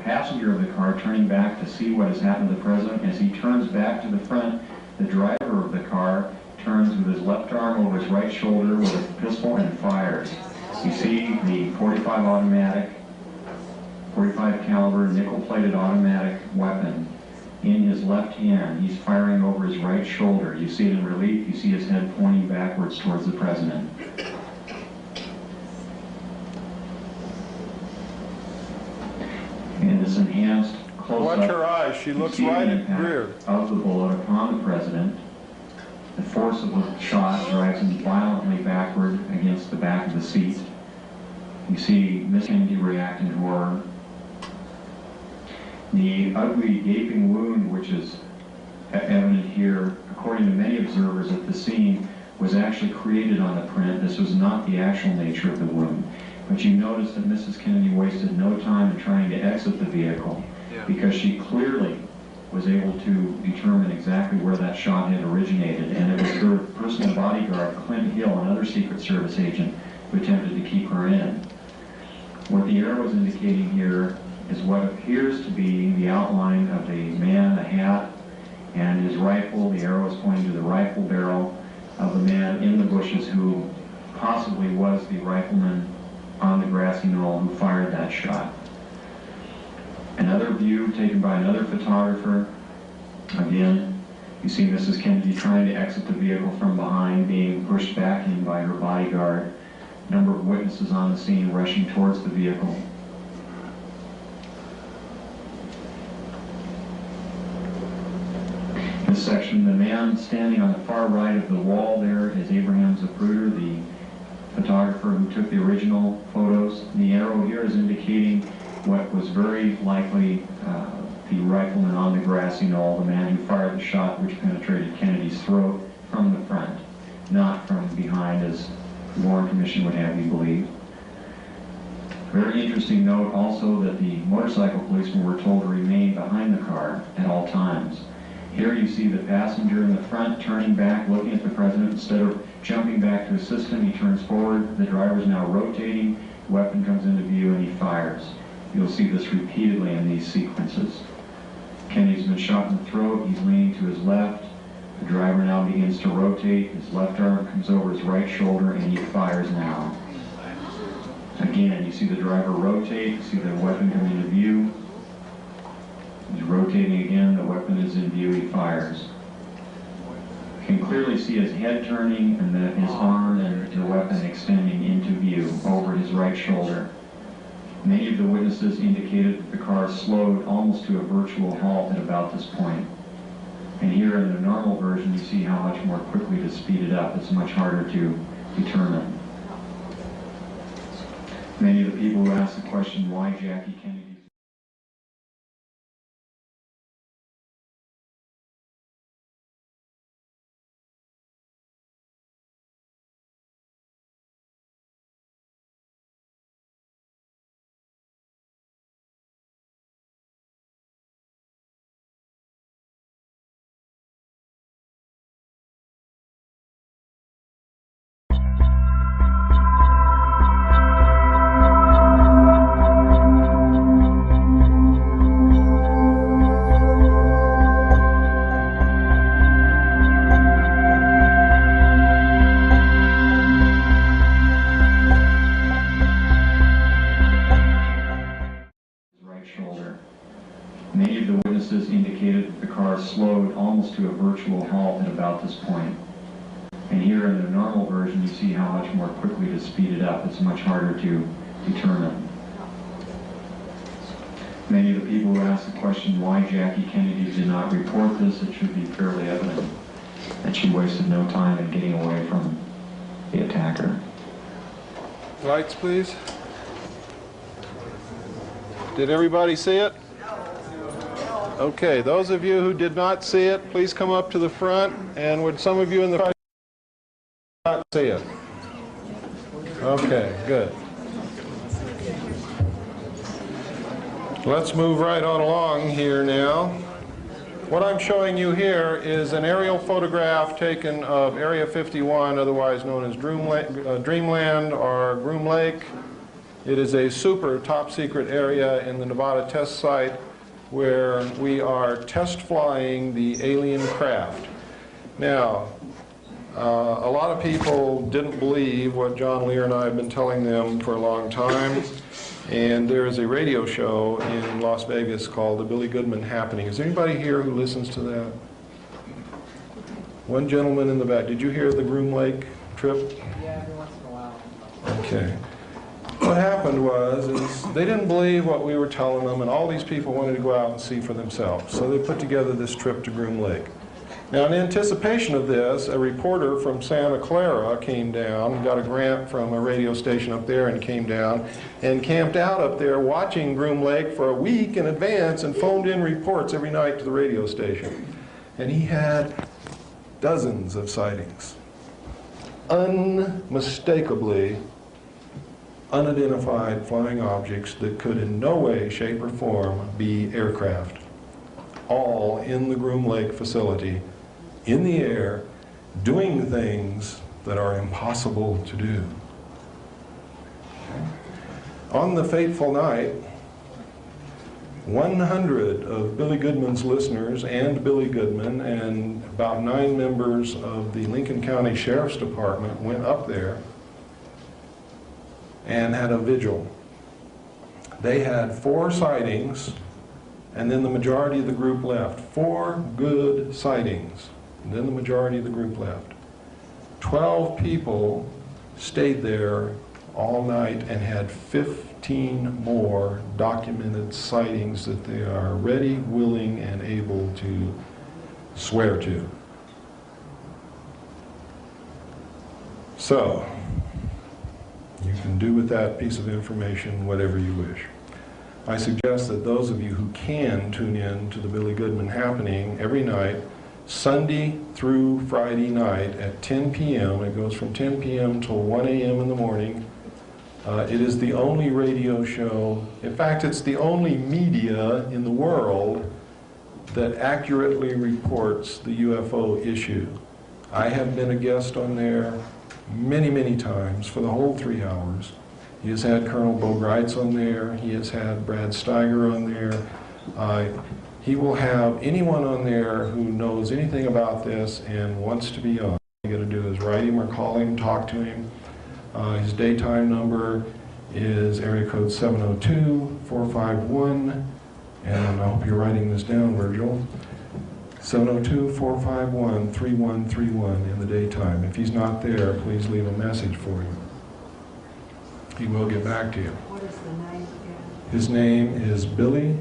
passenger of the car turning back to see what has happened to the president. As he turns back to the front, the driver of the car turns with his left arm over his right shoulder with a pistol and fires. You see the 45 caliber nickel-plated automatic weapon in his left hand. He's firing over his right shoulder. You see it in relief. You see his head pointing backwards towards the president. In this enhanced close-up, watch her eyes. She looks right at rear of the bullet upon the president. The force of the shot drives him violently backward against the back of the seat. You see Miss Kennedy react in horror. The ugly gaping wound, which is evident here, according to many observers at the scene, was actually created on the print. This was not the actual nature of the wound. But you notice that Mrs. Kennedy wasted no time in trying to exit the vehicle because she clearly was able to determine exactly where that shot had originated. And it was her personal bodyguard, Clint Hill, another Secret Service agent, who attempted to keep her in. What the arrow is indicating here is what appears to be the outline of a man, a hat, and his rifle. The arrow is pointing to the rifle barrel of the man in the bushes who possibly was the rifleman on the grassy knoll who fired that shot. Another view taken by another photographer. Again, you see Mrs. Kennedy trying to exit the vehicle from behind, being pushed back in by her bodyguard. A number of witnesses on the scene rushing towards the vehicle. This section, the man standing on the far right of the wall there is Abraham Zapruder, the photographer who took the original photos. The arrow here is indicating what was very likely the rifleman on the grassy knoll, the man who fired the shot which penetrated Kennedy's throat from the front, not from behind as the Warren Commission would have you believe. Very interesting note also that the motorcycle policemen were told to remain behind the car at all times. Here you see the passenger in the front turning back, looking at the president. Instead of jumping back to assist him, he turns forward. The driver is now rotating. The weapon comes into view and he fires. You'll see this repeatedly in these sequences. Kennedy's been shot in the throat. He's leaning to his left. The driver now begins to rotate. His left arm comes over his right shoulder and he fires now. Again, you see the driver rotate. You see the weapon come into view. He's rotating again, the weapon is in view, he fires. You can clearly see his head turning and his arm and the weapon extending into view over his right shoulder. Many of the witnesses indicated that the car slowed almost to a virtual halt at about this point. And here in the normal version, you see how much more quickly to speed it up. It's much harder to determine. Many of the people who asked the question, why Jackie Kennedy? eyewitnesses indicated that the car slowed almost to a virtual halt at about this point. And here in the normal version, you see how much more quickly to speed it up. It's much harder to determine. Many of the people who asked the question why Jackie Kennedy did not report this, it should be fairly evident that she wasted no time in getting away from the attacker. Lights, please. Did everybody see it? Okay, those of you who did not see it, please come up to the front. And would some of you in the front not see it? Okay, good. Let's move right on along here now. What I'm showing you here is an aerial photograph taken of Area 51, otherwise known as Dreamland or Groom Lake. It is a super top secret area in the Nevada test site where we are test flying the alien craft. Now, a lot of people didn't believe what John Lear and I have been telling them for a long time. And there is a radio show in Las Vegas called The Billy Goodman Happening. Is there anybody here who listens to that? One gentleman in the back. Did you hear the Groom Lake trip? Yeah, every once in a while. Okay. What happened was they didn't believe what we were telling them, and all these people wanted to go out and see for themselves. So they put together this trip to Groom Lake. Now, in anticipation of this, a reporter from Santa Clara came down, got a grant from a radio station up there, and came down and camped out up there watching Groom Lake for a week in advance and phoned in reports every night to the radio station. And he had dozens of sightings. Unmistakably unidentified flying objects that could in no way, shape, or form be aircraft. All in the Groom Lake facility, in the air, doing things that are impossible to do. On the fateful night, 100 of Billy Goodman's listeners and Billy Goodman and about 9 members of the Lincoln County Sheriff's Department went up there and had a vigil. They had 4 sightings, and then the majority of the group left. 4 good sightings, and then the majority of the group left. 12 people stayed there all night and had 15 more documented sightings that they are ready, willing, and able to swear to. So, you can do with that piece of information whatever you wish. I suggest that those of you who can tune in to the Billy Goodman Happening every night, Sunday through Friday night at 10 p.m. It goes from 10 p.m. till 1 a.m. in the morning. It is the only radio show, in fact, it's the only media in the world that accurately reports the UFO issue. I have been a guest on there many, many times for the whole 3 hours. He has had Colonel Bo Greitz on there. He has had Brad Steiger on there. He will have anyone on there who knows anything about this and wants to be on. All you got to do is write him or call him, talk to him. His daytime number is area code 702-451, and I hope you're writing this down, Virgil. 702-451-3131 in the daytime. If he's not there, please leave a message for him. He will get back to you. What is the name again? His name is Billy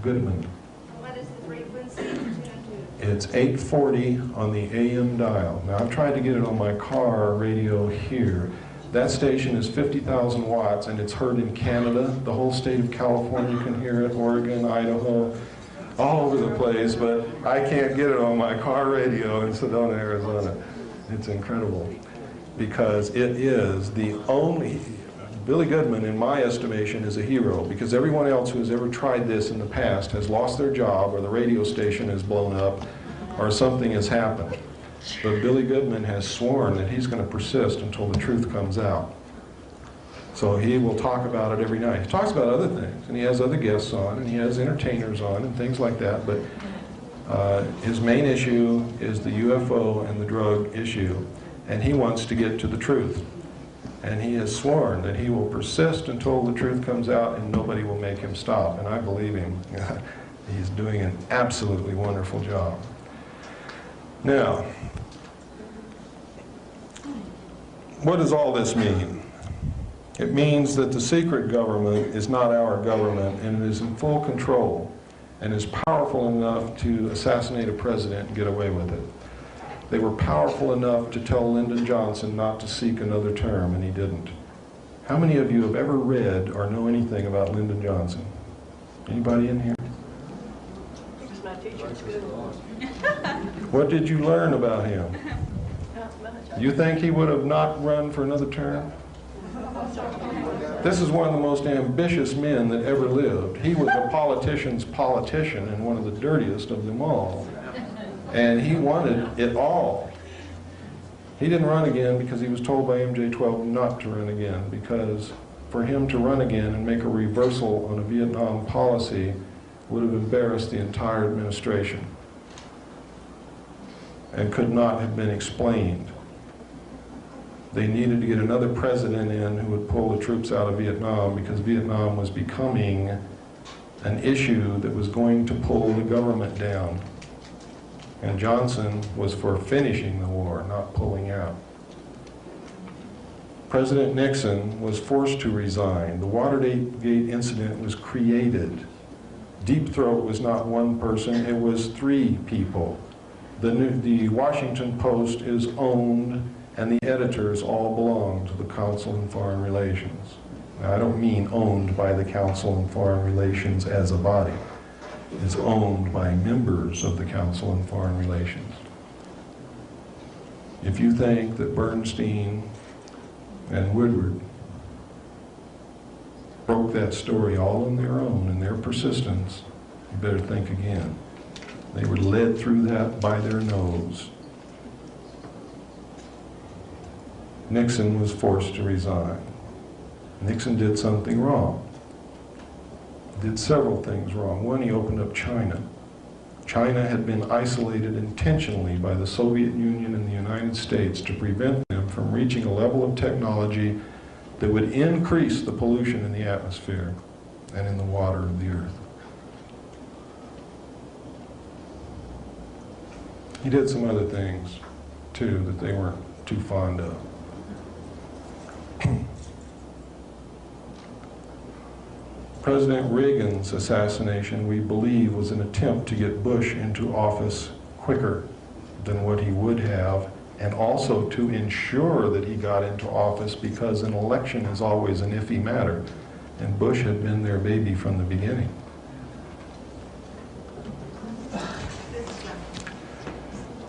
Goodman. What is the frequency? It's 840 on the AM dial. Now, I've tried to get it on my car radio here. That station is 50,000 watts, and it's heard in Canada. The whole state of California can hear it, Oregon, Idaho, all over the place, but I can't get it on my car radio in Sedona, Arizona. It's incredible, because it is the only... Billy Goodman, in my estimation, is a hero, because everyone else who has ever tried this in the past has lost their job, or the radio station has blown up, or something has happened. But Billy Goodman has sworn that he's going to persist until the truth comes out. So he will talk about it every night. He talks about other things, and he has other guests on, and he has entertainers on, and things like that, but his main issue is the UFO and the drug issue, and he wants to get to the truth. And he has sworn that he will persist until the truth comes out and nobody will make him stop. And I believe him. He's doing an absolutely wonderful job. Now, what does all this mean? It means that the secret government is not our government, and it is in full control and is powerful enough to assassinate a president and get away with it. They were powerful enough to tell Lyndon Johnson not to seek another term, and he didn't. How many of you have ever read or know anything about Lyndon Johnson? Anybody in here? He was my teacher in school. What did you learn about him? Not much. You think he would have not run for another term? This is one of the most ambitious men that ever lived. He was a politician's politician and one of the dirtiest of them all. And he wanted it all. He didn't run again because he was told by MJ-12 not to run again, because for him to run again and make a reversal on a Vietnam policy would have embarrassed the entire administration and could not have been explained. They needed to get another president in who would pull the troops out of Vietnam, because Vietnam was becoming an issue that was going to pull the government down. And Johnson was for finishing the war, not pulling out. President Nixon was forced to resign. The Watergate incident was created. Deep Throat was not one person, it was 3 people. The Washington Post is owned, and the editors all belong to the Council on Foreign Relations. Now, I don't mean owned by the Council on Foreign Relations as a body. It's owned by members of the Council on Foreign Relations. If you think that Bernstein and Woodward broke that story all on their own and their persistence, you better think again. They were led through that by their nose. Nixon was forced to resign. Nixon did something wrong. Did several things wrong. One, he opened up China. China had been isolated intentionally by the Soviet Union and the United States to prevent them from reaching a level of technology that would increase the pollution in the atmosphere and in the water of the earth. He did some other things, too, that they weren't too fond of. President Reagan's assassination, we believe, was an attempt to get Bush into office quicker than what he would have, and also to ensure that he got into office, because an election is always an iffy matter, and Bush had been their baby from the beginning.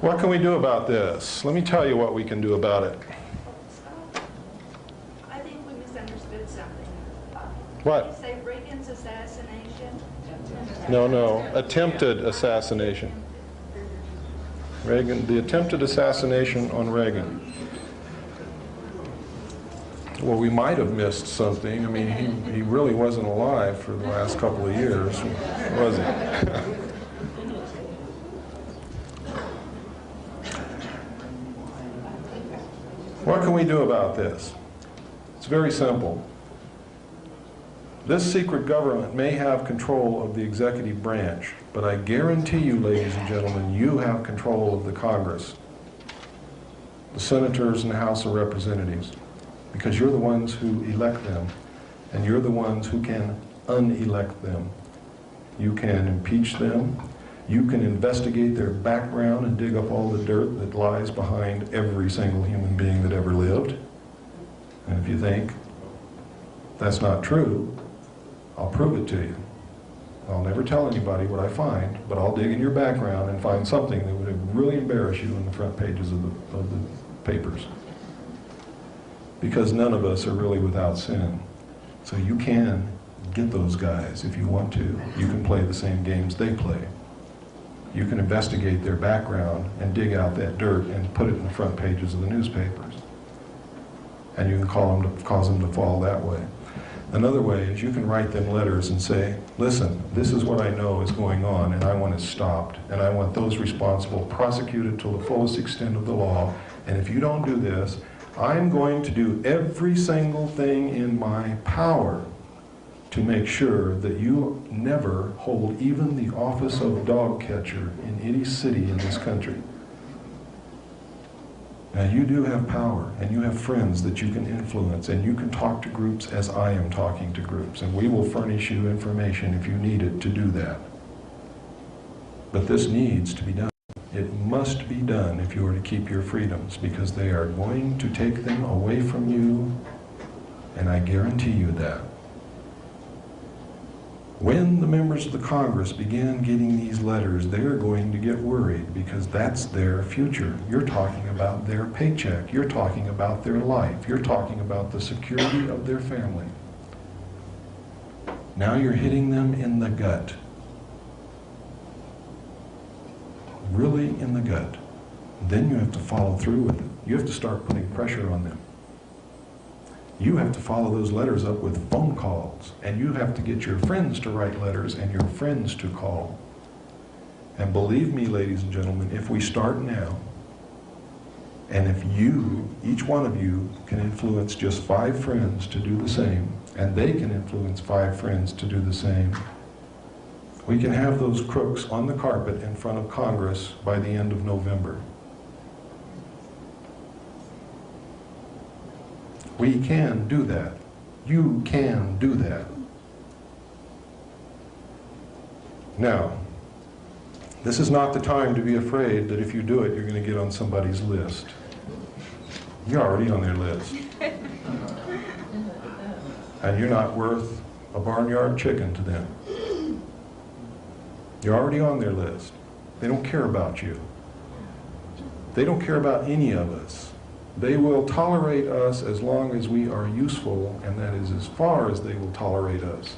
What can we do about this? Let me tell you what we can do about it. I think we misunderstood something. What? Did you say Reagan's assassination? No, attempted assassination. Reagan, the attempted assassination on Reagan. Well, we might have missed something. I mean, he really wasn't alive for the last couple of years, was he? What can we do about this? It's very simple. This secret government may have control of the executive branch, but I guarantee you, ladies and gentlemen, you have control of the Congress, the senators and the House of Representatives, because you're the ones who elect them, and you're the ones who can unelect them. You can impeach them. You can investigate their background and dig up all the dirt that lies behind every single human being that ever lived. And if you think that's not true, I'll prove it to you. I'll never tell anybody what I find, but I'll dig in your background and find something that would really embarrass you on the front pages of the papers. Because none of us are really without sin. So you can get those guys if you want to. You can play the same games they play. You can investigate their background and dig out that dirt and put it in the front pages of the newspapers. And you can cause them to fall that way. Another way is you can write them letters and say, listen, this is what I know is going on, and I want it stopped, and I want those responsible prosecuted to the fullest extent of the law, and if you don't do this, I'm going to do every single thing in my power to make sure that you never hold even the office of dog catcher in any city in this country. Now you do have power, and you have friends that you can influence, and you can talk to groups as I am talking to groups, and we will furnish you information if you need it to do that. But this needs to be done. It must be done if you are to keep your freedoms, because they are going to take them away from you, and I guarantee you that. When the members of the Congress began getting these letters, they're going to get worried, because that's their future. You're talking about their paycheck. You're talking about their life. You're talking about the security of their family. Now you're hitting them in the gut. Really in the gut. Then you have to follow through with it. You have to start putting pressure on them. You have to follow those letters up with phone calls, and you have to get your friends to write letters and your friends to call. And believe me, ladies and gentlemen, if we start now, and if you, each one of you, can influence just 5 friends to do the same, and they can influence 5 friends to do the same, we can have those crooks on the carpet in front of Congress by the end of November. We can do that. You can do that. Now, this is not the time to be afraid that if you do it, you're going to get on somebody's list. You're already on their list. And you're not worth a barnyard chicken to them. You're already on their list. They don't care about you. They don't care about any of us. They will tolerate us as long as we are useful, and that is as far as they will tolerate us.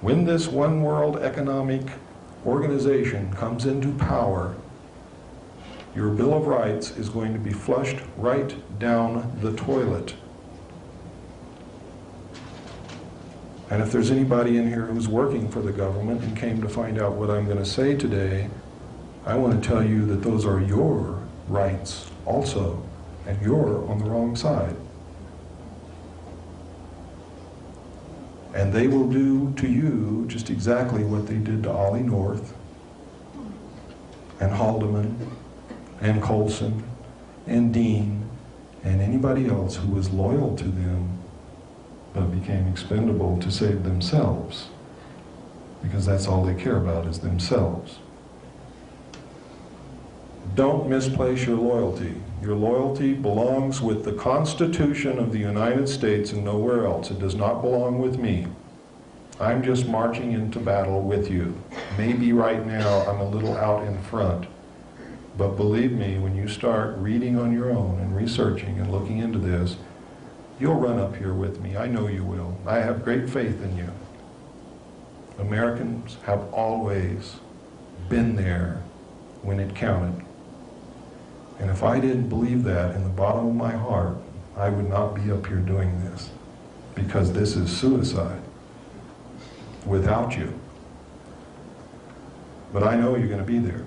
When this one world economic organization comes into power, your Bill of Rights is going to be flushed right down the toilet. And if there's anybody in here who's working for the government and came to find out what I'm going to say today, I want to tell you that those are your rights also. And you're on the wrong side. And they will do to you just exactly what they did to Ollie North, and Haldeman, and Colson, and Dean, and anybody else who was loyal to them, but became expendable to save themselves, because that's all they care about is themselves. Don't misplace your loyalty. Your loyalty belongs with the Constitution of the United States and nowhere else. It does not belong with me. I'm just marching into battle with you. Maybe right now I'm a little out in front, but believe me, when you start reading on your own and researching and looking into this, you'll run up here with me. I know you will. I have great faith in you. Americans have always been there when it counted. And if I didn't believe that in the bottom of my heart, I would not be up here doing this, because this is suicide without you. But I know you're going to be there.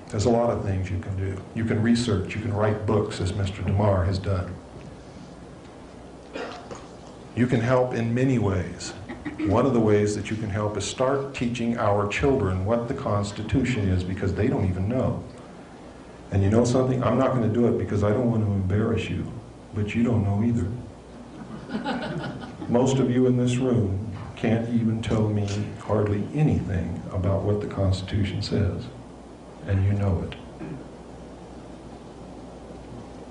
There's a lot of things you can do. You can research, you can write books, as Mr. DeMar has done. You can help in many ways. One of the ways that you can help is start teaching our children what the Constitution is, because they don't even know. And you know something? I'm not going to do it because I don't want to embarrass you, but you don't know either. Most of you in this room can't even tell me hardly anything about what the Constitution says, and you know it.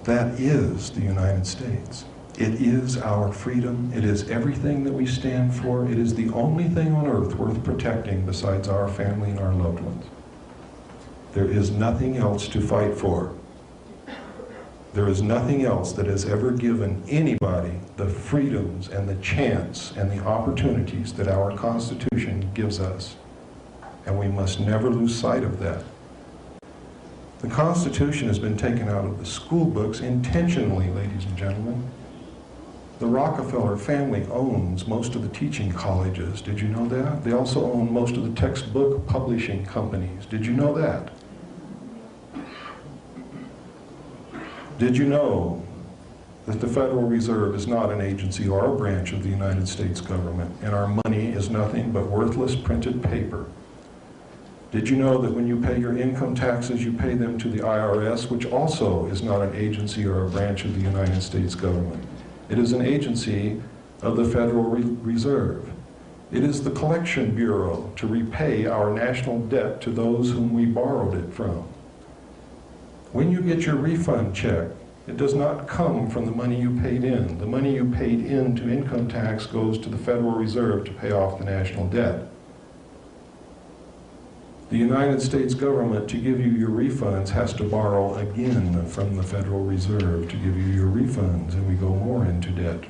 That is the United States. It is our freedom. It is everything that we stand for. It is the only thing on earth worth protecting besides our family and our loved ones. There is nothing else to fight for. There is nothing else that has ever given anybody the freedoms and the chance and the opportunities that our Constitution gives us. And we must never lose sight of that. The Constitution has been taken out of the school books intentionally, ladies and gentlemen. The Rockefeller family owns most of the teaching colleges. Did you know that? They also own most of the textbook publishing companies. Did you know that? Did you know that the Federal Reserve is not an agency or a branch of the United States government, and our money is nothing but worthless printed paper. Did you know that when you pay your income taxes, you pay them to the IRS, which also is not an agency or a branch of the United States government? It is an agency of the Federal Reserve. It is the collection bureau to repay our national debt to those whom we borrowed it from. When you get your refund check, it does not come from the money you paid in. The money you paid in to income tax goes to the Federal Reserve to pay off the national debt. The United States government, to give you your refunds, has to borrow again from the Federal Reserve to give you your refunds, and we go more into debt.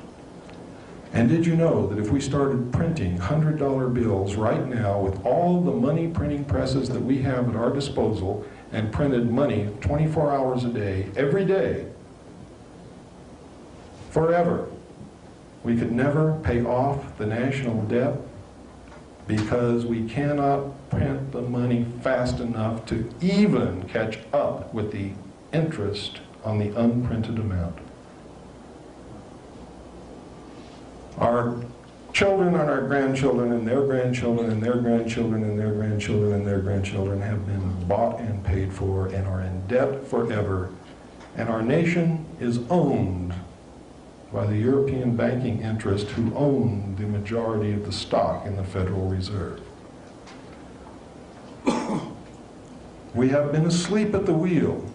And did you know that if we started printing $100 bills right now with all the money printing presses that we have at our disposal and printed money 24 hours a day, every day, forever, we could never pay off the national debt because we cannot print the money fast enough to even catch up with the interest on the unprinted amount. Our children and our grandchildren and their grandchildren and their grandchildren and their grandchildren and their grandchildren have been bought and paid for and are in debt forever. And our nation is owned by the European banking interest who own the majority of the stock in the Federal Reserve. We have been asleep at the wheel,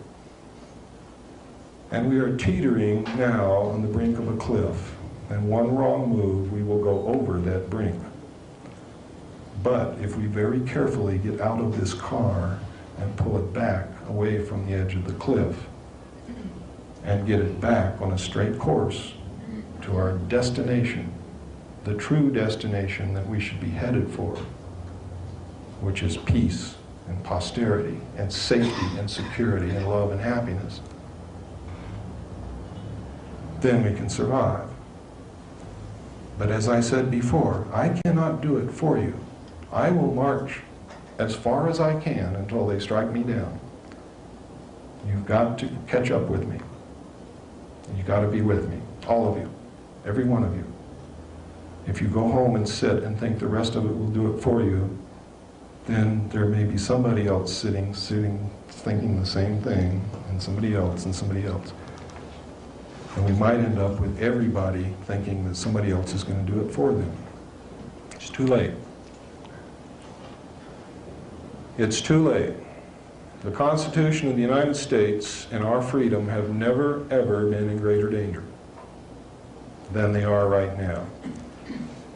and we are teetering now on the brink of a cliff. And one wrong move, we will go over that brink. But if we very carefully get out of this car and pull it back away from the edge of the cliff and get it back on a straight course to our destination, the true destination that we should be headed for, which is peace and posterity and safety and security and love and happiness, then we can survive. But as I said before, I cannot do it for you. I will march as far as I can until they strike me down. You've got to catch up with me. You've got to be with me, all of you, every one of you. If you go home and sit and think the rest of it will do it for you, then there may be somebody else sitting, thinking the same thing, and somebody else, and somebody else. And we might end up with everybody thinking that somebody else is going to do it for them. It's too late. It's too late. The Constitution of the United States and our freedom have never, ever been in greater danger than they are right now.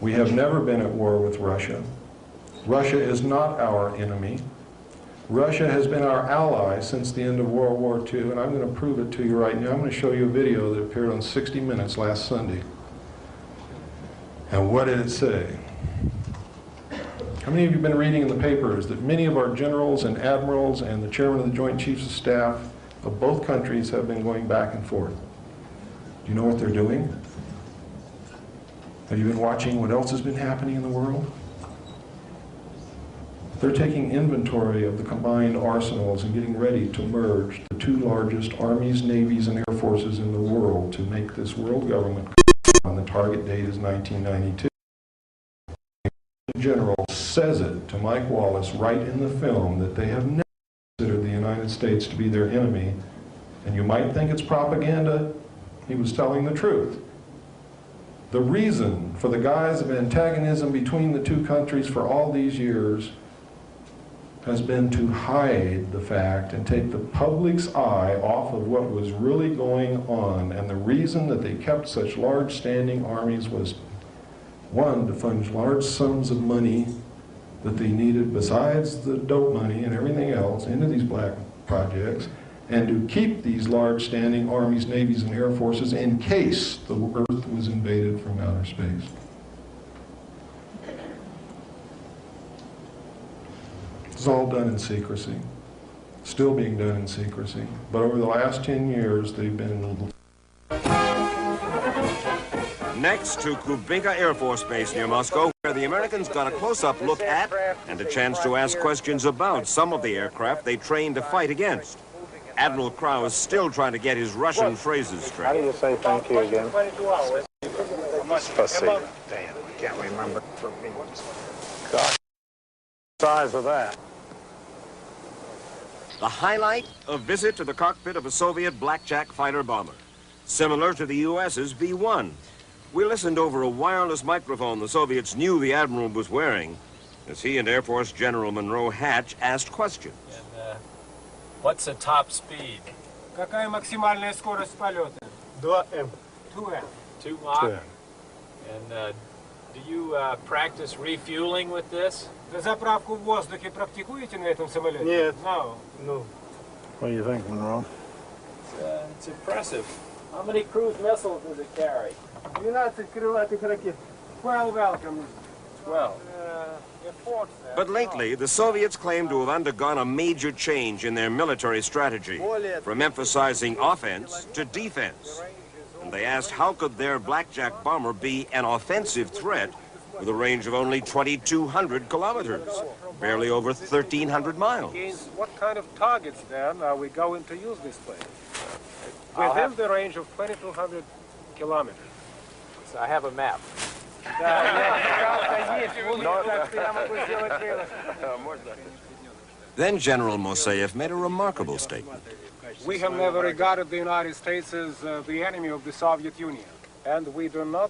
We have never been at war with Russia. Russia is not our enemy. Russia has been our ally since the end of World War II, and I'm going to prove it to you right now. I'm going to show you a video that appeared on 60 Minutes last Sunday. And what did it say? How many of you have been reading in the papers that many of our generals and admirals and the chairman of the Joint Chiefs of Staff of both countries have been going back and forth? Do you know what they're doing? Have you been watching what else has been happening in the world? They're taking inventory of the combined arsenals and getting ready to merge the two largest armies, navies, and air forces in the world to make this world government. And the target date is 1992. The general says it to Mike Wallace right in the film that they have never considered the United States to be their enemy. And you might think it's propaganda. He was telling the truth. The reason for the guise of antagonism between the two countries for all these years has been to hide the fact and take the public's eye off of what was really going on. And the reason that they kept such large standing armies was, one, to fund large sums of money that they needed besides the dope money and everything else into these black projects, and to keep these large standing armies, navies, and air forces in case the Earth was invaded from outer space. It's all done in secrecy, still being done in secrecy. But over the last 10 years, they've been... Next to Kubinka Air Force Base near Moscow, where the Americans got a close-up look at and a chance to ask questions about some of the aircraft they trained to fight against. Admiral Crowe is still trying to get his Russian phrases How do straight. you say thank you again? 22 hours. Spasibo. Damn, I can't remember. God, size of that. The highlight, a visit to the cockpit of a Soviet Blackjack fighter bomber, similar to the U.S.'s B-1. We listened over a wireless microphone the Soviets knew the Admiral was wearing as he and Air Force General Monroe Hatch asked questions. And, what's the top speed? Какая максимальная скорость полета? 2M. 2M. 2 Mach? 2M. And do you practice refueling with this? Заправку в воздухе практикуете на этом самолете? Нет. No. No. What do you think, Monroe? It's impressive. How many cruise missiles does it carry? 12 крылатых ракет. 12 welcomes. 12. But lately, the Soviets claim to have undergone a major change in their military strategy, from emphasizing offense to defense. And they asked how could their Blackjack bomber be an offensive threat with a range of only 2,200 kilometers, barely over 1,300 miles. Against what kind of targets then are we going to use this plane? Within the range of 2,200 kilometers. So I have a map. Then General Moseyev made a remarkable statement. We have never regarded the United States as the enemy of the Soviet Union. And we do not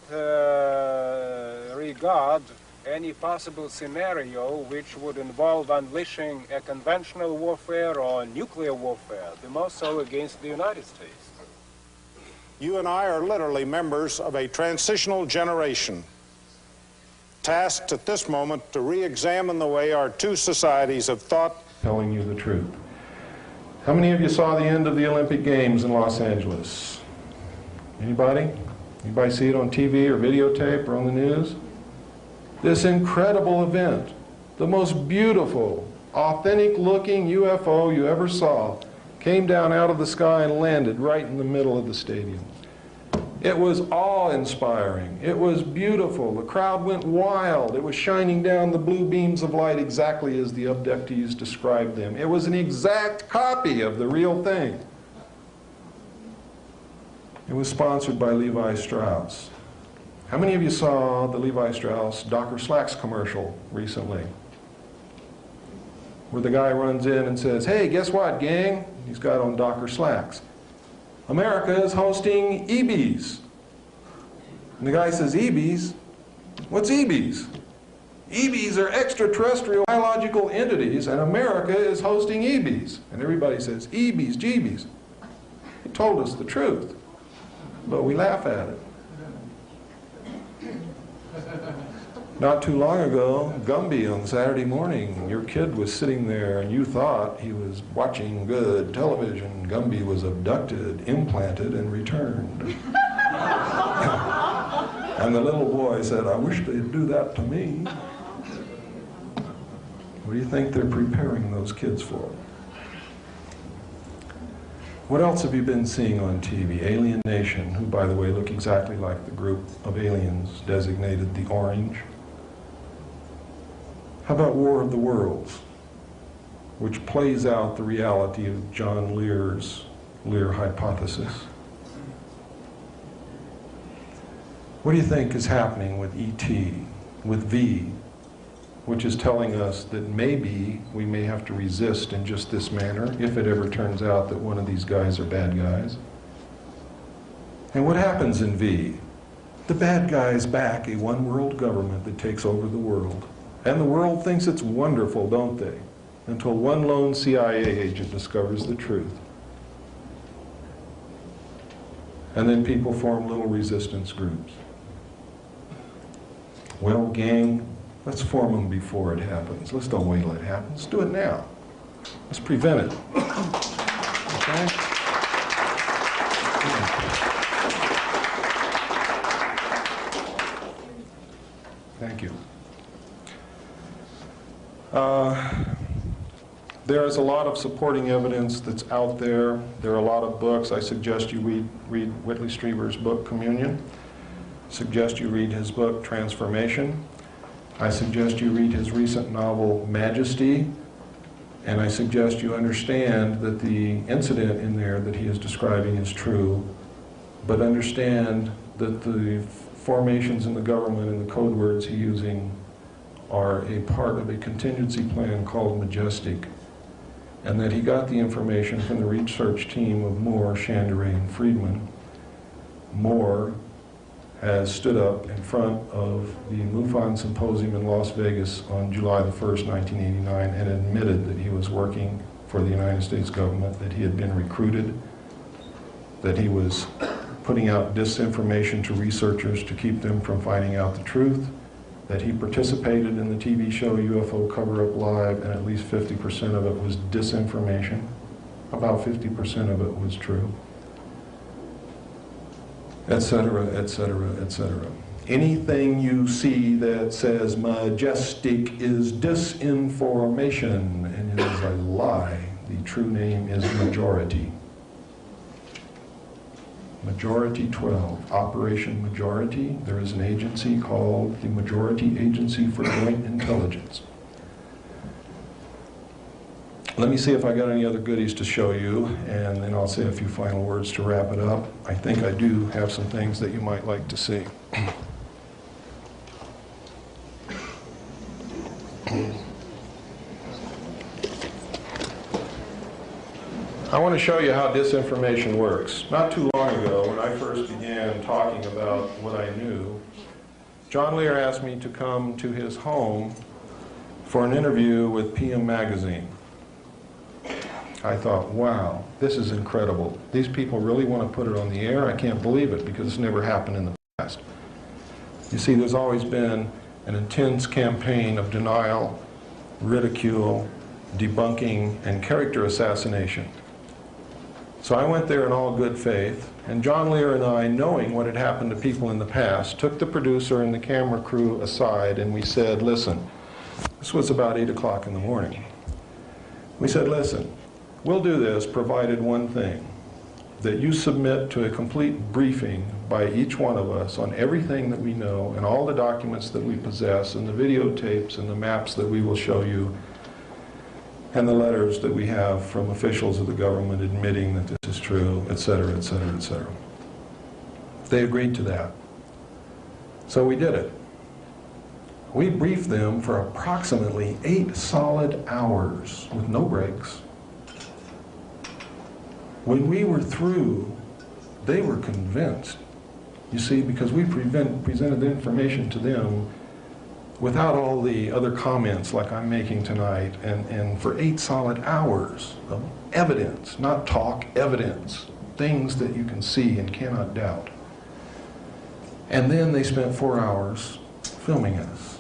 regard any possible scenario which would involve unleashing a conventional warfare or nuclear warfare, the most so against the United States. You and I are literally members of a transitional generation, tasked at this moment to re-examine the way our two societies have thought. Telling you the truth. How many of you saw the end of the Olympic Games in Los Angeles? Anybody? Anybody see it on TV or videotape or on the news? This incredible event, the most beautiful, authentic-looking UFO you ever saw, came down out of the sky and landed right in the middle of the stadium. It was awe-inspiring. It was beautiful. The crowd went wild. It was shining down the blue beams of light exactly as the abductees described them. It was an exact copy of the real thing. It was sponsored by Levi Strauss. How many of you saw the Levi Strauss Docker Slacks commercial recently? Where the guy runs in and says, "Hey, guess what, gang?" He's got on Docker Slacks. "America is hosting EBs." And the guy says, "EBs? What's EBs?" "EBs are extraterrestrial biological entities, and America is hosting EBs." And everybody says, "EBs, jeebies." He told us the truth, but we laugh at it. Not too long ago, Gumby on Saturday morning, your kid was sitting there and you thought he was watching good television. Gumby was abducted, implanted, and returned. And the little boy said, "I wish they'd do that to me." What do you think they're preparing those kids for? What else have you been seeing on TV? Alien Nation, who, by the way, look exactly like the group of aliens designated the Orange. How about War of the Worlds, which plays out the reality of John Lear's Lear hypothesis? What do you think is happening with ET, with V, which is telling us that maybe we may have to resist in just this manner if it ever turns out that one of these guys are bad guys? And what happens in V? The bad guys back a one-world government that takes over the world. And the world thinks it's wonderful, don't they? Until one lone CIA agent discovers the truth. And then people form little resistance groups. Well, gang, let's form them before it happens. Let's don't wait till it happens. Let's do it now. Let's prevent it. Okay? Thank you. There is a lot of supporting evidence that's out there. There are a lot of books. I suggest you read Whitley Strieber's book, Communion. I suggest you read his book, Transformation. I suggest you read his recent novel, Majesty. And I suggest you understand that the incident in there that he is describing is true, but understand that the formations in the government and the code words he's using are a part of a contingency plan called Majestic, and that he got the information from the research team of Moore, Chandray, and Friedman. Moore has stood up in front of the MUFON Symposium in Las Vegas on July the 1st, 1989, and admitted that he was working for the United States government, that he had been recruited, that he was putting out disinformation to researchers to keep them from finding out the truth, that he participated in the TV show UFO Cover-Up Live, and at least 50% of it was disinformation. About 50% of it was true. Etc., etc., etc. Anything you see that says Majestic is disinformation, and it is a lie. The true name is Majority. Majority 12, Operation Majority. There is an agency called the Majority Agency for Joint Intelligence. Let me see if I got any other goodies to show you, and then I'll say a few final words to wrap it up. I think I do have some things that you might like to see. I want to show you how disinformation works. Not too long ago, when I first began talking about what I knew, John Lear asked me to come to his home for an interview with PM Magazine. I thought, wow, this is incredible. These people really want to put it on the air? I can't believe it, because it's never happened in the past. You see, there's always been an intense campaign of denial, ridicule, debunking, and character assassination. So I went there in all good faith, and John Lear and I, knowing what had happened to people in the past, took the producer and the camera crew aside, and we said, listen, this was about 8 o'clock in the morning. We said, listen, we'll do this provided one thing, that you submit to a complete briefing by each one of us on everything that we know and all the documents that we possess and the videotapes and the maps that we will show you and the letters that we have from officials of the government admitting that this is true, etc., etc., etc. They agreed to that. So we did it. We briefed them for approximately 8 solid hours with no breaks. When we were through, they were convinced. You see, because we presented the information to them without all the other comments like I'm making tonight, and for 8 solid hours of evidence, not talk, evidence, things that you can see and cannot doubt. And then they spent 4 hours filming us,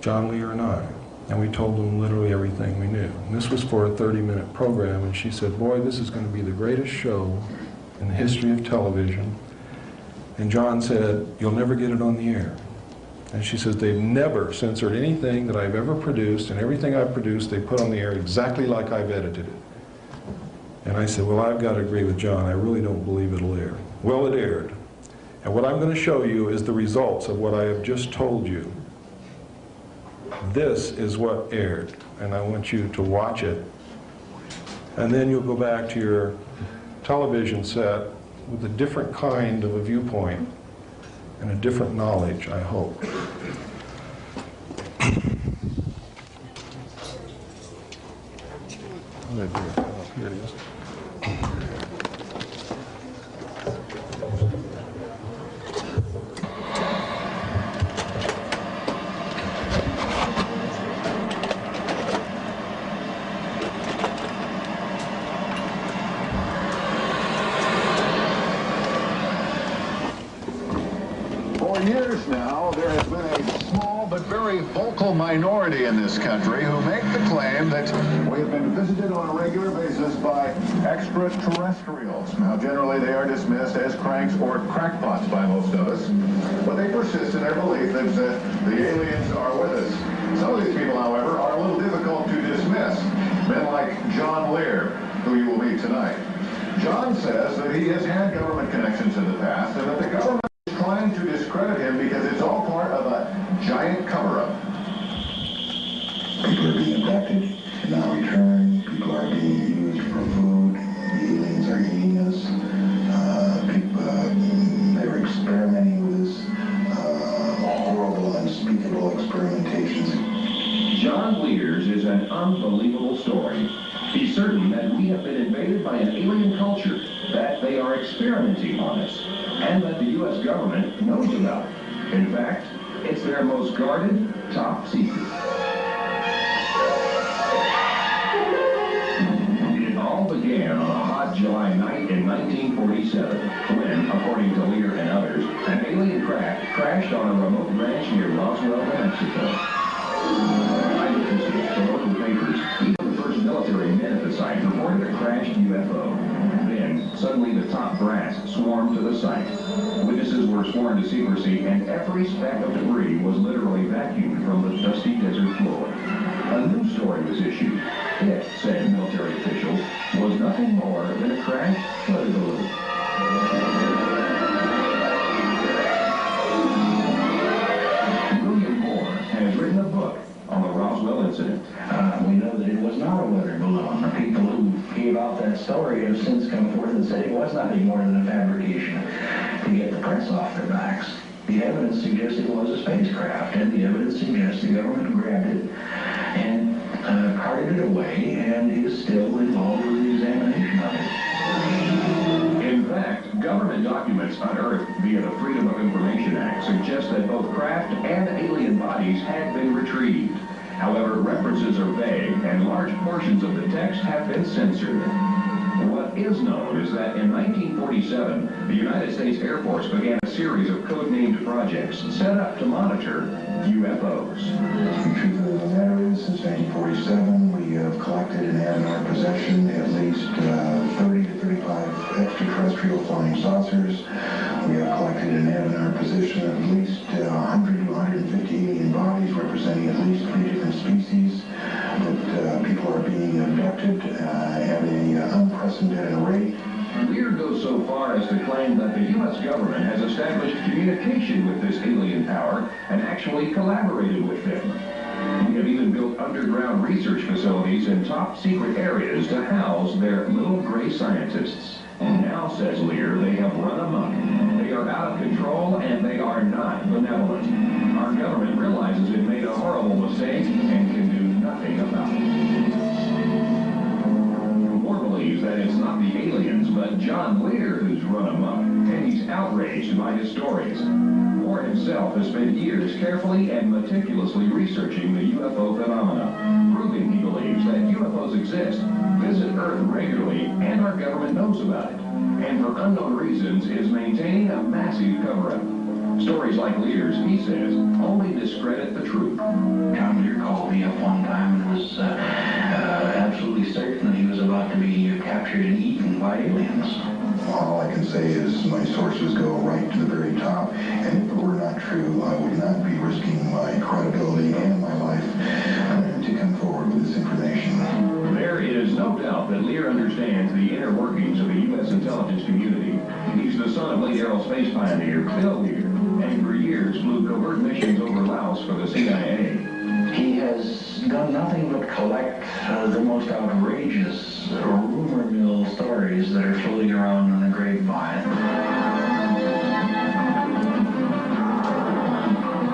John Lear and I, and we told them literally everything we knew. And this was for a 30-minute program, and she said, boy, this is going to be the greatest show in the history of television. And John said, you'll never get it on the air. And she says, they've never censored anything that I've ever produced, and everything I've produced they put on the air exactly like I've edited it. And I said, well, I've got to agree with John. I really don't believe it'll air. Well, it aired. And what I'm going to show you is the results of what I have just told you. This is what aired, and I want you to watch it. And then you'll go back to your television set with a different kind of a viewpoint and a different knowledge, I hope. Here it is. For years now, there has been a small but very vocal minority in this country who make the claim that we have been visited on a regular basis by extraterrestrials. Now, generally, they are dismissed as cranks or crackpots by most of us, but they persist in their belief that the aliens are with us. Some of these people, however, are a little difficult to dismiss. Men like John Lear, who you will meet tonight. John says that he has had government connections in the past, and that the government is trying to discredit him because it's all part of a giant cover-up. People are being abducted. unbelievable story. He's certain that we have been invaded by an alien culture, that they are experimenting on us, and that the U.S. government knows about it. In fact, it's their most guarded, top secret. It all began on a hot July night in 1947, when, according to Lear and others, an alien craft crashed on a remote ranch near Roswell, New Mexico. Eyewitnesses to local papers, even the first military men at the site, reported a crashed UFO. Then, suddenly the top brass swarmed to the site. Witnesses were sworn to secrecy, and every speck of debris was literally vacuumed from the dusty desert floor. A news story was issued. It, said military officials, was nothing more than a crashed weather balloon. William Moore has written a book on the Roswell incident. We know that it was not a weather balloon. The people who gave out that story have since come forth and said it was nothing more than a fabrication to get the press off their backs. The evidence suggests it was a spacecraft, and the evidence suggests the government grabbed it and carted it away and is still involved with the examination of it. In fact, government documents unearthed via the Freedom of Information Act suggest that both craft and alien bodies had been retrieved. However, references are vague, and large portions of the text have been censored. What is known is that in 1947, the United States Air Force began a series of code-named projects set up to monitor UFOs. The truth of the matter is, since 1947, we have collected and had in our possession at least 30 to 35 extraterrestrial flying saucers. We have collected and had in our possession at least 100 to 150 alien bodies representing at least 3 different species that people are being abducted at an unprecedented rate. Lear goes so far as to claim that the U.S. government has established communication with this alien power and actually collaborated with them. We have even built underground research facilities in top secret areas to house their little gray scientists. And now, says Lear, they have run amok. They are out of control and they are not benevolent. Our government realizes it made a horrible mistake and can do nothing about it. Moore believes that it's not the aliens, but John Lear who's run amok, and he's outraged by his stories. Moore himself has spent years carefully and meticulously researching the UFO phenomena, proving, he believes, that UFOs exist, visit Earth regularly, and our government knows about it, and for unknown reasons is maintaining a massive cover-up. Stories like Lear's, he says, only discredit the truth. John Lear called me up one time and was absolutely certain that he was about to be captured and eaten by aliens. All I can say is my sources go right to the very top, and if it were not true, I would not be risking my credibility and my life to come forward with this information. There is no doubt that Lear understands the inner workings of the U.S. intelligence community. He's the son of late aerospace pioneer Bill Lear, and for years flew covert missions over Laos for the CIA. He has done nothing but collect the most outrageous rumor mill stories that are floating around in the grapevine.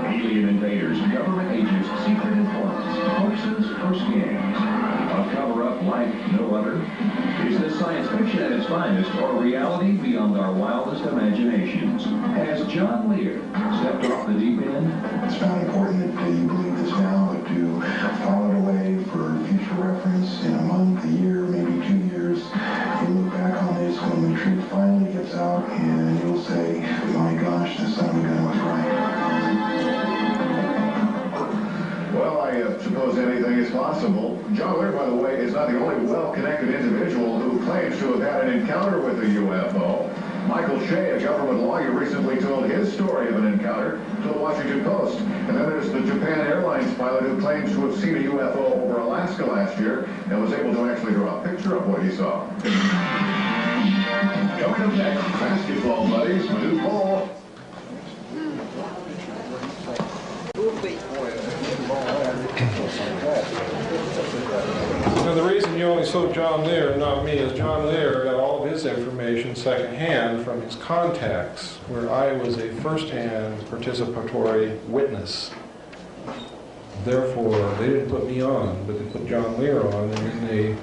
Alien invaders, government agents, secret informants, hoaxes, or scams. A cover-up like no other. Is this science fiction at its finest, or reality beyond our wildest imaginations? Has John Lear stepped off the deep end? It's not important that you believe this now, but to file it away for future reference in a month, a year, maybe 2 years. You look back on this when the truth finally gets out, and you'll say, my gosh, the son of a gun was right. Well, I suppose anything is possible. John Lear, by the way, is not the only well-connected individual who claims to have had an encounter with a UFO. Michael Shea, a government lawyer, recently told his story of an encounter to the Washington Post. And then there's the Japan Airlines pilot who claims to have seen a UFO over Alaska last year and was able to actually draw a picture of what he saw. Coming up next, basketball buddies, new ball. Now, the reason you only saw John Lear and not me is John Lear got all of his information secondhand from his contacts, where I was a first-hand participatory witness. Therefore, they didn't put me on, but they put John Lear on, and then they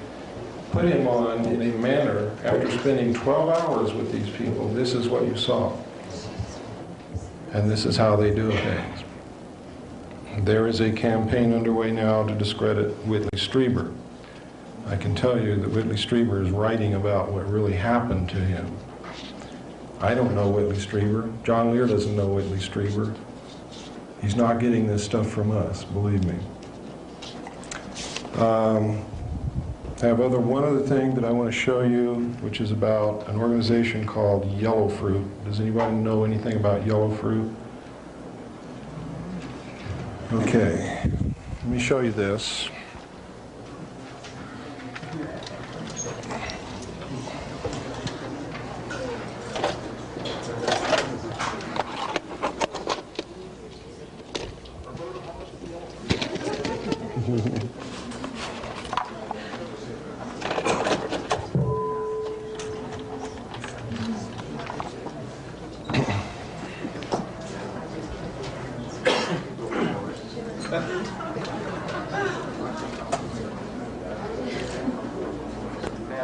put him on in a manner, after spending 12 hours with these people, this is what you saw. And this is how they do things. There is a campaign underway now to discredit Whitley Strieber. I can tell you that Whitley Strieber is writing about what really happened to him. I don't know Whitley Strieber. John Lear doesn't know Whitley Strieber. He's not getting this stuff from us, believe me. One other thing that I want to show you, which is about an organization called Yellow Fruit. Does anybody know anything about Yellow Fruit? Okay, let me show you this.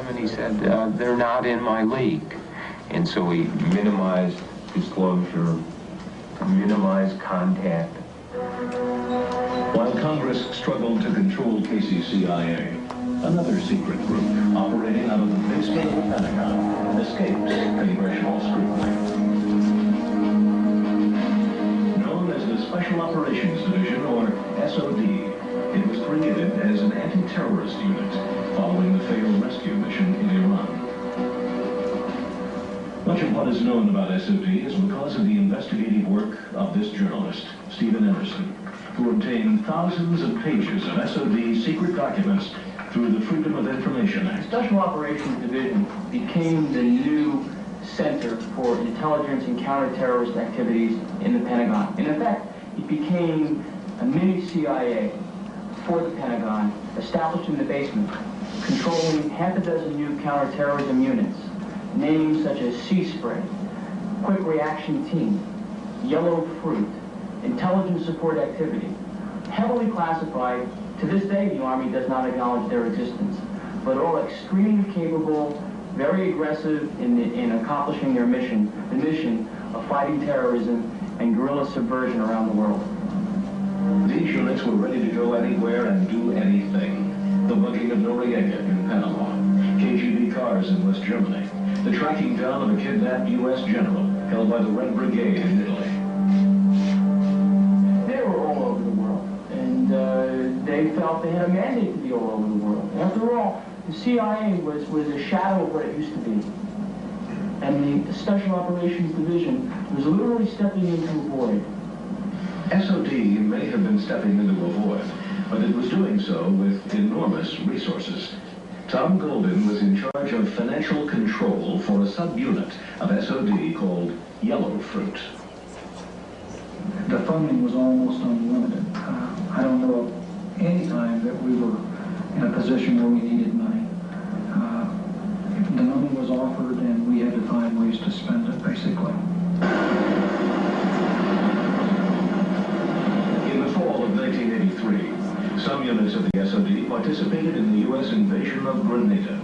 And he said, they're not in my league. And so we minimized disclosure, minimized contact. While Congress struggled to control KCCIA, another secret group operating out of the basement of the Pentagon escapes congressional scrutiny. Known as the Special Operations Division, or SOD, it was created as an anti-terrorist unit following the failed rescue mission in Iran. Much of what is known about SOD is because of the investigative work of this journalist, Stephen Emerson, who obtained thousands of pages of SOD secret documents through the Freedom of Information Act. Special Operations Division became the new center for intelligence and counterterrorist activities in the Pentagon. In effect, it became a mini CIA for the Pentagon, established in the basement, controlling half a dozen new counterterrorism units, names such as Sea Spray, Quick Reaction Team, Yellow Fruit, Intelligence Support Activity, heavily classified. To this day, the Army does not acknowledge their existence, but all extremely capable, very aggressive in accomplishing their mission, the mission of fighting terrorism and guerrilla subversion around the world. These units were ready to go anywhere and do anything. The bugging of Noriega in Panama, KGB cars in West Germany, the tracking down of a kidnapped U.S. general held by the Red Brigade in Italy. They were all over the world, and they felt they had a mandate to be all over the world. After all, the CIA was a shadow of what it used to be. And the Special Operations Division was literally stepping into a void. SOD may have been stepping into a void, but it was doing so with enormous resources. Tom Golden was in charge of financial control for a subunit of SOD called Yellow Fruit. The funding was almost unlimited. I don't know of any time that we were in a position where we needed money. The money was offered and we had to find ways to spend it, basically. In the fall of 1983, some units of the SOD participated in the U.S. invasion of Grenada.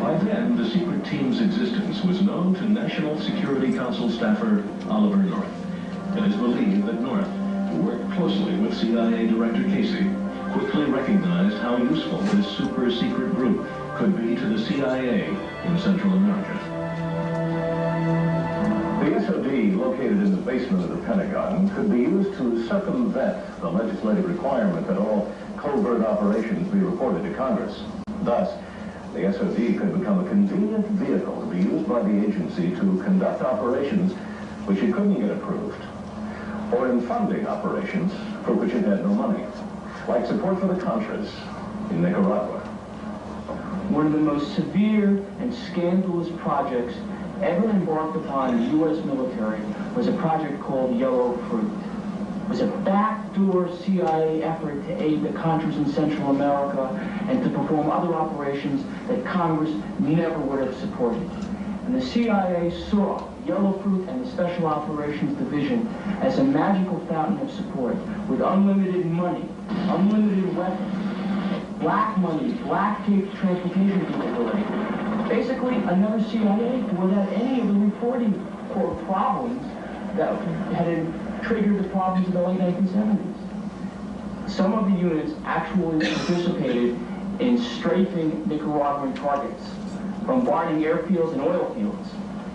By then, the secret team's existence was known to National Security Council staffer Oliver North. It is believed that North, who worked closely with CIA Director Casey, quickly recognized how useful this super-secret group could be to the CIA in Central America. The SOD, located in the basement of the Pentagon, could be used to circumvent the legislative requirement that all covert operations be reported to Congress. Thus, the SOD could become a convenient vehicle to be used by the agency to conduct operations which it couldn't get approved, or in funding operations for which it had no money, like support for the Contras in Nicaragua. One of the most severe and scandalous projects ever embarked upon the U.S. military was a project called Yellow Fruit. was a backdoor CIA effort to aid the Contras in Central America and to perform other operations that Congress never would have supported. And the CIA saw Yellow Fruit and the Special Operations Division as a magical fountain of support with unlimited money, unlimited weapons, black money, black transportation capability. Basically, another CIA without any of the reporting problems that had triggered the problems of the late 1970s. Some of the units actually participated in strafing Nicaraguan targets, bombarding airfields and oil fields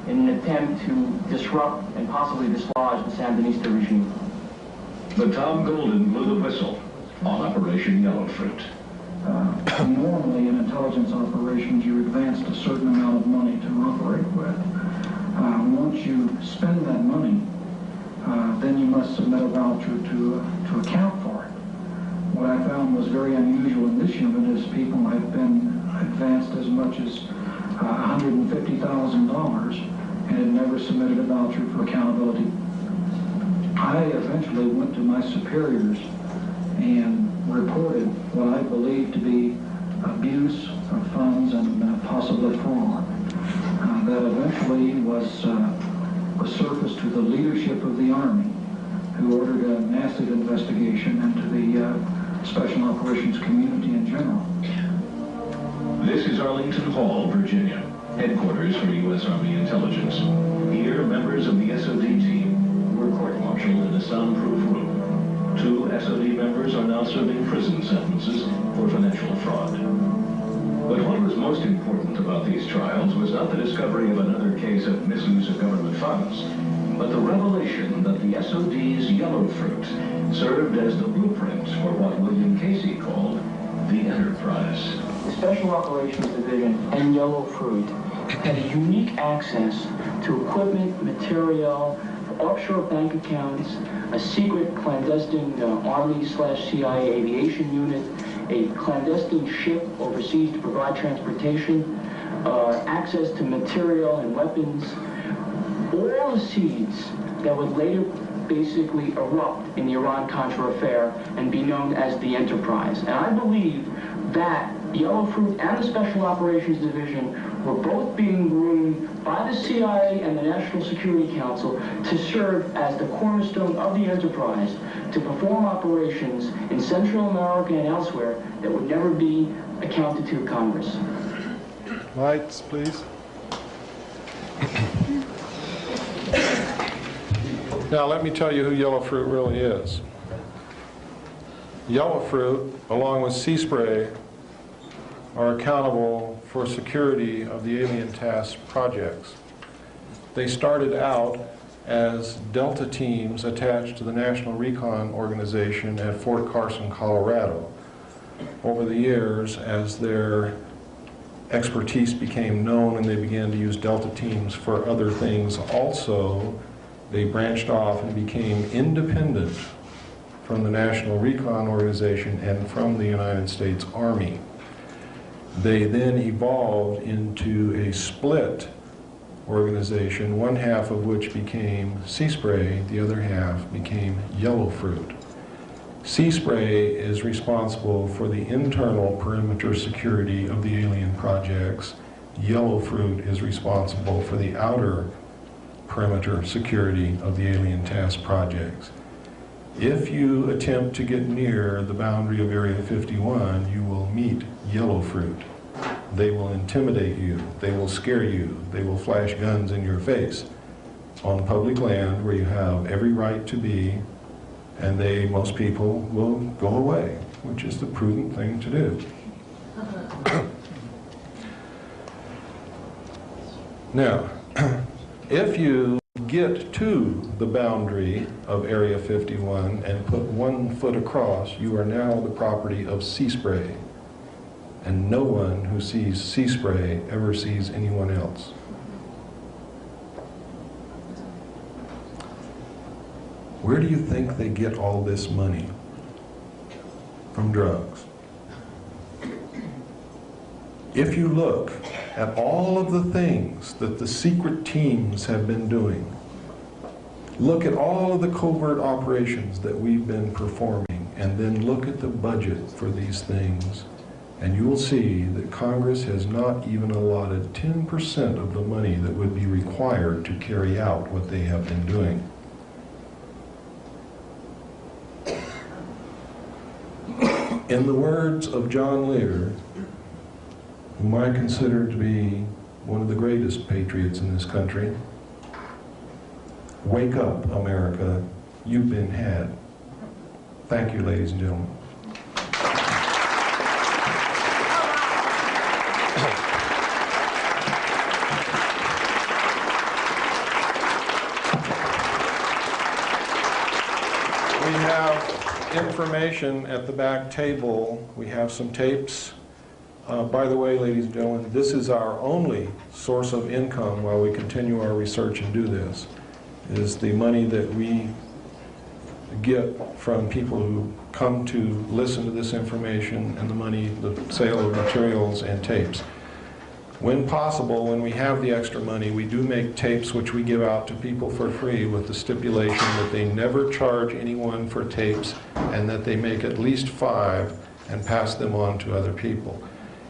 in an attempt to disrupt and possibly dislodge the Sandinista regime. But Tom Golden blew the whistle on Operation Yellow Fruit. Normally in intelligence operations, you're advanced a certain amount of money to operate with. Once you spend that money, then you must submit a voucher to account for it. What I found was very unusual in this unit is people have been advanced as much as $150,000 and had never submitted a voucher for accountability. I eventually went to my superiors and reported what I believed to be abuse of funds and possibly fraud. That eventually was surfaced to the leadership of the Army, who ordered a massive investigation into the Special Operations community in general. This is Arlington Hall, Virginia, headquarters for U.S. Army Intelligence. Here, members of the SOD team were court-martialed in a soundproof room. 2 SOD members are now serving prison sentences for financial fraud. But what was most important about these trials was not the discovery of another case of misuse of government funds, but the revelation that the SOD's Yellow Fruit served as the blueprint for what William Casey called the Enterprise. The Special Operations Division and Yellow Fruit had a unique access to equipment, material, offshore bank accounts, a secret clandestine Army/CIA aviation unit, a clandestine ship overseas to provide transportation, access to material and weapons, all the seeds that would later basically erupt in the Iran-Contra affair and be known as the Enterprise. And I believe that Yellow Fruit and the Special Operations Division were both being groomed by the CIA and the National Security Council to serve as the cornerstone of the Enterprise to perform operations in Central America and elsewhere that would never be accounted to Congress. Lights, please. Now let me tell you who Yellow Fruit really is. Yellow Fruit, along with Sea Spray, are accountable for security of the alien task projects. They started out as Delta teams attached to the National Recon Organization at Fort Carson, Colorado. Over the years, as their expertise became known and they began to use Delta teams for other things also, they branched off and became independent from the National Recon Organization and from the United States Army. They then evolved into a split organization, one half of which became Sea Spray, the other half became Yellow Fruit. Sea Spray is responsible for the internal perimeter security of the alien projects. Yellow Fruit is responsible for the outer perimeter security of the alien task projects. If you attempt to get near the boundary of Area 51, you will meet Yellow Fruit. They will intimidate you, they will scare you, they will flash guns in your face on public land where you have every right to be, and most people will go away, which is the prudent thing to do. Now, if you get to the boundary of Area 51 and put 1 foot across, you are now the property of Sea Spray. And no one who sees Sea Spray ever sees anyone else. Where do you think they get all this money? From drugs. If you look at all of the things that the secret teams have been doing, Look at all of the covert operations that we've been performing, and then look at the budget for these things, and you will see that Congress has not even allotted 10% of the money that would be required to carry out what they have been doing. In the words of John Lear, whom I consider to be one of the greatest patriots in this country, wake up, America, you've been had. Thank you, ladies and gentlemen. We have information at the back table. We have some tapes. By the way, ladies and gentlemen, this is our only source of income while we continue our research and do this, is the money that we get from people who come to listen to this information, and the money, the sale of materials and tapes. When possible, when we have the extra money, we do make tapes which we give out to people for free with the stipulation that they never charge anyone for tapes and that they make at least 5 and pass them on to other people.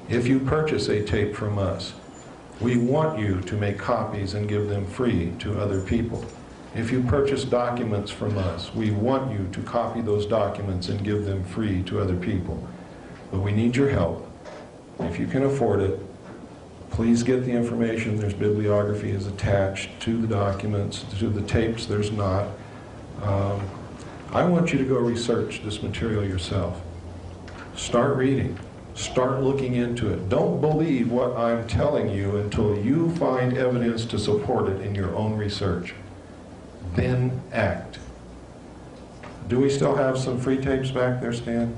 If you purchase a tape from us, we want you to make copies and give them free to other people. If you purchase documents from us, we want you to copy those documents and give them free to other people. But we need your help. If you can afford it, please get the information. There's bibliography is attached to the documents. To the tapes, there's not. I want you to go research this material yourself. Start reading. Start looking into it. Don't believe what I'm telling you until you find evidence to support it in your own research. Then act. Do we still have some free tapes back there, Stan?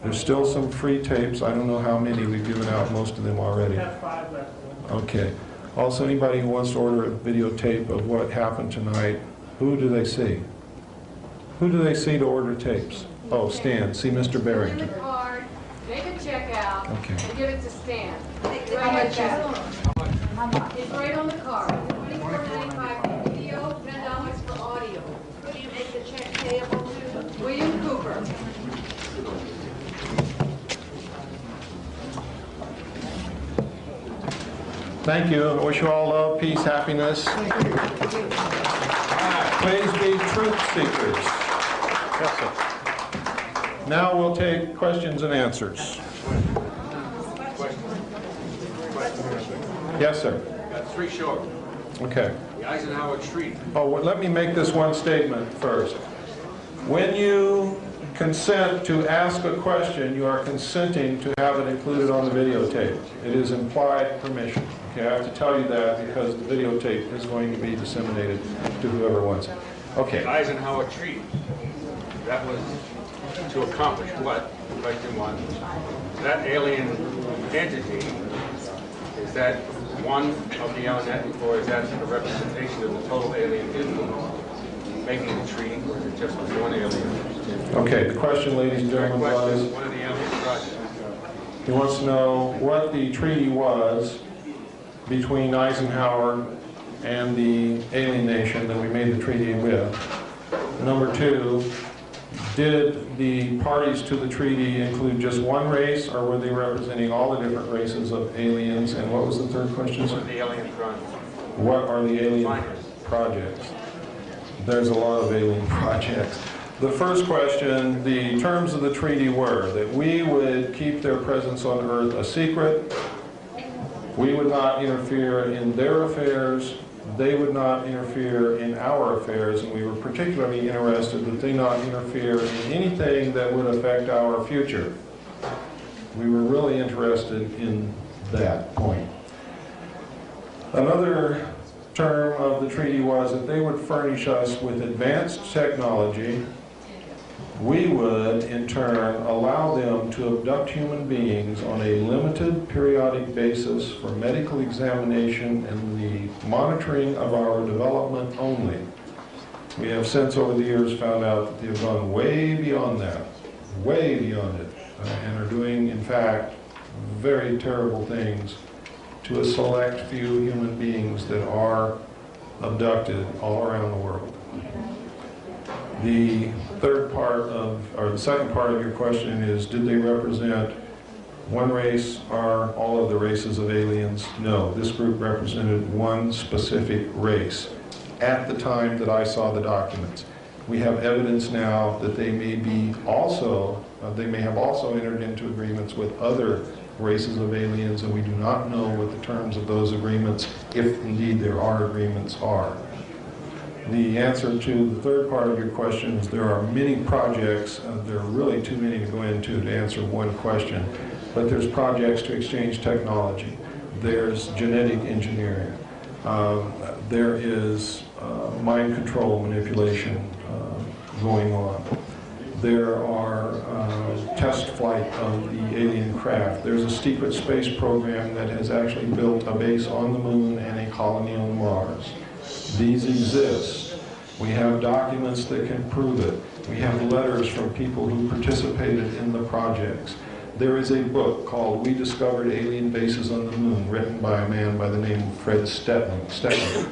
There's still some free tapes. I don't know how many. We've given out most of them already. We have 5 left. Okay. Also, anybody who wants to order a videotape of what happened tonight, who do they see? Who do they see to order tapes? Oh, Stan. See Mr. Barrington. Fill in the card, make a check out, Okay. and give it to Stan. How much? It's right on the card. $24.95 for video, $10 for audio. Who do you make the check payable to? William Cooper. Thank you. I wish you all love, peace, happiness. Please be truth seekers. Yes, sir. Now we'll take questions and answers. Yes, sir. Got 3 short. Okay. The Eisenhower Treaty. Oh, well, let me make this one statement first. When you consent to ask a question, you are consenting to have it included on the videotape. It is implied permission. Okay, I have to tell you that because the videotape is going to be disseminated to whoever wants it. Okay. The Eisenhower Treaty. That was to accomplish what? Question 1. That alien entity, is that one of the alien, or is that a representation of the total alien influence making the treaty, or is it just one alien? Okay, the question, ladies and gentlemen, was... One of the alien projects. He wants to know what the treaty was between Eisenhower and the alien nation that we made the treaty with. Number 2, did the parties to the treaty include just one race, or were they representing all the different races of aliens? And what was the third question? What are the alien projects? What are the alien projects? There's a lot of alien projects. The first question, the terms of the treaty were that we would keep their presence on Earth a secret. We would not interfere in their affairs. They would not interfere in our affairs, and we were particularly interested that they not interfere in anything that would affect our future. We were really interested in that point. Another term of the treaty was that they would furnish us with advanced technology. We would, in turn, allow them to abduct human beings on a limited periodic basis for medical examination and the monitoring of our development only. We have since, over the years, found out that they have gone way beyond that, way beyond it, and are doing, in fact, very terrible things to a select few human beings that are abducted all around the world. The third part of, or the second part of your question is, did they represent one race or all of the races of aliens? No, this group represented one specific race at the time that I saw the documents. We have evidence now that they may be also, they may have also entered into agreements with other races of aliens, and we do not know what the terms of those agreements, if indeed there are agreements, are. The answer to the third part of your question is there are many projects, there are really too many to go into to answer one question, but there's projects to exchange technology, there's genetic engineering, there is mind control manipulation going on. There are test flight of the alien craft. There's a secret space program that has actually built a base on the moon and a colony on Mars. These exist. We have documents that can prove it. We have letters from people who participated in the projects. There is a book called We Discovered Alien Bases on the Moon, written by a man by the name of Fred Steckling,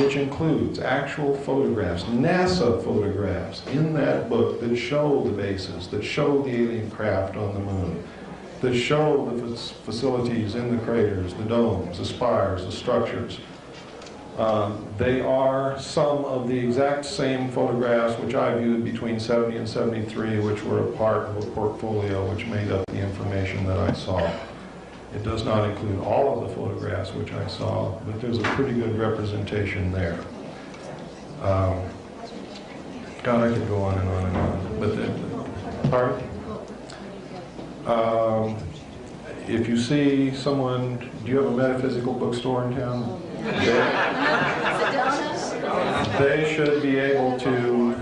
which includes actual photographs, NASA photographs in that book that show the bases, that show the alien craft on the moon, that show the facilities in the craters, the domes, the spires, the structures. They are some of the exact same photographs which I viewed between 70 and 73, which were a part of a portfolio which made up the information that I saw. It does not include all of the photographs which I saw, but there's a pretty good representation there. God, I could go on and on and on. But pardon? If you see someone, do you have a metaphysical bookstore in town? They should be able to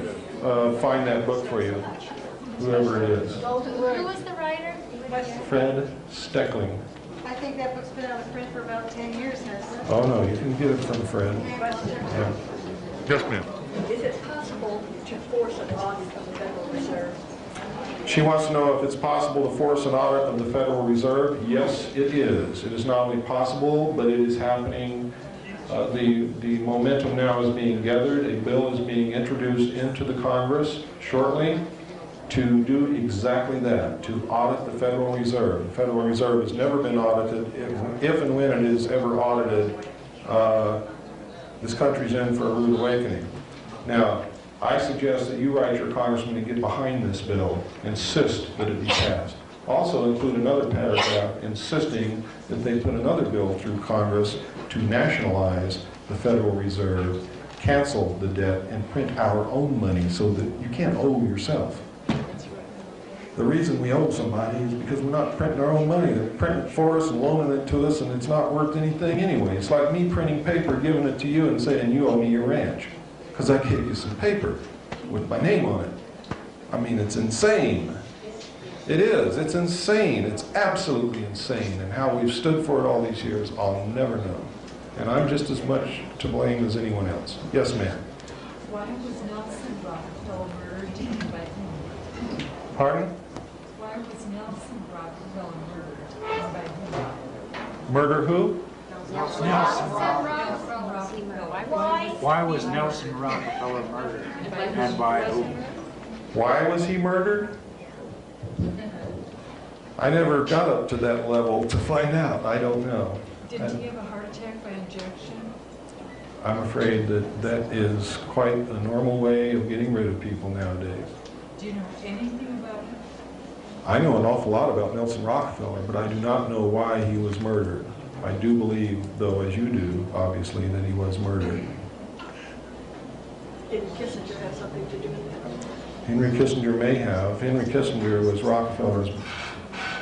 find that book for you, whoever it is. Who was the writer? Fred Steckling. I think that book's been out of print for about 10 years, hasn't it? Oh no, you can get it from Fred. Yeah. Yes, ma'am. Is it possible to force an audit of the Federal Reserve? She wants to know if it's possible to force an audit of the Federal Reserve. Yes, it is. It is not only possible, but it is happening. The momentum now is being gathered. A bill is being introduced into the Congress shortly to do exactly that, to audit the Federal Reserve. The Federal Reserve has never been audited. If and when it is ever audited, this country's in for a rude awakening. Now, I suggest that you write your congressman to get behind this bill, insist that it be passed. Also include another paragraph insisting that they put another bill through Congress to nationalize the Federal Reserve, cancel the debt, and print our own money so that you can't owe yourself. The reason we owe somebody is because we're not printing our own money. They're printing it for us and loaning it to us, and it's not worth anything anyway. It's like me printing paper, giving it to you, and saying you owe me your ranch because I gave you some paper with my name on it. I mean, it's insane. It is. It's insane. It's absolutely insane. And how we've stood for it all these years, I'll never know. And I'm just as much to blame as anyone else. Yes, ma'am. Why was Nelson Rockefeller murdered by whom? Pardon? Why was Nelson Rockefeller murdered by whom? Murder who? Nelson Rockefeller. Why was Nelson Rockefeller murdered? And by whom? Why was he murdered? I never got up to that level to find out. I don't know. Didn't he have a heart attack by injection? I'm afraid that that is quite a normal way of getting rid of people nowadays. Do you know anything about him? I know an awful lot about Nelson Rockefeller, but I do not know why he was murdered. I do believe, though, as you do, obviously, that he was murdered. Did Kissinger have something to do with that? Henry Kissinger may have. Henry Kissinger was Rockefeller's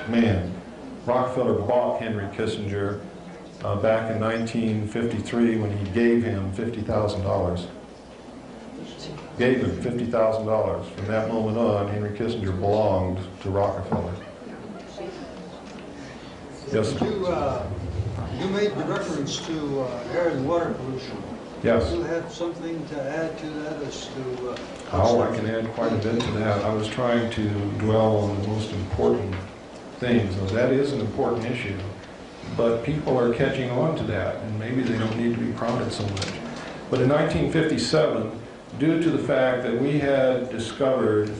man. Rockefeller bought Henry Kissinger back in 1953 when he gave him $50,000. Gave him $50,000. From that moment on, Henry Kissinger belonged to Rockefeller. Yes, sir. You made reference to air and water pollution. Yes. Do you have something to add to that as to... Oh, I can add quite a bit to that. I was trying to dwell on the most important things. Now, that is an important issue, but people are catching on to that, and maybe they don't need to be prodded so much. But in 1957, due to the fact that we had discovered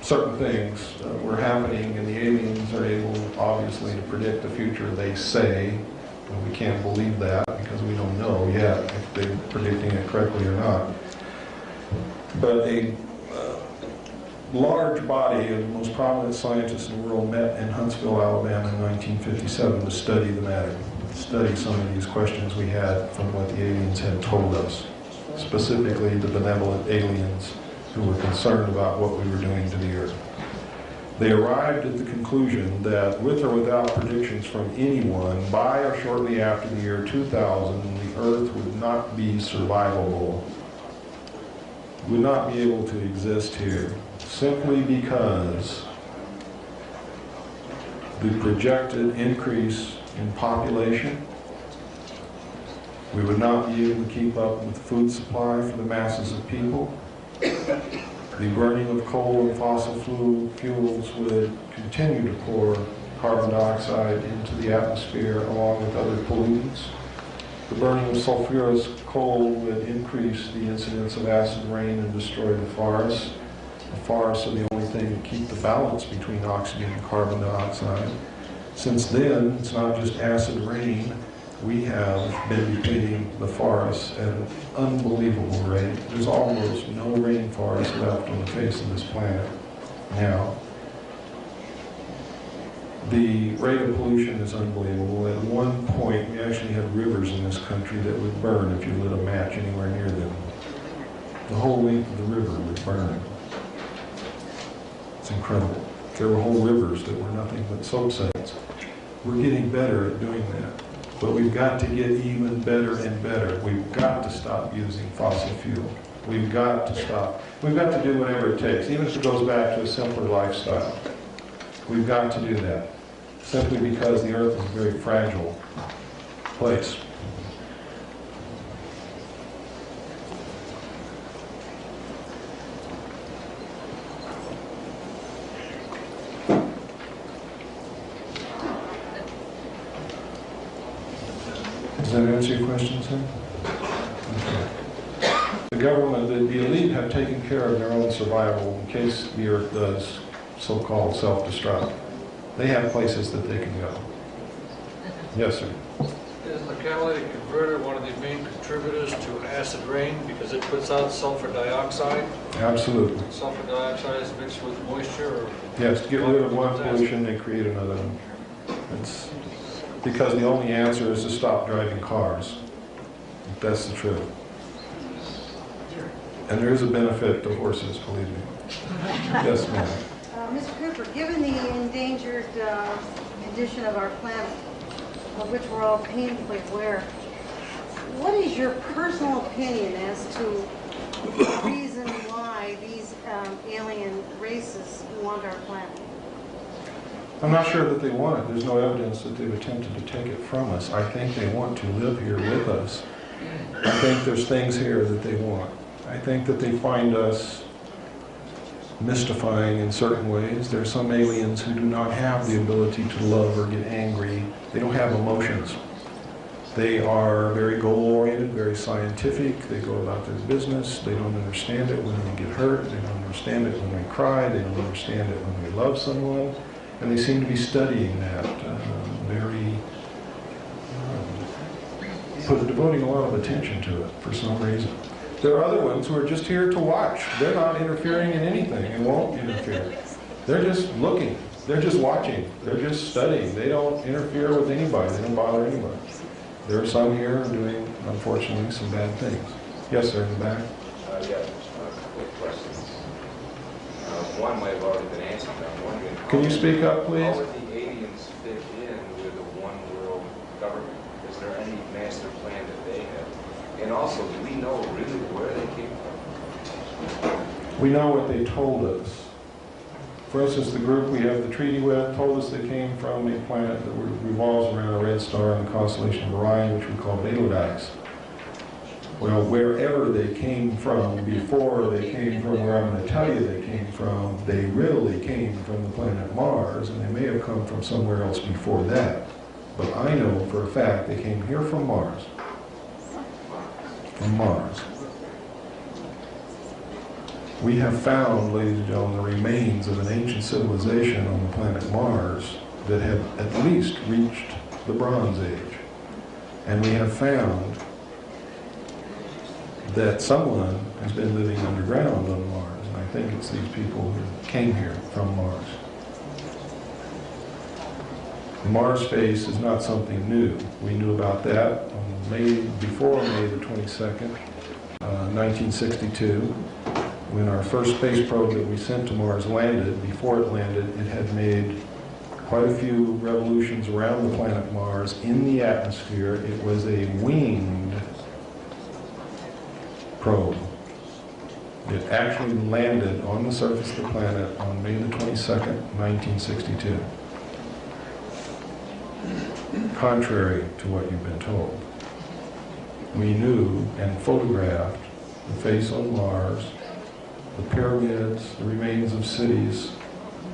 certain things were happening, and the aliens are able, obviously, to predict the future, they say, and we can't believe that because we don't know yet if they're predicting it correctly or not. But a large body of the most prominent scientists in the world met in Huntsville, Alabama in 1957 to study the matter, study some of these questions we had from what the aliens had told us, specifically the benevolent aliens who were concerned about what we were doing to the Earth. They arrived at the conclusion that, with or without predictions from anyone, by or shortly after the year 2000, the Earth would not be survivable, would not be able to exist here, simply because the projected increase in population, we would not be able to keep up with the food supply for the masses of people. The burning of coal and fossil fuels would continue to pour carbon dioxide into the atmosphere along with other pollutants. The burning of sulfurous coal would increase the incidence of acid rain and destroy the forests. The forests are the only thing that keep the balance between oxygen and carbon dioxide. Since then, it's not just acid rain. We have been depleting the forests at an unbelievable rate. There's almost no rainforest left on the face of this planet now. The rate of pollution is unbelievable. At one point, we actually had rivers in this country that would burn if you lit a match anywhere near them. The whole length of the river would burn. It's incredible. There were whole rivers that were nothing but soap suds. We're getting better at doing that. But we've got to get even better and better. We've got to stop using fossil fuel. We've got to stop. We've got to do whatever it takes, even if it goes back to a simpler lifestyle. We've got to do that, simply because the Earth is a very fragile place. Does that answer your question, sir? Okay. The government, the elite have taken care of their own survival in case the Earth does so-called self-destruct. They have places that they can go. Yes, sir. Is the catalytic converter one of the main contributors to acid rain because it puts out sulfur dioxide? Absolutely. Sulfur dioxide is mixed with moisture? Or yes, to get rid of one pollution, they create another one. It's because the only answer is to stop driving cars. That's the truth. And there is a benefit to horses, believe me. Yes, ma'am. Mr. Cooper, given the endangered condition of our planet, of which we're all painfully aware, what is your personal opinion as to the reason why these alien races want our planet? I'm not sure that they want it. There's no evidence that they've attempted to take it from us. I think they want to live here with us. I think there's things here that they want. I think that they find us mystifying in certain ways. There are some aliens who do not have the ability to love or get angry. They don't have emotions. They are very goal-oriented, very scientific. They go about their business. They don't understand it when we get hurt. They don't understand it when we cry. They don't understand it when we love someone. And they seem to be studying that devoting a lot of attention to it for some reason. There are other ones who are just here to watch. They're not interfering in anything and won't interfere. They're just looking. They're just watching. They're just studying. They don't interfere with anybody. They don't bother anybody. There are some here doing, unfortunately, some bad things. Yes, sir, in the back. Yes, a couple of questions. One might have already been answered. I'm wondering, can you speak up, please? How would the aliens fit in with a one-world government? Is there any master plan that they have? And also, do we know really where they came from? We know what they told us. For instance, the group we have the treaty with told us they came from a planet that revolves around a red star in the constellation of Orion, which we call Betelgeuse. Well, wherever they came from before they came from where I'm going to tell you they came from, they really came from the planet Mars, and they may have come from somewhere else before that. But I know for a fact they came here from Mars. from Mars. We have found, ladies and gentlemen, the remains of an ancient civilization on the planet Mars that have at least reached the Bronze Age. And we have found that someone has been living underground on Mars, and I think it's these people who came here from Mars. The Mars phase is not something new. We knew about that on before May the 22nd, 1962, when our first space probe that we sent to Mars landed. Before it landed, it had made quite a few revolutions around the planet Mars in the atmosphere. It was a winged probe. It actually landed on the surface of the planet on May the 22nd, 1962. Contrary to what you've been told. We knew and photographed the face on Mars, the pyramids, the remains of cities,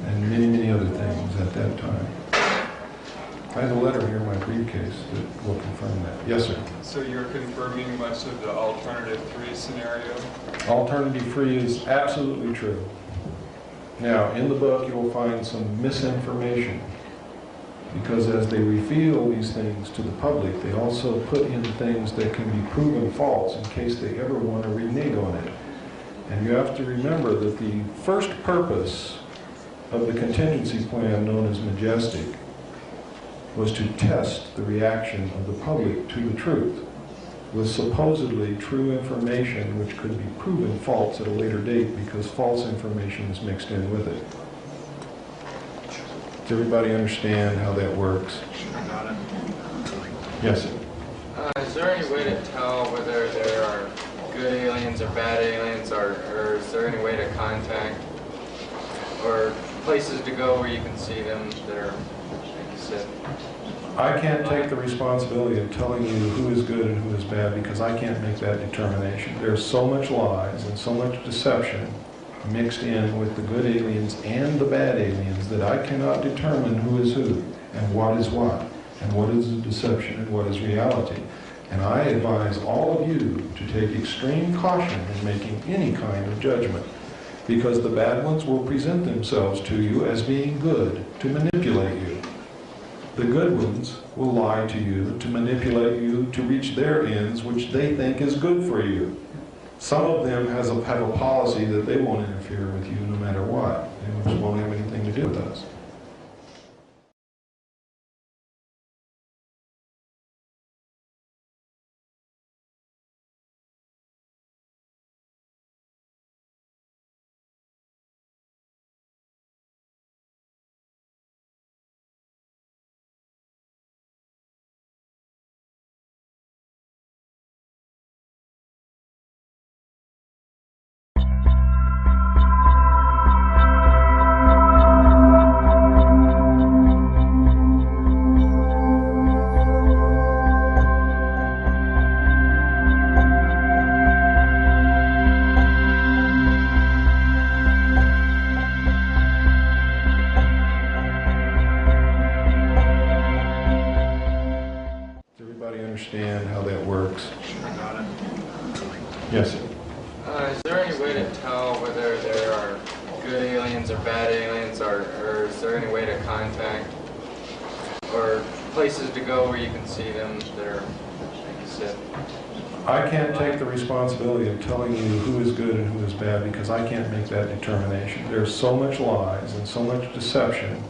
and many, many other things at that time. I have a letter here in my briefcase that will confirm that. Yes, sir. So you're confirming much of the alternative 3 scenario? Alternative 3 is absolutely true. Now, in the book, you will find some misinformation, because as they reveal these things to the public, they also put in things that can be proven false in case they ever want to renege on it. And you have to remember that the first purpose of the contingency plan, known as Majestic, was to test the reaction of the public to the truth with supposedly true information which could be proven false at a later date because false information is mixed in with it. Does everybody understand how that works? Got it. Yes, sir. Is there any way to tell whether there are good aliens or bad aliens, or is there any way to contact or places to go where you can see them that are, like you said? I can't take the responsibility of telling you who is good and who is bad because I can't make that determination. There's so much lies and so much deception mixed in with the good aliens and the bad aliens that I cannot determine who is who and what is what and what is deception and what is reality. And I advise all of you to take extreme caution in making any kind of judgment, because the bad ones will present themselves to you as being good to manipulate you. The good ones will lie to you to manipulate you to reach their ends, which they think is good for you. Some of them have a policy that they won't interfere with you no matter what. They just won't have anything to do with us. Understand how that works? Got it. Yes, sir. Is there any way to tell whether there are good aliens or bad aliens, or is there any way to contact or places to go where you can see them that are, like you said? I can't take the responsibility of telling you who is good and who is bad because I can't make that determination. There's so much lies and so much deception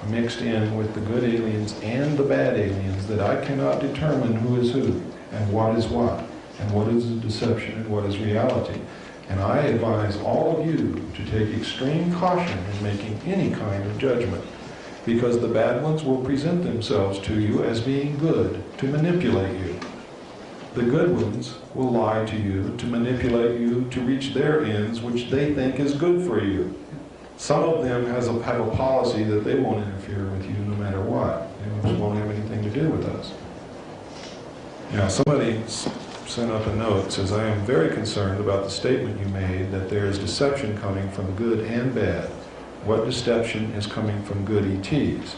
mixed in with the good aliens and the bad aliens that I cannot determine who is who and what is deception and what is reality. And I advise all of you to take extreme caution in making any kind of judgment, because the bad ones will present themselves to you as being good to manipulate you. The good ones will lie to you to manipulate you to reach their ends, which they think is good for you. Some of them have a policy that they won't interfere with you no matter what. They just won't have anything to do with us. Now, somebody sent up a note that says, I am very concerned about the statement you made that there is deception coming from good and bad. What deception is coming from good ETs?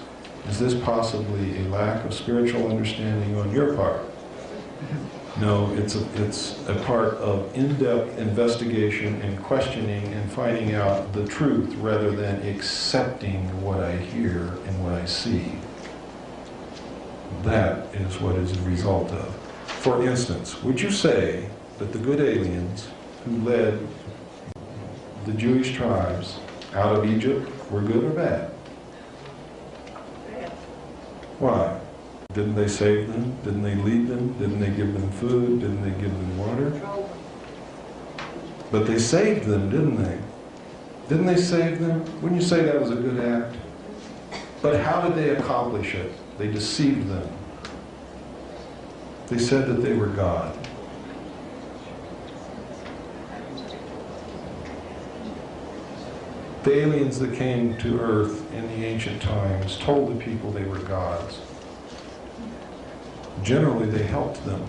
Is this possibly a lack of spiritual understanding on your part? No, it's a part of in-depth investigation and questioning and finding out the truth rather than accepting what I hear and what I see. That is what is the result of. For instance, would you say that the good aliens who led the Jewish tribes out of Egypt were good or bad? Why? Didn't they save them? Didn't they lead them? Didn't they give them food? Didn't they give them water? But they saved them, didn't they? Didn't they save them? Wouldn't you say that was a good act? But how did they accomplish it? They deceived them. They said that they were God. The aliens that came to Earth in the ancient times told the people they were gods. Generally, they helped them,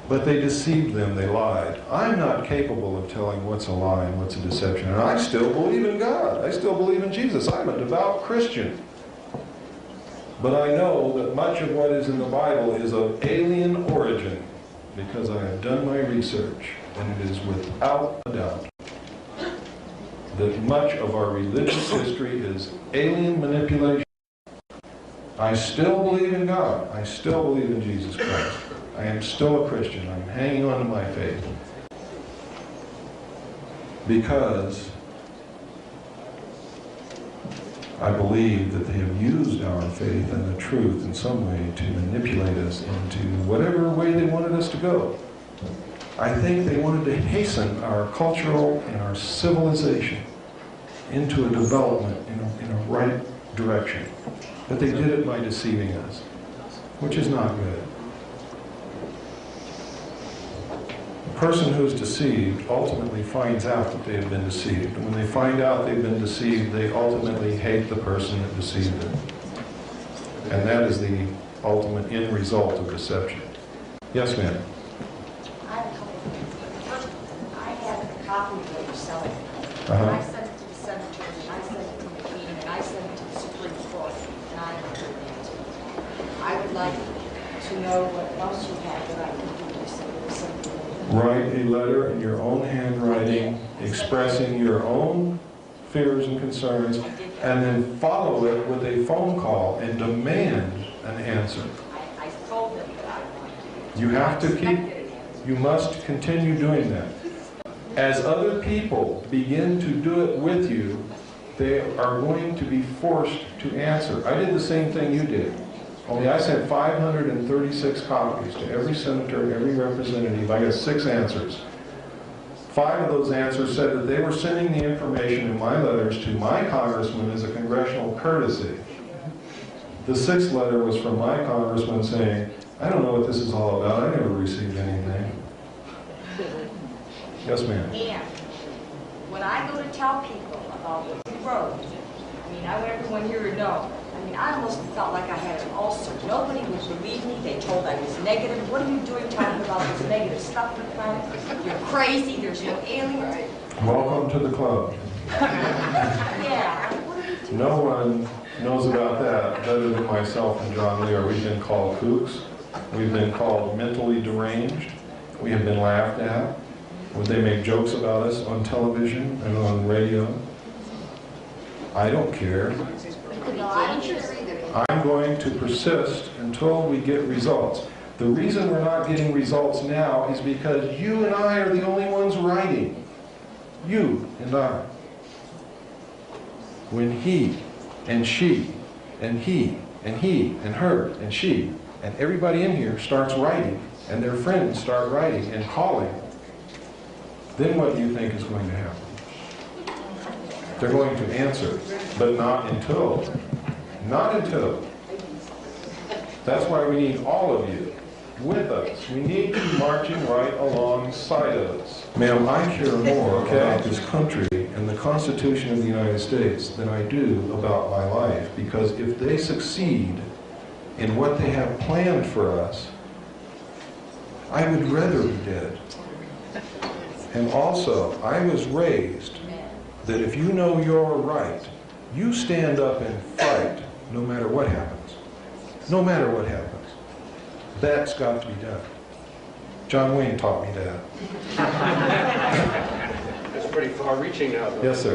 but they deceived them, they lied. I'm not capable of telling what's a lie and what's a deception, and I still believe in God. I still believe in Jesus. I'm a devout Christian. But I know that much of what is in the Bible is of alien origin, because I have done my research, and it is without a doubt that much of our religious history is alien manipulation. I still believe in God. I still believe in Jesus Christ. I am still a Christian. I'm hanging on to my faith. Because I believe that they have used our faith and the truth in some way to manipulate us into whatever way they wanted us to go. I think they wanted to hasten our cultural and our civilization into a development in a right direction. But they did it by deceiving us, which is not good. A person who's deceived ultimately finds out that they have been deceived. And when they find out they've been deceived, they ultimately hate the person that deceived them. And that is the ultimate end result of deception. Yes, ma'am? I have a couple of things. First, I have a copy of what you're selling. Uh-huh. I sent it to the Senator, and I sent it to the King, and I sent it to the Supreme Court, and I haven't heard the answer. I would like to know what else you have that I can do to something. Write a letter in your own handwriting expressing your own fears and concerns, and then follow it with a phone call and demand an answer. I told them that I wanted to. You have to you must continue doing that. As other people begin to do it with you, they are going to be forced to answer. I did the same thing you did. Only I sent 536 copies to every senator, every representative. I got 6 answers. 5 of those answers said that they were sending the information in my letters to my congressman as a congressional courtesy. The 6th letter was from my congressman saying, I don't know what this is all about. I never received anything. Yes, ma'am. And when I go to tell people about what you wrote, I mean, I want everyone here to know. I mean, I almost felt like I had an ulcer. Nobody would believe me. They told I was negative. What are you doing talking about this negative stuff in the planet? You're crazy. There's no aliens. Welcome to the club. Yeah. No one knows about that better than myself and John Lear. We've been called kooks. We've been called mentally deranged. We have been laughed at. Would they make jokes about us on television and on radio? I don't care. I'm going to persist until we get results. The reason we're not getting results now is because you and I are the only ones writing. You and I. When he and she and he and he and her and she and everybody in here starts writing and their friends start writing and calling, then what do you think is going to happen? They're going to answer, but not until. Not until. That's why we need all of you with us. We need you marching right alongside of us. Ma'am, I care more about this country and the Constitution of the United States than I do about my life, because if they succeed in what they have planned for us, I would rather be dead. And also, I was raised that if you know you're right, you stand up and fight no matter what happens. No matter what happens. That's got to be done. John Wayne taught me that. That's pretty far-reaching now, though. Yes, sir.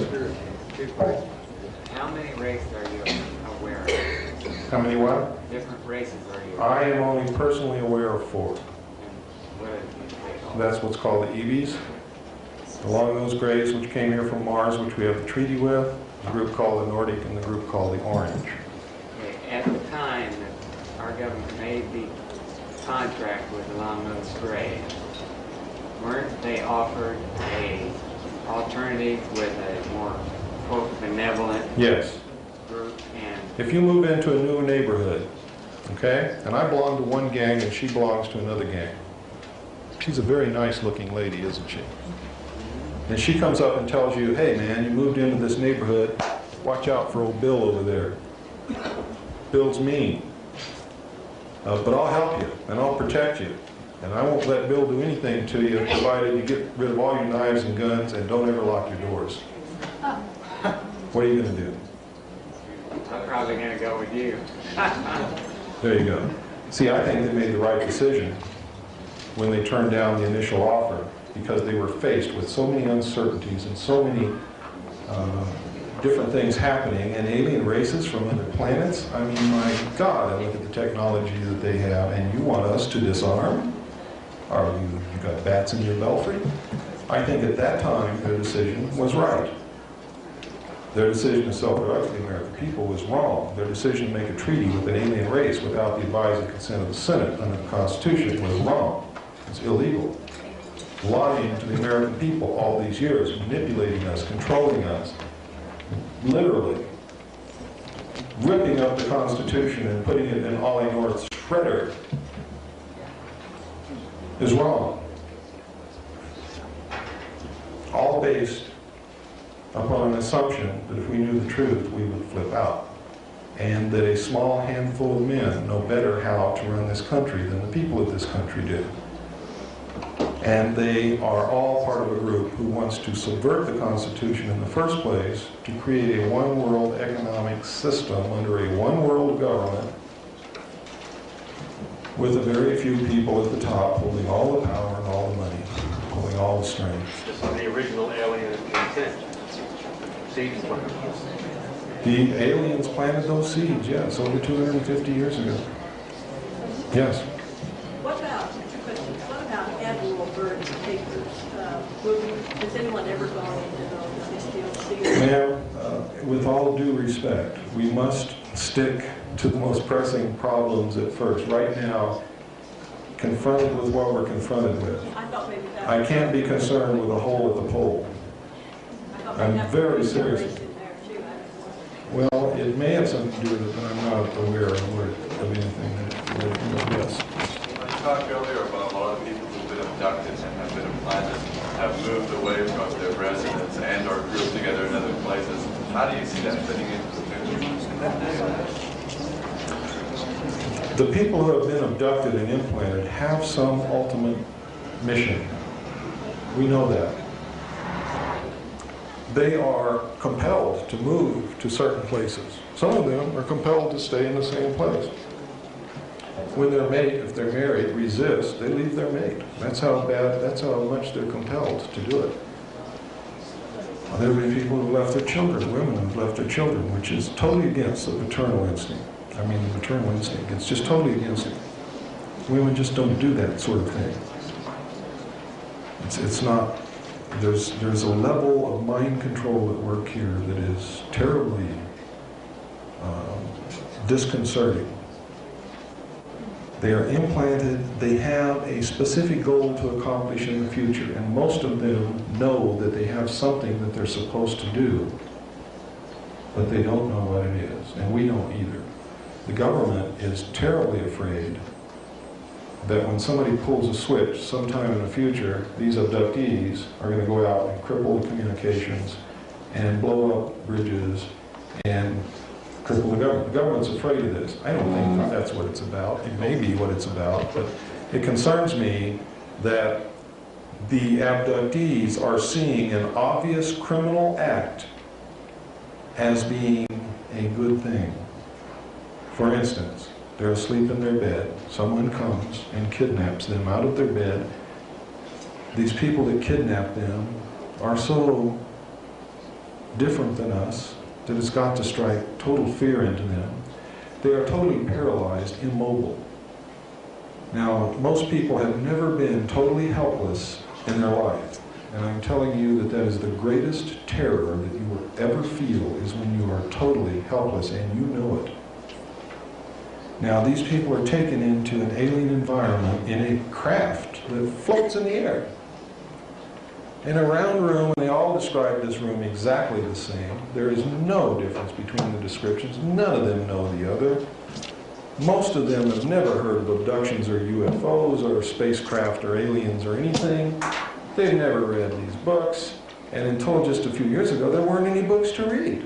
How many races are you aware of? How many what? Different races are you aware I am only personally aware of 4. What is That's what's called the EVs. The long-nosed grays, which came here from Mars, which we have a treaty with, the group called the Nordic, and the group called the Orange. Okay, at the time that our government made the contract with the long-nosed gray, weren't they offered a alternative with a more, quote, benevolent Yes. group? And If you move into a new neighborhood, okay, and I belong to one gang and she belongs to another gang. She's a very nice-looking lady, isn't she? And she comes up and tells you, hey man, you moved into this neighborhood, watch out for old Bill over there. Bill's mean. But I'll help you, and I'll protect you. And I won't let Bill do anything to you, provided you get rid of all your knives and guns and don't ever lock your doors. What are you going to do? I'm probably going to go with you. There you go. See, I think they made the right decision when they turned down the initial offer, because they were faced with so many uncertainties and so many different things happening, and alien races from other planets. I mean, my God, I look at the technology that they have, and you want us to disarm? Are you got bats in your belfry? I think at that time their decision was right. Their decision to self-destruct the American people was wrong. Their decision to make a treaty with an alien race without the advisory consent of the Senate under the Constitution was wrong. It's illegal. Lying to the American people all these years, manipulating us, controlling us, literally ripping up the Constitution and putting it in Ollie North's shredder is wrong. All based upon an assumption that if we knew the truth, we would flip out. And that a small handful of men know better how to run this country than the people of this country do. And they are all part of a group who wants to subvert the Constitution in the first place to create a one-world economic system under a one-world government with a very few people at the top holding all the power and all the money, holding all the strength. Just on the original alien intent. Seeds planted. The aliens planted those seeds, yes, over 250 years ago. Yes? What about annual bird papers? Has anyone ever gone into those? They still see them? Ma'am, with all due respect, we must stick to the most pressing problems at first. Right now, confronted with what we're confronted with, I can't be concerned with a hole at the pole. I'm very serious. Well, it may have something to do with it, but I'm not aware of anything that yes. You talked earlier about a lot of people who've been abducted and have been implanted, have moved away from their residence and are grouped together in other places. How do you see that fitting into the picture? The people who have been abducted and implanted have some ultimate mission. We know that. They are compelled to move to certain places. Some of them are compelled to stay in the same place. When their mate, if they're married, resists, they leave their mate. That's how much they're compelled to do it. There have been people who have left their children, women who have left their children, which is totally against the paternal instinct. I mean, the maternal instinct. It's just totally against it. Women just don't do that sort of thing. It's not. There's a level of mind control at work here that is terribly disconcerting. They are implanted, they have a specific goal to accomplish in the future, and most of them know that they have something that they're supposed to do, but they don't know what it is, and we don't either. The government is terribly afraid that when somebody pulls a switch sometime in the future, these abductees are going to go out and cripple the communications and blow up bridges and cripple the government. The government's afraid of this. I don't think that's what it's about. It may be what it's about, but it concerns me that the abductees are seeing an obvious criminal act as being a good thing. For instance, they're asleep in their bed. Someone comes and kidnaps them out of their bed, these people that kidnap them are so different than us that it's got to strike total fear into them. They are totally paralyzed, immobile. Now, most people have never been totally helpless in their life. And I'm telling you that that is the greatest terror that you will ever feel, is when you are totally helpless and you know it. Now, these people are taken into an alien environment in a craft that floats in the air. In a round room, and they all describe this room exactly the same. There is no difference between the descriptions. None of them know the other. Most of them have never heard of abductions or UFOs or spacecraft or aliens or anything. They've never read these books. And until just a few years ago, there weren't any books to read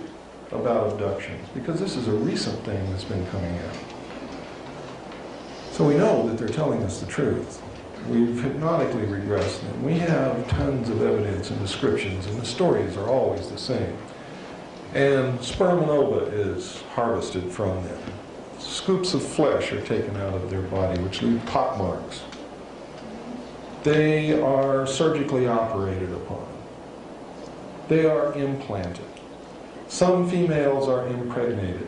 about abductions, because this is a recent thing that's been coming out. So we know that they're telling us the truth. We've hypnotically regressed them. We have tons of evidence and descriptions, and the stories are always the same. And sperm and ova is harvested from them. Scoops of flesh are taken out of their body, which leave pock marks. They are surgically operated upon. They are implanted. Some females are impregnated.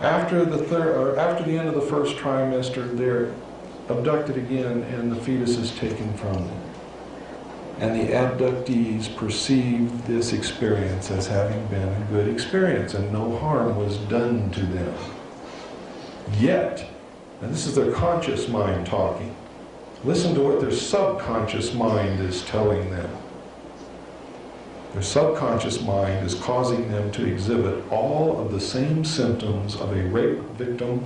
After the end of the first trimester, they're abducted again, and the fetus is taken from them. And the abductees perceive this experience as having been a good experience, and no harm was done to them. Yet, and this is their conscious mind talking, listen to what their subconscious mind is telling them. Their subconscious mind is causing them to exhibit all of the same symptoms of a rape victim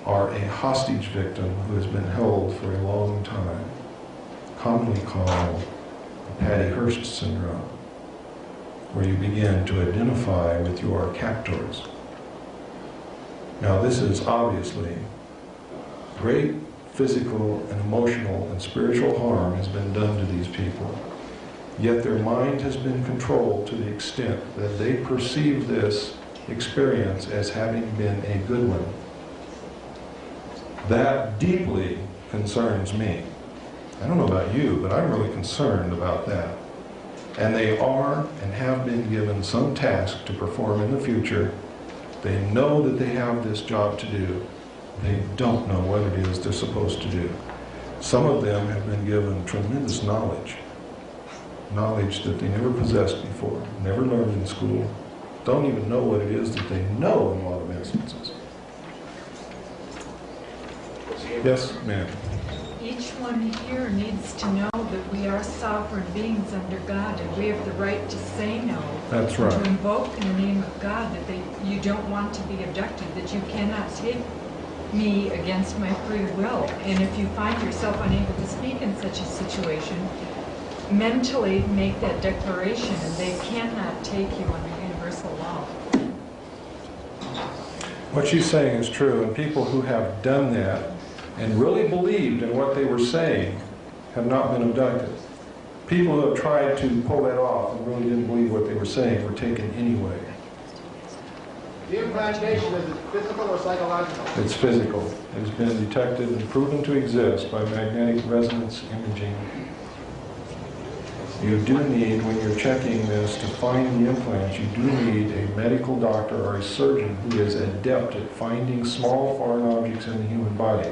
or a hostage victim who has been held for a long time, commonly called the Patty Hearst syndrome, where you begin to identify with your captors. Now, this is obviously great physical and emotional and spiritual harm has been done to these people. Yet their mind has been controlled to the extent that they perceive this experience as having been a good one. That deeply concerns me. I don't know about you, but I'm really concerned about that. And they are and have been given some task to perform in the future. They know that they have this job to do. They don't know what it is they're supposed to do. Some of them have been given tremendous knowledge that they never possessed before, never learned in school, don't even know what it is that they know in a lot of instances. Yes, ma'am. Each one here needs to know that we are sovereign beings under God, and we have the right to say no. That's right. To invoke in the name of God that you don't want to be abducted, that you cannot take me against my free will. And if you find yourself unable to speak in such a situation, mentally make that declaration, and they cannot take you under universal law. What she's saying is true, and people who have done that and really believed in what they were saying have not been abducted. People who have tried to pull that off and really didn't believe what they were saying were taken anyway. The implantation, is it physical or psychological? It's physical. It has been detected and proven to exist by magnetic resonance imaging. You do need, when you're checking this, to find the implants, you do need a medical doctor or a surgeon who is adept at finding small foreign objects in the human body,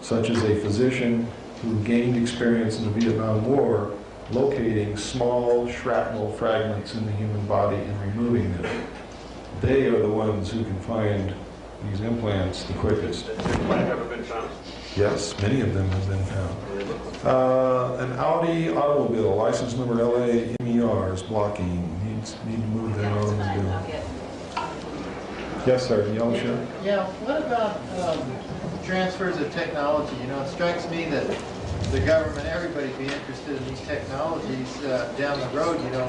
such as a physician who gained experience in the Vietnam War locating small shrapnel fragments in the human body and removing them. They are the ones who can find these implants the quickest. Has the implant ever been found? Yes, many of them have been found. An Audi automobile, license number LA-MER, is blocking. Need to move that on the bill. Yes, sir. Yellow shirt. Yeah, what about transfers of technology? You know, it strikes me that the government, everybody be interested in these technologies down the road, you know.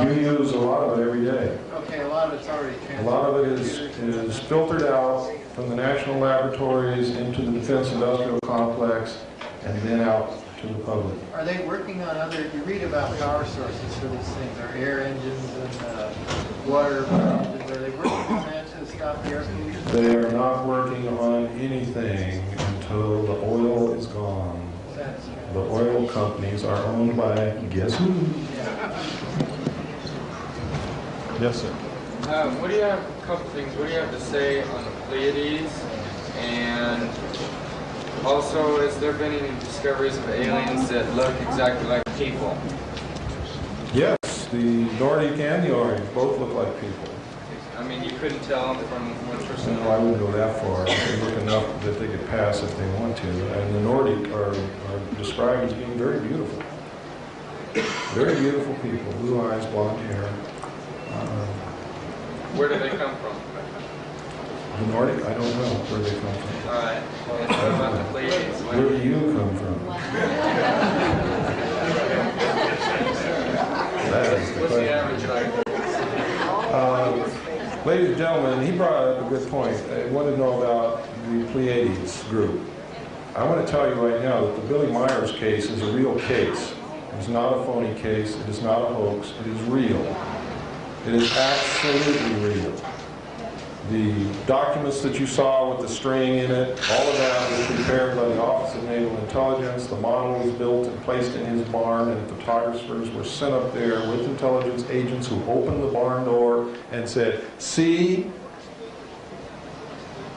You use a lot of it every day. Okay, a lot of it's already transferred. A lot of it is filtered out from the national laboratories into the defense industrial complex and then out to the public. Are they working on other, you read about power sources for these things, or air engines and water engines, are they working on that to stop the air pollution? They are not working on anything until the oil is gone. the oil companies are owned by, guess who? Yes, sir. What do you have, a couple things, what do you have to say on the Pleiades? And also, has there been any discoveries of aliens that look exactly like people? Yes, the Nordic and the Orange both look like people. I mean, you couldn't tell them from one person? No, I wouldn't go that far. They look enough that they could pass if they want to. And the Nordic are described as being very beautiful. Very beautiful people, blue eyes, blonde hair. Where do they come from? The Nordic, I don't know where they come from. All right. What about the Pleiades? Where do you come from? That is the What's question. the average height? Ladies and gentlemen, he brought up a good point. I want to know about the Pleiades group. I want to tell you right now that the Billy Myers case is a real case. It is not a phony case. It is not a hoax. It is real. It is absolutely real. The documents that you saw with the string in it, all of that was prepared by the Office of Naval Intelligence. The model was built and placed in his barn, and photographers were sent up there with intelligence agents who opened the barn door and said, see,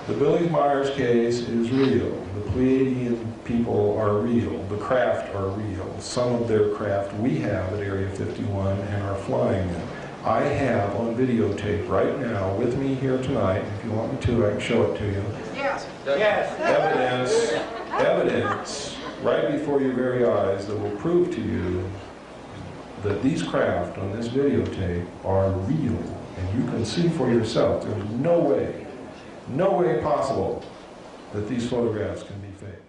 the Billy Myers case is real. The Pleiadian people are real. The craft are real. Some of their craft we have at Area 51 and are flying them. I have on videotape right now with me here tonight, if you want me to, I can show it to you. Yes. Yes. Evidence right before your very eyes that will prove to you that these craft on this videotape are real. And you can see for yourself, there's no way possible that these photographs can be faked.